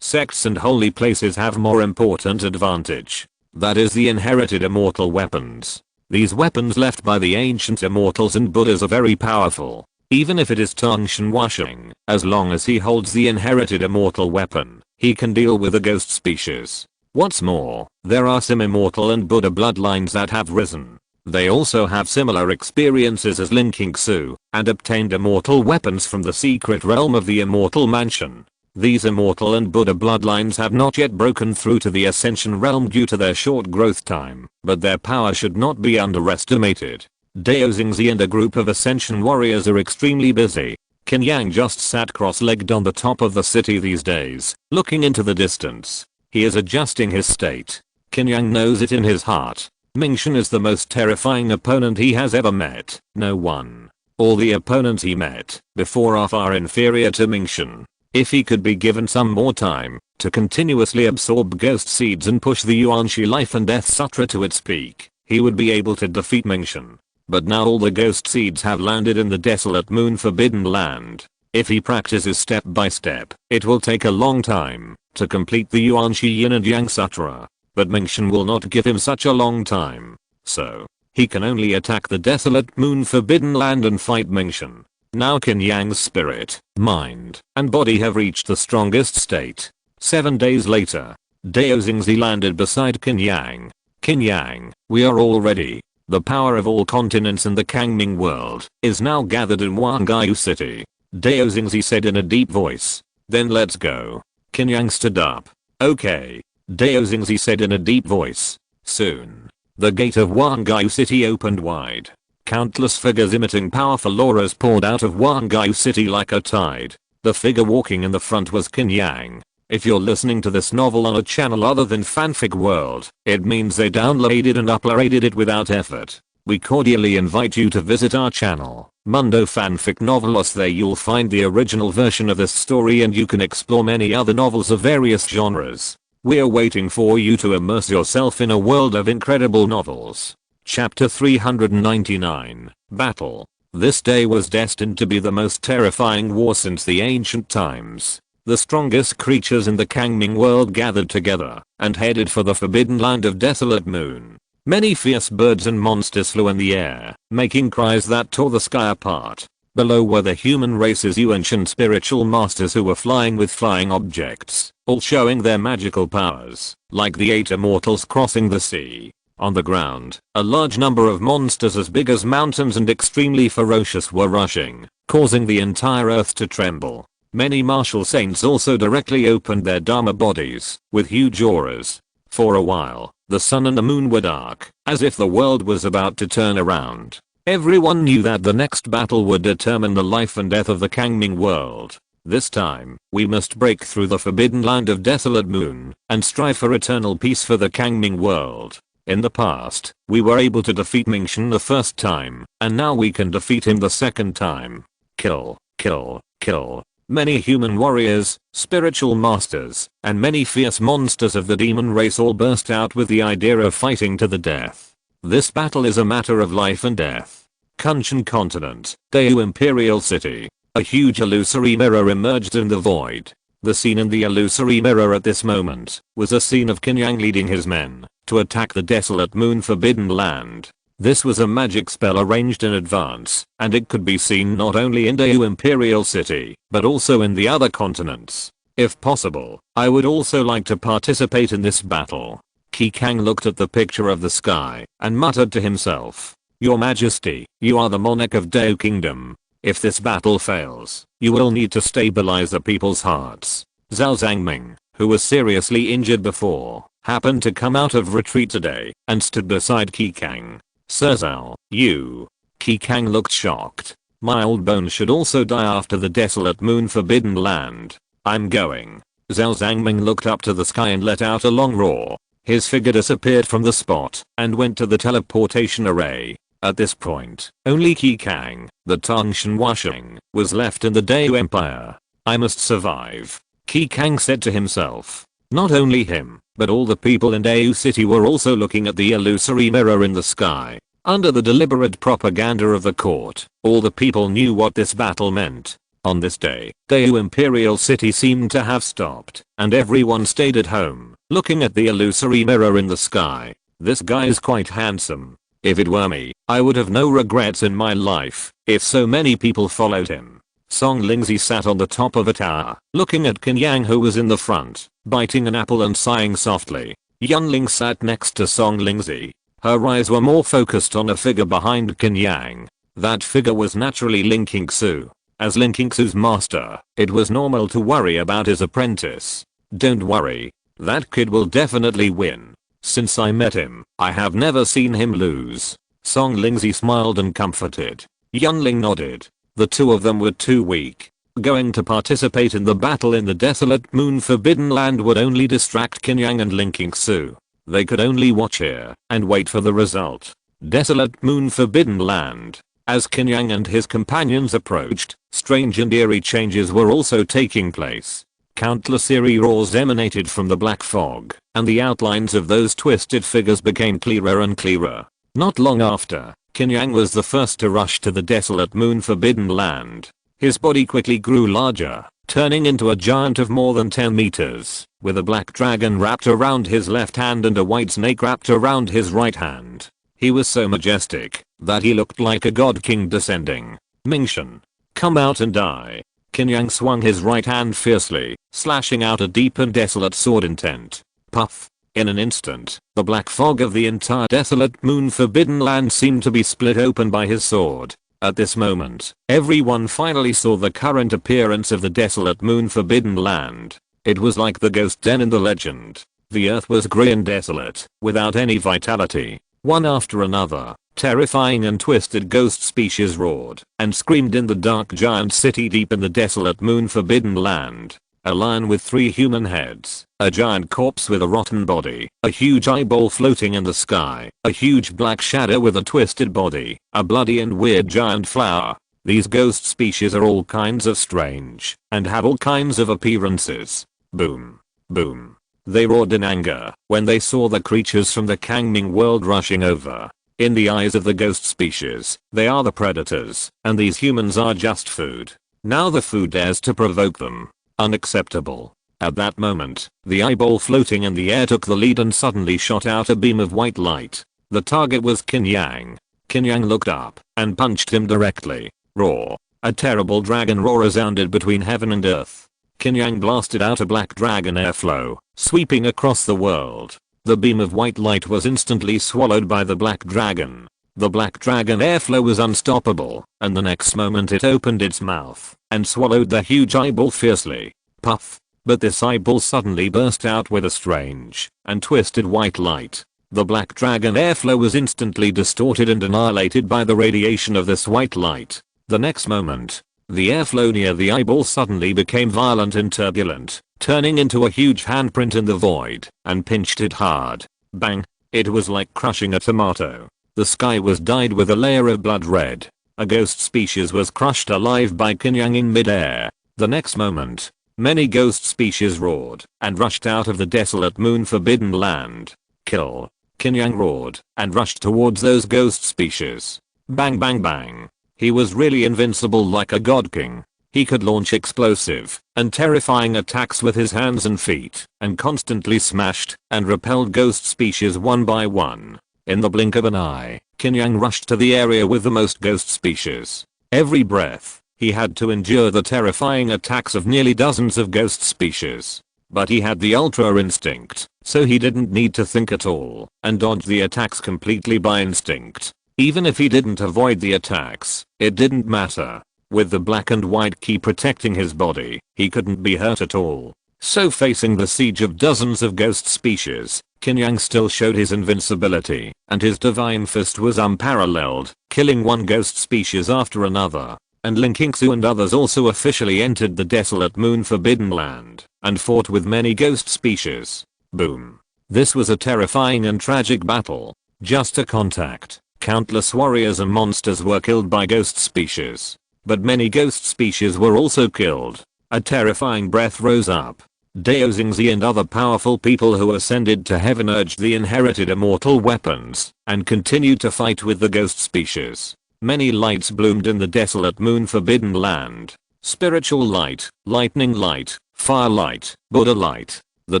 A: and holy places have more important advantage. That is the inherited immortal weapons. These weapons left by the ancient immortals and Buddhas are very powerful. Even if it is Tongshan Washing, as long as he holds the inherited immortal weapon, he can deal with the ghost species. What's more, there are some immortal and Buddha bloodlines that have risen. They also have similar experiences as Lin Qingsu, and obtained immortal weapons from the secret realm of the Immortal Mansion. These immortal and Buddha bloodlines have not yet broken through to the Ascension realm due to their short growth time, but their power should not be underestimated. Dao Xingzi and a group of Ascension warriors are extremely busy. Qin Yang just sat cross-legged on the top of the city these days, looking into the distance. He is adjusting his state. Qin Yang knows it in his heart. Ming Xian is the most terrifying opponent he has ever met. No one. All the opponents he met before are far inferior to Ming Xian. If he could be given some more time to continuously absorb ghost seeds and push the Yuanxi Life and Death Sutra to its peak, he would be able to defeat Ming Xian. But now all the ghost seeds have landed in the desolate moon forbidden land. If he practices step by step, it will take a long time to complete the Yuanxi Yin and Yang Sutra. But Ming Xian will not give him such a long time. So, he can only attack the desolate moon forbidden land and fight Ming Xian. Now Qin Yang's spirit, mind, and body have reached the strongest state. 7 days later, Dao Xingzi landed beside Qin Yang. Qin Yang, we are all ready. The power of all continents in the Kangming world is now gathered in Wangayu City. Dao Xingzi said in a deep voice. Then let's go. Qin Yang stood up. Okay. Dao Xingzi said in a deep voice. Soon, the gate of Wangayu City opened wide. Countless figures emitting powerful auras poured out of Wangayu City like a tide. The figure walking in the front was Qin Yang. If you're listening to this novel on a channel other than Fanfic World, it means they downloaded and uploaded it without effort. We cordially invite you to visit our channel, Mundo Fanfic Novelos. There you'll find the original version of this story and you can explore many other novels of various genres. We're waiting for you to immerse yourself in a world of incredible novels. Chapter 399, Battle. This day was destined to be the most terrifying war since the ancient times. The strongest creatures in the Kangming world gathered together and headed for the forbidden land of desolate moon. Many fierce birds and monsters flew in the air, making cries that tore the sky apart. Below were the human race's ancient spiritual masters who were flying with flying objects, all showing their magical powers, like the 8 immortals crossing the sea. On the ground, a large number of monsters as big as mountains and extremely ferocious were rushing, causing the entire earth to tremble. Many martial saints also directly opened their Dharma bodies with huge auras. For a while, the sun and the moon were dark, as if the world was about to turn around. Everyone knew that the next battle would determine the life and death of the Kangming world. This time, we must break through the forbidden land of desolate moon and strive for eternal peace for the Kangming world. In the past, we were able to defeat Ming Xian the first time, and now we can defeat him the second time. Kill, kill, kill. Many human warriors, spiritual masters, and many fierce monsters of the demon race all burst out with the idea of fighting to the death. This battle is a matter of life and death. Kunshan Continent, Dayu Imperial City. A huge illusory mirror emerged in the void. The scene in the illusory mirror at this moment was a scene of Qin Yang leading his men to attack the desolate moon forbidden land. This was a magic spell arranged in advance, and it could be seen not only in Daewoo Imperial City, but also in the other continents. If possible, I would also like to participate in this battle. Qin Yang looked at the picture of the sky and muttered to himself, "Your Majesty, you are the monarch of Daewoo Kingdom. If this battle fails, you will need to stabilize the people's hearts." Zhao Zhangming, who was seriously injured before, happened to come out of retreat today and stood beside Qin Yang. "Sir Zhao, you." Qin Yang looked shocked. "My old bones should also die after the desolate moon forbidden land. I'm going." Zhao Zhangming looked up to the sky and let out a long roar. His figure disappeared from the spot and went to the teleportation array. At this point, only Qin Yang, the Tangshan Washing, was left in the Daewoo Empire. "I must survive," Qin Yang said to himself. Not only him, but all the people in Daewoo City were also looking at the illusory mirror in the sky. Under the deliberate propaganda of the court, all the people knew what this battle meant. On this day, Daewoo Imperial City seemed to have stopped, and everyone stayed at home, looking at the illusory mirror in the sky. "This guy is quite handsome. If it were me, I would have no regrets in my life if so many people followed him." Song Lingzi sat on the top of a tower, looking at Qin Yang, who was in the front, biting an apple and sighing softly. Yunling sat next to Song Lingzi. Her eyes were more focused on a figure behind Qin Yang. That figure was naturally Ling Qingsu. As Ling Qingsu's master, it was normal to worry about his apprentice. "Don't worry. That kid will definitely win. Since I met him, I have never seen him lose." Song Lingzi smiled and comforted. Yunling nodded. The two of them were too weak. Going to participate in the battle in the desolate moon forbidden land would only distract Qin Yang and Ling Qingsu. They could only watch here and wait for the result. Desolate moon forbidden land. As Qin Yang and his companions approached, strange and eerie changes were also taking place. Countless eerie roars emanated from the black fog, and the outlines of those twisted figures became clearer and clearer. Not long after, Qin Yang was the first to rush to the desolate moon forbidden land. His body quickly grew larger, turning into a giant of more than 10 meters, with a black dragon wrapped around his left hand and a white snake wrapped around his right hand. He was so majestic that he looked like a god king descending. "Mingshan, come out and die." Qin Yang swung his right hand fiercely, slashing out a deep and desolate sword intent. Puff. In an instant, the black fog of the entire desolate moon forbidden land seemed to be split open by his sword. At this moment, everyone finally saw the current appearance of the desolate moon forbidden land. It was like the ghost den in the legend. The earth was grey and desolate, without any vitality. One after another, terrifying and twisted ghost species roared and screamed in the dark giant city deep in the desolate moon forbidden land. A lion with 3 human heads, a giant corpse with a rotten body, a huge eyeball floating in the sky, a huge black shadow with a twisted body, a bloody and weird giant flower. These ghost species are all kinds of strange and have all kinds of appearances. Boom. Boom. They roared in anger when they saw the creatures from the Kangming world rushing over. In the eyes of the ghost species, they are the predators, and these humans are just food. Now the food dares to provoke them. Unacceptable. At that moment, the eyeball floating in the air took the lead and suddenly shot out a beam of white light. The target was Qin Yang. Qin Yang looked up and punched him directly. Roar. A terrible dragon roar resounded between heaven and earth. Qin Yang blasted out a black dragon airflow, sweeping across the world. The beam of white light was instantly swallowed by the black dragon. The black dragon airflow was unstoppable, and the next moment it opened its mouth and swallowed the huge eyeball fiercely. Puff. But this eyeball suddenly burst out with a strange and twisted white light. The black dragon airflow was instantly distorted and annihilated by the radiation of this white light. The next moment, the airflow near the eyeball suddenly became violent and turbulent, turning into a huge handprint in the void, and pinched it hard. Bang. It was like crushing a tomato. The sky was dyed with a layer of blood red. A ghost species was crushed alive by Qin Yang in midair. The next moment, many ghost species roared and rushed out of the desolate moon forbidden land. Kill. Qin Yang roared and rushed towards those ghost species. Bang bang bang. He was really invincible like a god king. He could launch explosive and terrifying attacks with his hands and feet, and constantly smashed and repelled ghost species one by one. In the blink of an eye, Qin Yang rushed to the area with the most ghost species. Every breath, he had to endure the terrifying attacks of nearly dozens of ghost species. But he had the ultra instinct, so he didn't need to think at all, and dodged the attacks completely by instinct. Even if he didn't avoid the attacks, it didn't matter. With the black and white key protecting his body, he couldn't be hurt at all. So facing the siege of dozens of ghost species, Qin Yang still showed his invincibility, and his divine fist was unparalleled, killing one ghost species after another. And Lin Qingsu and others also officially entered the desolate moon forbidden land, and fought with many ghost species. Boom. This was a terrifying and tragic battle. Just to contact, countless warriors and monsters were killed by ghost species. But many ghost species were also killed. A terrifying breath rose up. Dao Xingzi and other powerful people who ascended to heaven urged the inherited immortal weapons, and continued to fight with the ghost species. Many lights bloomed in the desolate moon forbidden land. Spiritual light, lightning light, fire light, Buddha light. The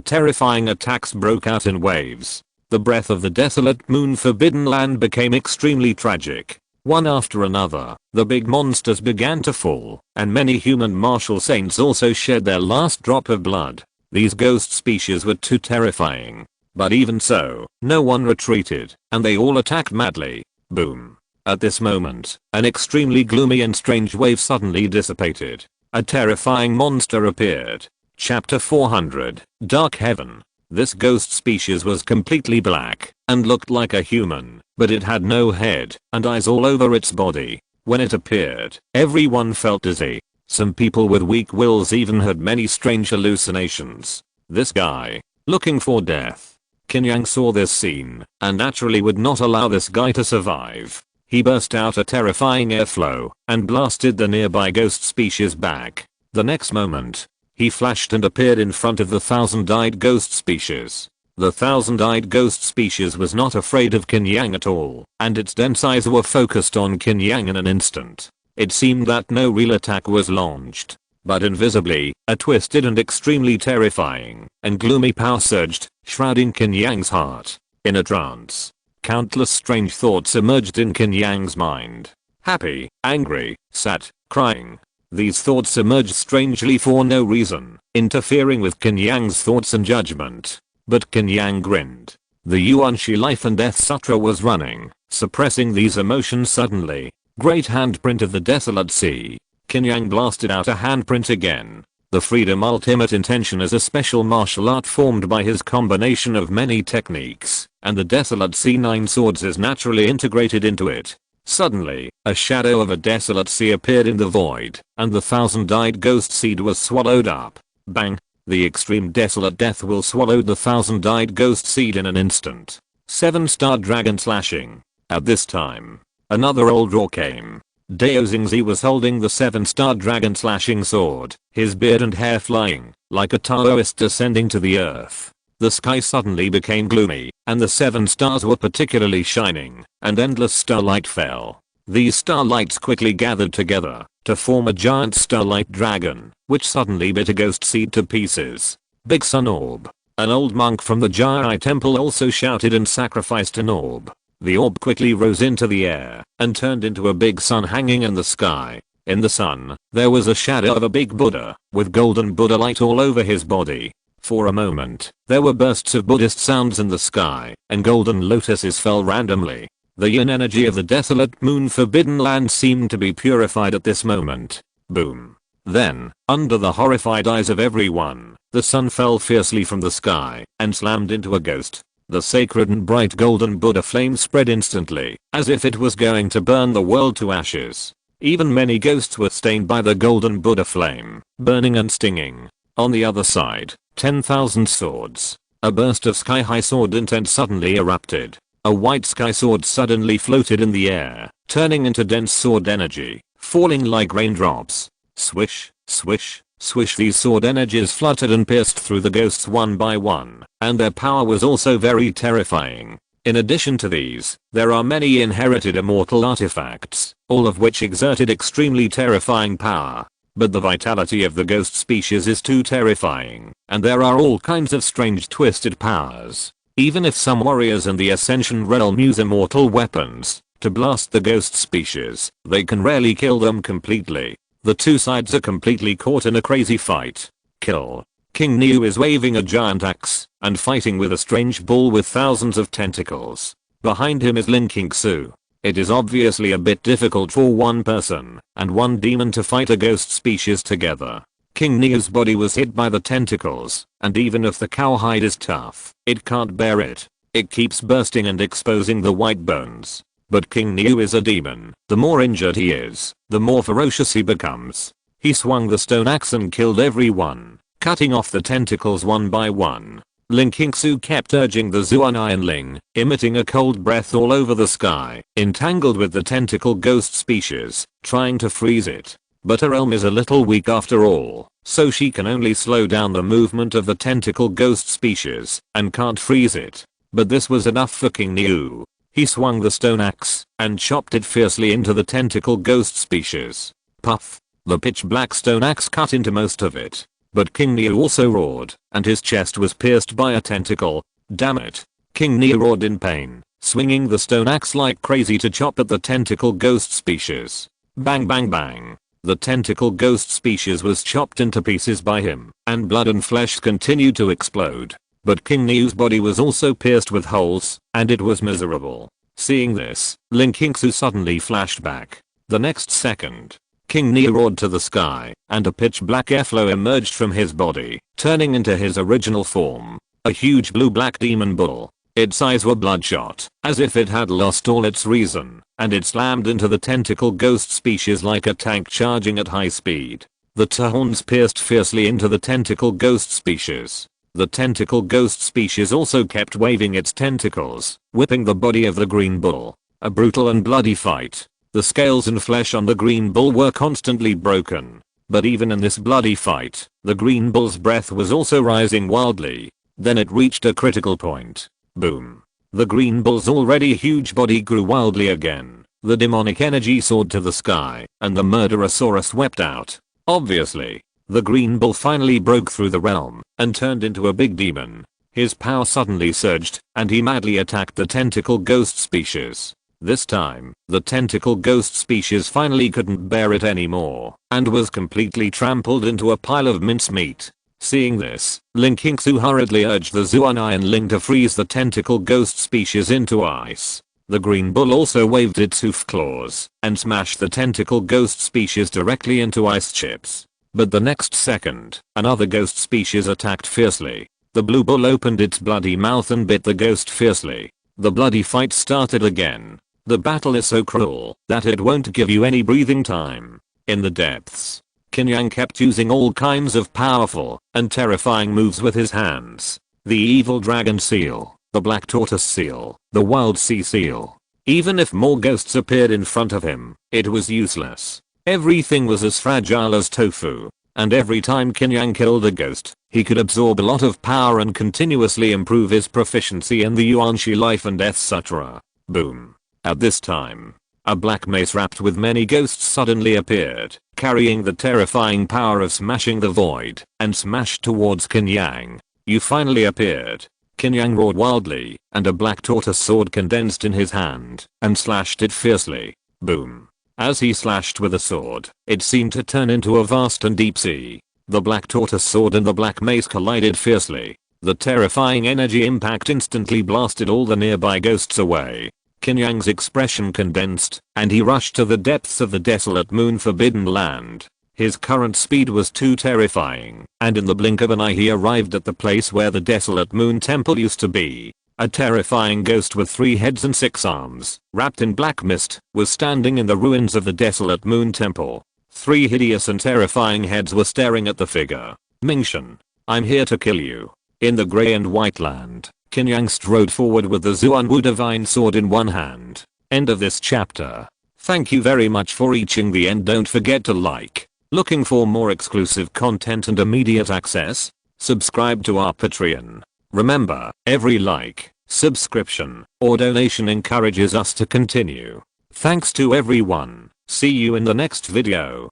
A: terrifying attacks broke out in waves. The breath of the desolate moon forbidden land became extremely tragic. One after another, the big monsters began to fall, and many human martial saints also shed their last drop of blood. These ghost species were too terrifying. But even so, no one retreated, and they all attacked madly. Boom. At this moment, an extremely gloomy and strange wave suddenly dissipated. A terrifying monster appeared. Chapter 400, Dark Heaven. This ghost species was completely black, and looked like a human, but it had no head, and eyes all over its body. When it appeared, everyone felt dizzy. Some people with weak wills even had many strange hallucinations. This guy, looking for death. Qin Yang saw this scene, and naturally would not allow this guy to survive. He burst out a terrifying airflow, and blasted the nearby ghost species back. The next moment, he flashed and appeared in front of the thousand-eyed ghost species. The thousand-eyed ghost species was not afraid of Qin Yang at all, and its dense eyes were focused on Qin Yang in an instant. It seemed that no real attack was launched. But invisibly, a twisted and extremely terrifying and gloomy power surged, shrouding Qin Yang's heart. In a trance, countless strange thoughts emerged in Qin Yang's mind. Happy, angry, sad, crying. These thoughts emerged strangely for no reason, interfering with Qin Yang's thoughts and judgment. But Qin Yang grinned. The Yuanshi Life and Death Sutra was running, suppressing these emotions suddenly. Great handprint of the desolate sea. Qin Yang blasted out a handprint again. The Freedom Ultimate Intention is a special martial art formed by his combination of many techniques, and the Desolate Sea 9 Swords is naturally integrated into it. Suddenly, a shadow of a desolate sea appeared in the void, and the thousand-eyed ghost seed was swallowed up. Bang! The extreme desolate death will swallowed the thousand-eyed ghost seed in an instant. 7-star dragon slashing. At this time, another old roar came. Dao Xingzi was holding the 7-star dragon slashing sword, his beard and hair flying, like a Taoist descending to the earth. The sky suddenly became gloomy, and the 7 stars were particularly shining, and endless starlight fell. These starlights quickly gathered together to form a giant starlight dragon, which suddenly bit a ghost seed to pieces. Big Sun Orb. An old monk from the Jai temple also shouted and sacrificed an orb. The orb quickly rose into the air and turned into a big sun hanging in the sky. In the sun, there was a shadow of a big Buddha, with golden Buddha light all over his body. For a moment, there were bursts of Buddhist sounds in the sky, and golden lotuses fell randomly. The yin energy of the desolate moon forbidden land seemed to be purified at this moment. Boom. Then, under the horrified eyes of everyone, the sun fell fiercely from the sky and slammed into a ghost. The sacred and bright golden Buddha flame spread instantly, as if it was going to burn the world to ashes. Even many ghosts were stained by the golden Buddha flame, burning and stinging. On the other side, 10,000 swords. A burst of sky-high sword intent suddenly erupted. A white sky sword suddenly floated in the air, turning into dense sword energy, falling like raindrops. Swish, swish, swish. These sword energies fluttered and pierced through the ghosts one by one, and their power was also very terrifying. In addition to these, there are many inherited immortal artifacts, all of which exerted extremely terrifying power. but the vitality of the ghost species is too terrifying, and there are all kinds of strange twisted powers. Even if some warriors in the Ascension realm use immortal weapons to blast the ghost species, they can rarely kill them completely. The two sides are completely caught in a crazy fight. Kill. King Niu is waving a giant axe and fighting with a strange bull with thousands of tentacles. Behind him is Lin Qingsu. It is obviously a bit difficult for one person and one demon to fight a ghost species together. King Niu's body was hit by the tentacles, and even if the cowhide is tough, it can't bear it. It keeps bursting and exposing the white bones. But King Niu is a demon. The more injured he is, the more ferocious he becomes. He swung the stone axe and killed everyone, cutting off the tentacles one by one. Lin Qingsu kept urging the Zuan Ironling, emitting a cold breath all over the sky, entangled with the tentacle ghost species, trying to freeze it. But her realm is a little weak after all, so she can only slow down the movement of the tentacle ghost species, and can't freeze it. But this was enough for King Niu. He swung the stone axe, and chopped it fiercely into the tentacle ghost species. Puff! The pitch black stone axe cut into most of it. But King Niu also roared, and his chest was pierced by a tentacle. Damn it. King Niu roared in pain, swinging the stone axe like crazy to chop at the tentacle ghost species. Bang bang bang. The tentacle ghost species was chopped into pieces by him, and blood and flesh continued to explode. But King Niu's body was also pierced with holes, and it was miserable. Seeing this, Lin Qingsu suddenly flashed back. The next second, King Niu roared to the sky, and a pitch black efflow emerged from his body, turning into his original form. A huge blue-black demon bull. Its eyes were bloodshot, as if it had lost all its reason, and it slammed into the tentacle ghost species like a tank charging at high speed. The horns pierced fiercely into the tentacle ghost species. The tentacle ghost species also kept waving its tentacles, whipping the body of the green bull. A brutal and bloody fight. The scales and flesh on the green bull were constantly broken. But even in this bloody fight, the green bull's breath was also rising wildly. Then it reached a critical point. Boom. The green bull's already huge body grew wildly again. The demonic energy soared to the sky, and the Murderosaurus wept out. Obviously, the green bull finally broke through the realm, and turned into a big demon. His power suddenly surged, and he madly attacked the tentacle ghost species. This time, the tentacle ghost species finally couldn't bear it anymore, and was completely trampled into a pile of mincemeat. Seeing this, Lin Qingsu hurriedly urged the Zuan Ironling to freeze the tentacle ghost species into ice. The green bull also waved its hoof claws, and smashed the tentacle ghost species directly into ice chips. But the next second, another ghost species attacked fiercely. The blue bull opened its bloody mouth and bit the ghost fiercely. The bloody fight started again. The battle is so cruel that it won't give you any breathing time. In the depths, Qin Yang kept using all kinds of powerful and terrifying moves with his hands. The evil dragon seal, the black tortoise seal, the wild sea seal. Even if more ghosts appeared in front of him, it was useless. Everything was as fragile as tofu, and every time Qin Yang killed a ghost, he could absorb a lot of power and continuously improve his proficiency in the Yuanshi life and death sutra. Boom. At this time, a black mace wrapped with many ghosts suddenly appeared, carrying the terrifying power of smashing the void, and smashed towards Qin Yang. You finally appeared. Qin Yang roared wildly, and a black tortoise sword condensed in his hand, and slashed it fiercely. Boom. As he slashed with the sword, it seemed to turn into a vast and deep sea. The black tortoise sword and the black mace collided fiercely. The terrifying energy impact instantly blasted all the nearby ghosts away. Qin Yang's expression condensed, and he rushed to the depths of the desolate moon forbidden land. His current speed was too terrifying, and in the blink of an eye he arrived at the place where the desolate moon temple used to be. A terrifying ghost with 3 heads and 6 arms, wrapped in black mist, was standing in the ruins of the desolate moon temple. 3 hideous and terrifying heads were staring at the figure. Mingshan, I'm here to kill you. In the grey and white land, Qin Yang strode forward with the Zuanwu divine sword in one hand. End of this chapter. Thank you very much for reaching the end. Don't forget to like. Looking for more exclusive content and immediate access? Subscribe to our Patreon. Remember, every like, subscription, or donation encourages us to continue. Thanks to everyone. See you in the next video.